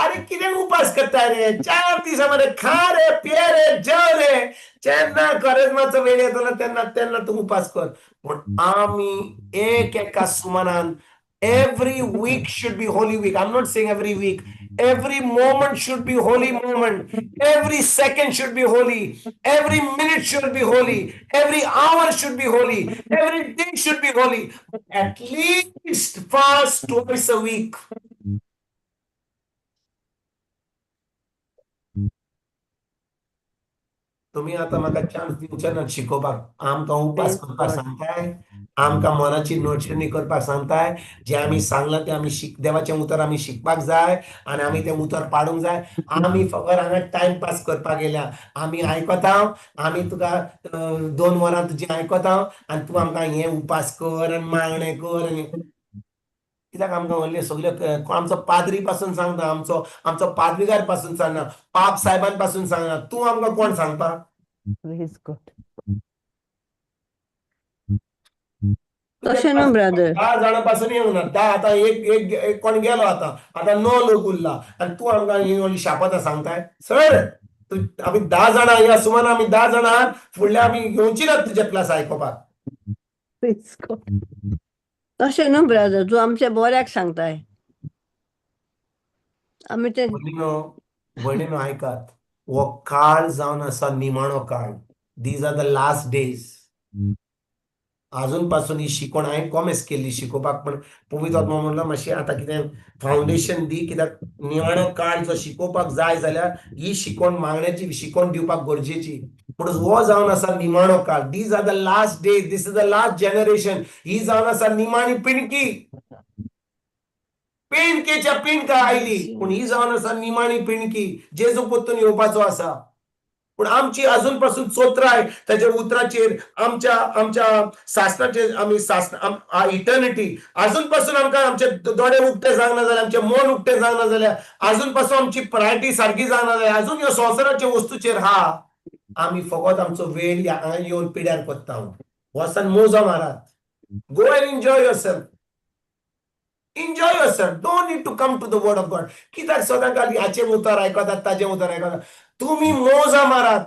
अरे कितें उपास करता रे 4 दिसा मरे खा रे पिये रे जेव रे जेन्ना कोरेजमाचो वेळ येतलो तेन्ना तूं उपास कर पूण आमी एका सुमानान every week should be holy week. I'm not saying every week. Every moment should be holy moment. Every second should be holy. Every minute should be holy. Every hour should be holy. Every day should be holy. At least fast twice a week. तुम्ही आता म्हाका chance दिवचे ना शिकोवपाक आमकां उपास करपाक सांगताय आमकां मनाची नडसुणी करपाक सांगताय जे आमी सांगलां ते आमी देवाचें उतर आमी शिकपाक जाय आनी आमी तें उतर पाडूंक जाय आमी फकत हांगा टायम पास करपाक गेल्या आमी आयकता आमी तुका 2 वरां तुजी आयकता आनी तूं आमकां हें उपास कर आनी मागणें कर आनी कित्याक आमकां व्हडले सगळे आमचो पाद्री पासून सांगता आमचो पाद्रीगार पासून सांगना पाप साहेबान पासून सांगना तूं आमकां कोण सांगता Praise God. तशें न्हू ब्रदर 10 जाणां पासून येवंक ना आतां एक कोण गेलो आतां 9 लोक उरला आनी तूं आमकां ही व्हडली शापतां सांगताय सर आमी 10 जाणां ह्या सुमार आमी 10 जाणां फुडले आमी येवची ना तुजे क्लास आयकोपाक Praise God. तशें न्हू ब्रदर तूं आमच्या बऱ्याक सांगताय आमी ते भयणीनो आयकात हो काळ जावन आसा निमाणो काळ these are the last days अजून पासून ही शिकवण हांवें कॉमेस केल्ली शिकोवपाक पण पवित्र आत्मा म्हणलो मातशें आतां कितें फावंडेशन दी कित्याक निमाणो काळ जो शिकोवपाक जाय जाल्यार ही शिकवण मागण्याची शिकवण दिवपाक गरजेची म्हणून हो जावन आसा निमाणो काळ. These are the last days, this is the last generation. ही जावन आसा निमाणी पिणकी. पिणकेच्या पिणका आयली पूण ही जावन आसा निमाणी पिणकी. जेजू परतून येवपाचो आसा. पूण आमची अजून पासून चोत्राय ताच्या उतराचेर आमच्या आमच्या सासणाचेर आमी इटर्निटी अजून पासून आमकां आमचे दोळे उक्ते जावंक ना जाल्यार आमचें मन उक्तें जावंक ना जाल्यार अजून पासून आमची प्रायोरिटी सारकी जावंक ना जाल्यार अजून ह्यो संवसाराच्या वस्तूचेर आमी फकत आमचो वेळ हांगा येवन पिड्यार कोत्ता. वचन मोजा मारात. Go and enjoy yourself. Enjoy yourself. Don't need to come to the word of God. कित्याक सदांच ह्याचें उतर आयकतात ताचें उतर आयकतात. तुम्ही मोजा मारात.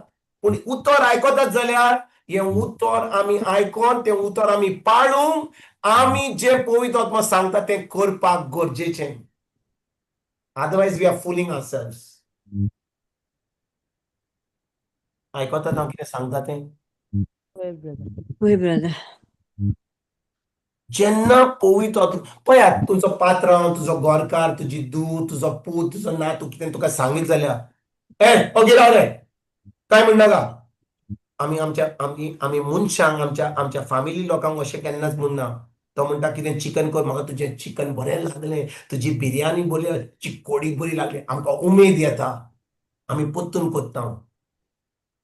पूण उतर आयकतात जाल्यार हें उतर आमी आयकोन तें उतर आमी पाळूंक आमी जे पवित्र आत्मा सांगता तें करपाक गरजेचें. Otherwise we are fooling ourselves. आयकतात हांव कितें सांगता तें? वय ब्रदर. जेन्ना पवित्र पळयात तुजो पात्रांव, तुजो गोरकार, तुजी धूव, तुजो पूत, तुजो नातू कितें तुका सांगीत जाल्यार ओगे राव रे काय म्हणनाका. आमी आमी मनशांक आमच्या फॅमिली लोकांक अशें केन्नाच म्हणना. तो म्हणटा कितें चिकन कर, म्हाका तुजें चिकन बरें लागलें, तुजी बिरयानी बरी, कोडी बरी लागली, आमकां उमेद येता, आमी परतून कोत्ता.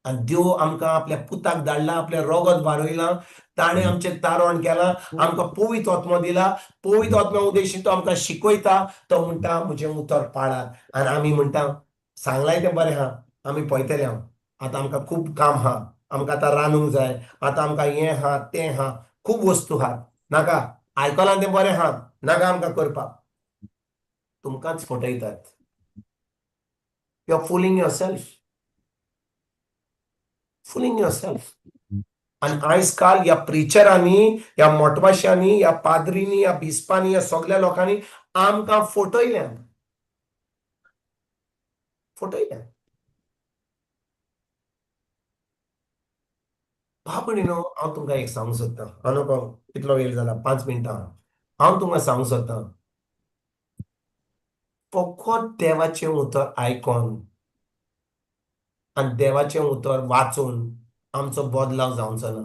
आनी देव आमकां आपल्या पुताक धाडला, आपल्या रोगत बारयलां, ताणें आमचें तारण केलां, आमकां पवित्र आत्मा दिला. पवित्र आत्म्या उद्देशीत तो आमकां शिकयता. तो म्हणटा म्हजें उतर पाळात. आनी आमी म्हणटा सांगलाय तें बरें आहा, आमी पळयतले हांव. आतां आमकां खूब काम आहा, आमकां आतां रांदूंक जाय, आतां आमकां हें आहा तें आहा, खूब वस्तू आहा. नाका, आयकलां तें बरें आहा, नाका आमकां करपाक. तुमकांच फटयतात. You are fooling yourself. Fooling yourself. आणि आजकाल या प्रिचरांनी, या मोटवाशांनी, या पाद्रींनी, या बिस्पांनी, या सगळ्या लोकांनी आमकां फटयल्या. भावणीनो, हांव तुमकां एक सांगूंक सोदतां. हांव नको कितलो वेळ जाला, 5 मिनटां. हांव तुमकां सांगूंक सोदतां, फकत देवाचें उतर आयकोन आनी देवाचें उतर वाचून आमचो बदलाव जावचो ना.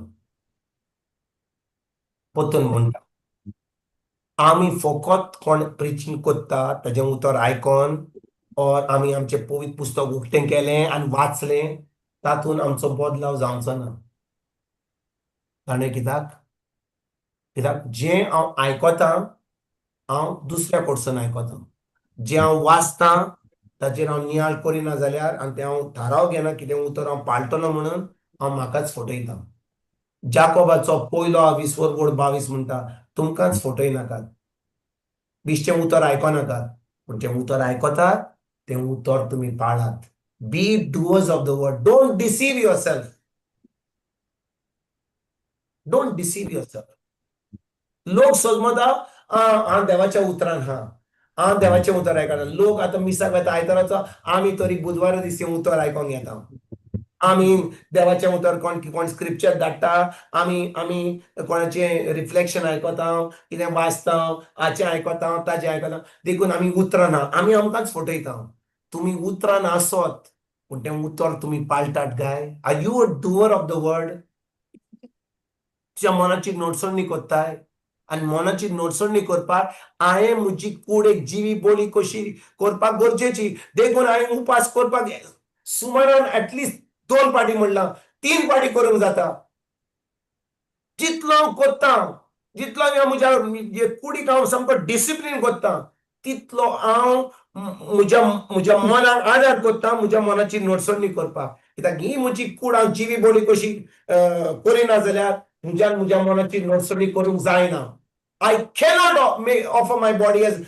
परतून म्हणटा आमी फकत कोण प्रिचींग कोत्ता ताजें उतर आयकोन और आमी आमचें पवित्र पुस्तक उक्तें केलें आनी वाचलें, तातूंत आमचो बदलाव जावचो ना. ताणें कित्याक जें हांव आयकतां हांव दुसऱ्या कडसून आयकतां. जें हांव वाचतां ताचेर हांव नियाळ करिना जाल्यार आनी तें हांव थाराव घेना कितें उतर हांव पाळटलो म्हणून हांव म्हाकाच फटयतां. जाकोबाचो 1:20 म्हणटा तुमकांच फटयनाकात. बिश्टें उतर आयकोनाकात, पूण जें उतर आयकतात तें उतर तुमी पाळात. Be doers of the word. Don't deceive yourself. Don't deceive yourself. लोक समजता हांव देवाच्या उतरान हांव देवाचें उतर आयकना. लोक आतां मिसाक येता आयताराचो, आमी तरी बुधवारा दिसा उतर आयकोंक येता. आमी देवाचें उतर कोण स्क्रिप्चर धाडटा, आमी कोणाचें रिफ्लेक्शन आयकता, कितें वाचता, हाचें आयकता, ताचें आयकता, देखून आमी उतरां ना. आमी आमकांच फटयता. तुमी उतरां आसत पूण तें उतर तुमी पाळटात काय? Are you a doer of the word? तुज्या मनाची नोटसवणी कोत्ताय आनी मनाची नोटसवणी करपाक हांवें म्हजी कूड एक जिवी बळी कशी करपाक गरजेची. देखून हांवें उपास करपाक सुमारान एटलिस्ट 2 पाटी म्हणलां, 3 पाटी करूंक जाता. जितलो हांव कोत्ता, जितलो हांव म्हज्या कुडीक हांव सामको डिसिप्लीन कोत्ता, तितलो हांव म्हज्या मनाक आदार कोत्ता म्हज्या मनाची नोटसवणी करपाक. कित्याक ही म्हजी कूड हांव जिवी बळी कशी करिना जाल्यार म्हज्या मनाची नोटसवणी करूंक जायना. I cannot offer my body as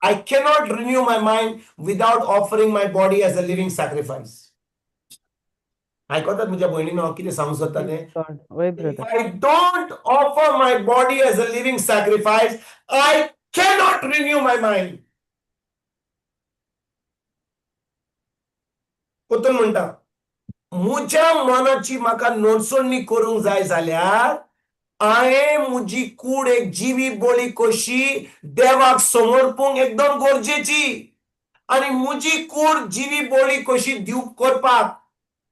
I cannot renew my mind without offering my body as a living sacrifice. आयकतात म्हज्या भयणीन हांव कितें सांगूंक सोदता तें? वय brother. If I don't offer my body as a living sacrifice, I cannot renew my mind. कोतून म्हणटा म्हज्या मनाची म्हाका नोटसवणी करूंक जाय जाल्यार हांवें म्हजी कूड एक जिवी बळी कशी देवाक समर्पूंक एकदम गरजेची. आनी म्हजी कूड जिवी बळी कशी दिवप करपाक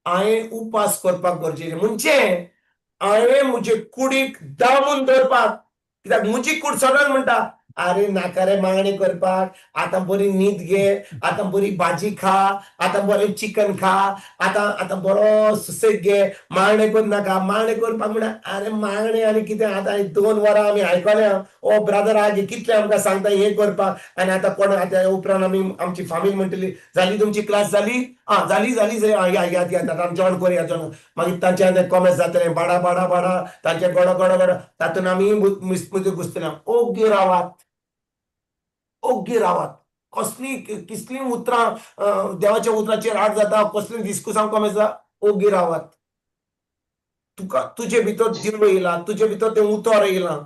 हांवें उपास करपाक गरजेचें म्हणजे हांवें म्हजे कुडीक दामून दवरपाक कित्याक म्हजी कूड सदांच म्हणटा अरे नाका रे मागणी करपाक आतां बरी न्हीद घे आतां बरी भाजी खा आतां बरें चिकन खा आतां बरो सुसेग घे मागणें कर नाका मागणें करपाक म्हणटा अरे मागणें आनी कितें आतां 2 वरां आमी आयकल्या ओ ब्रदर आगे कितलें आमकां सांगता हें करपाक आनी आतां कोण आतां उपरांत आमी आमची फामील म्हणटली जाली तुमची क्लास जाली जाली रे या आतां जेवण करुया जेवण मागीर तांचे कॉमेंट्स जातले बाडा बाडा बाडा तांचे गडो गडो गडो तातूंत आमी घुसतले ओग्गी रावात कसली उतरां देवाच्या उतराचेर आड जाता कसली दिसकुसां कॉमेंट्स जाता ओग्गी रावात तुका तुजे भितर देव येयला तुजे भितर तें उतर येयलां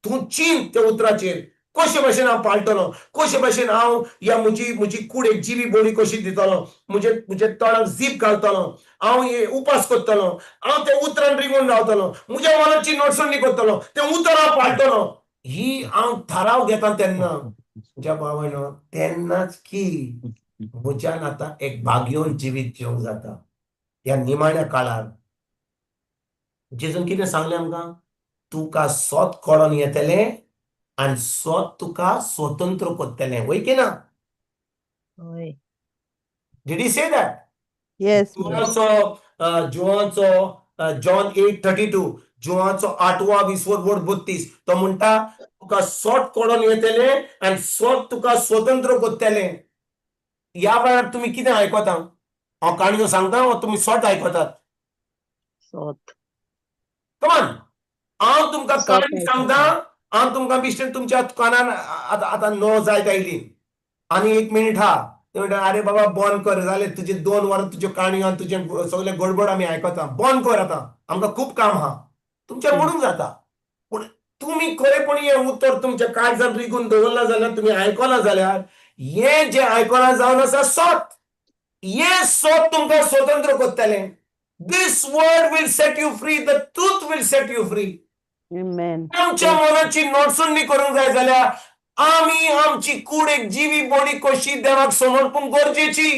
तूं चिंत त्या उतराचेर कशे भशेन हांव पाळटलो कशे भशेन हांव ह्या म्हजी कूड एक जिवी बळी कशी दितलो म्हजे तळाक झीप घालतलो हांव उपास करतलो हांव त्या उतरान रिगून रावतलो म्हज्या मनाची नडसुणी करतलो तें उतर हांव पाळटलो ही हांव थाराव घेता तेन्ना म्हज्या भावानो तेन्नाच की म्हज्यान आतां एक भाग्यवन जिवीत जिवंक जाता ह्या निमाण्या काळार जेजून कितें सांगलें आमकां तुका सोत कळोन येतलें आनी सोत तुका स्वतंत्र करतलें वय की ना होय Did he say that? Yes. जुवांचो जॉन 8:32 जुवांचो 8वां 20 तो म्हणटा तुका सोट कळोन येतलें आनी सोत तुका स्वतंत्र करतलें ह्या वेळार तुमी कितें आयकता हांव काणयो सांगता वा तुमी सोट आयकतात सोत कमान हांव तुमकां सोत काणी आयकता. सांगता हांव तुमकां बिश्टें तुमच्या कानान आतां 9 जायत आयली आनी 1 मिनीट हा ते म्हणटा अरे बाबा बंद कर जालें तुजे 2 वरां तुज्यो काणयो आनी तुजें सगळें गडबड आमी आयकता बंद कर आतां आमकां खूब काम आहा तुमचें म्हणूंक जाता पूण तुमी खरेपणी हें उतर तुमच्या काळजांत रिगून दवरला जाल्यार तुमी आयकला जाल्यार हें जें आयकलां जावन आसा सोत हें सोत तुमकां स्वतंत्र करतलें This word will set you free. The truth will set you free. Amen. आमच्या मनाची नडसुणी करूंक जाय जाल्यार आमी आमची कूड एक जिवी बळी कशी देवाक समर्पूंक गरजेची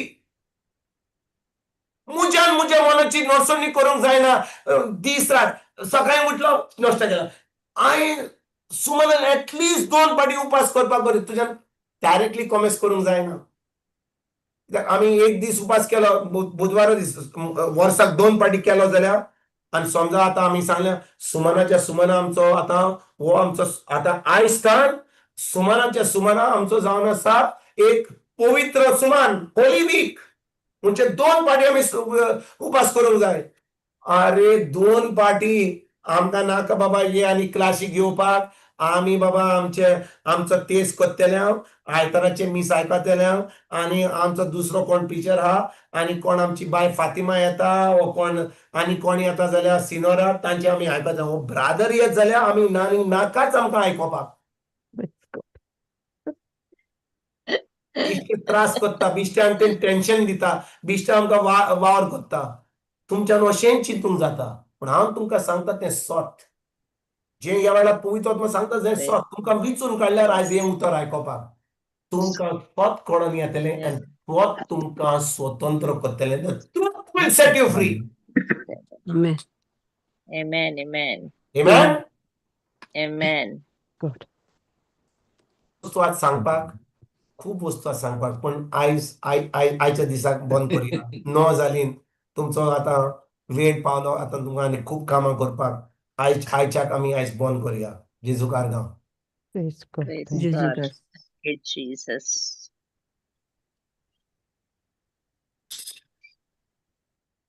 म्हज्या मनाची नडसुणी करूंक जायना दीस रात सकाळीं उठलो नश्ट केला हांवें सुमारान एटलिस्ट 2 पाटी उपास करपाक गरज तुज्यान डायरेक्टली कॉमेंट्स करूंक जायना आमी एक दीस उपास केलो बुधवारा दीस वर्साक 2 पाटी केलो जाल्यार आनी समजा आतां आमी सांगल्या सुमानाच्या सुमाना आमचो आतां हो आमचो आतां आयजकाल सुमानाच्या सुमाना आमचो जावन आसा एक पवित्र सुमान होली वीक म्हणजे 2 पाटी आमी उपास करूंक जाय अरे 2 पाटी आमकां नाका बाबा हे आनी क्लासीक घेवपाक आमी बाबा आमचो तेस करतले आयताराचे मीस आयकतले आनी आमचो दुसरो कोण टिचर आहा आनी कोण आमची बाय फातिमा येता वो कोण आनी कोण येता जाल्यार सिनोरा तांचे आमी आयकता हो ब्रादर येत जाल्यार आमी नाकाच आमकां आयकोपाक बिश्टे त्रास करता बिश्टे आमकां टेन्शन दिता बिश्टे आमकां वावर करता तुमच्यान अशेंच चिंतूंक जाता पूण हांव तुमकां सांगता तें सोत जें ह्या वेळार पवित्र आत्मा सांगता तें सोत तुमकां विचून काडल्यार आयज हें उतर आयकोपाक तुमकां सोत कळोन येतलें आनी सोत तुमकां स्वतंत्र करतलें The truth will set you free. Amen. Amen, amen, Amen? amen. Good. वस्तू आज सांगपाक खूब वस्तू आज सांगपाक पण आयच्या दिसाक बंद करुया 9 जाली तुमचो आतां वेळ पावलो आतां तुमकां आनी खूब कामां करपाक आयच्याक आमी आयज बंद करुया जेजूकार गांव Praise God. Praise Thank you. God. Jesus. Hey, Jesus.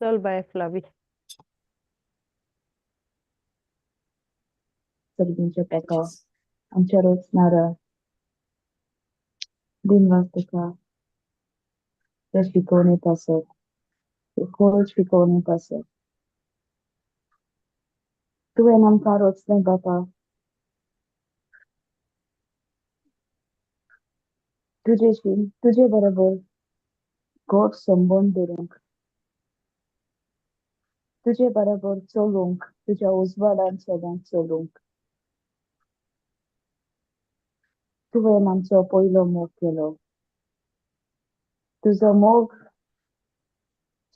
चल बाय फ्लावी सगळ्यांचे पेका आमच्या रोजनारा दिनवास तुका ते शिकवणेत आसत ते खरोच शिकवणेत आसत तुवें आमकां रोचलें बापा तुजे बरोबर गोड संबंद दवरूंक तुजे बरोबर चलूंक तुज्या उजवाडान सदांच चलूंक तुवें आमचो पयलो मोग केलो तुजो मोग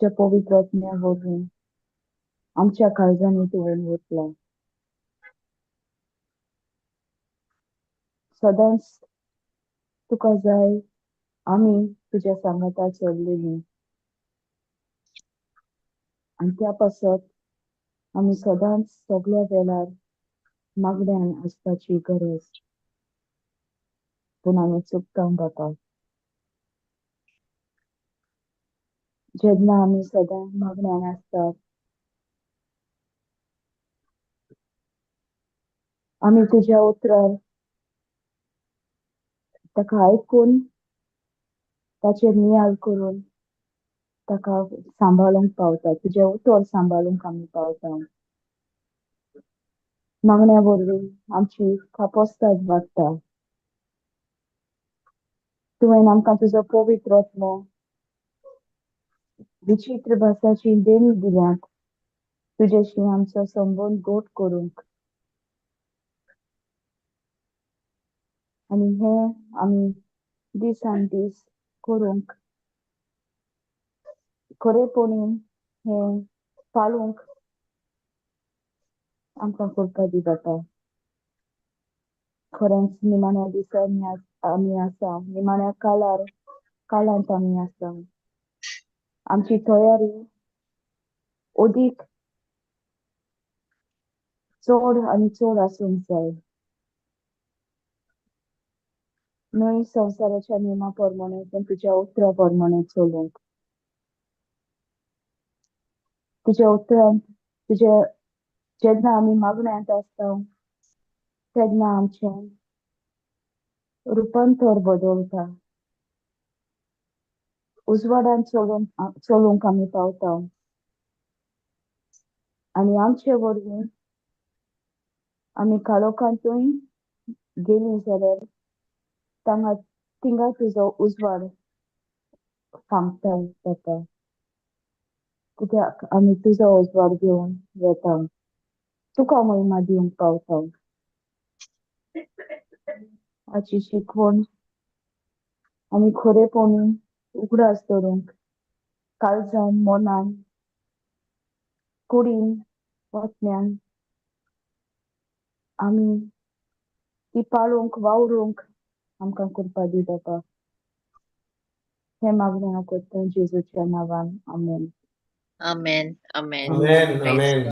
तुझ्या पवित्र आत्म्या वरवीं आमच्या काळजांनी तुवें ओतला. सदांच तुका जाय आमी तुज्या सांगाता चल्लेलीं आनी त्या पासत आमी सदांच सगळ्या वेळार मागण्यांन आसपाची गरज. पूण आमी चुकता बापा. जेन्ना आमी सदां मागण्यांन आसतात आमी तुज्या उतरार ताका आयकून ताचेर नियाळ करून ताका सांबाळूंक पावता. तुजें उतर सांबाळूंक आमी पावता. मागण्या वरवीं आमची कापोस्ताद वाडटा. तुवें आमकां तुजो पवित्र आत्मो विचित्र भासाची देणी दिल्यात तुजेशी आमचो संबंद गोड करूंक. आनी हें आमी दिसान दीस करूंक खरेपणीन हें पाळूंक आमकां करपा दी बापा. खरेंच निमाण्या दिसांनी आमी आसा. निमाण्या काळांत आमी आसा. आमची तयारी अदीक चड आनी चड आसूंक जाय. न्हय संवसाराच्या नेमा प्रमाणे पण तुज्या उतरा प्रमाणे चलूंक. तुज्या उतरांत जेन्ना आमी मागण्यांत आसता तेन्ना आमचें रुपांतर बदलता. उजवाडान चलूंक आमी पावता. आनी आमचे वरवीं आमी काळोखांतूय गेलीं जाल्यार थिंगा तुजो उजवाड फांकता जाता. कित्याक आमी तुजो उजवाड घेवन येता. तुका महिमा दिवंक पावता. हाची शिकवण आमी खरेपणीन उगडास धरूंक काळजान मनान कुडीन आत्म्यान आमी ती पाळूंक वावरूंक आमकां करपा दी बापा. हे मागणें हांव करता जेजूच्या नांवान. आमेन. Amen. Amen. Amen. Praise Amen.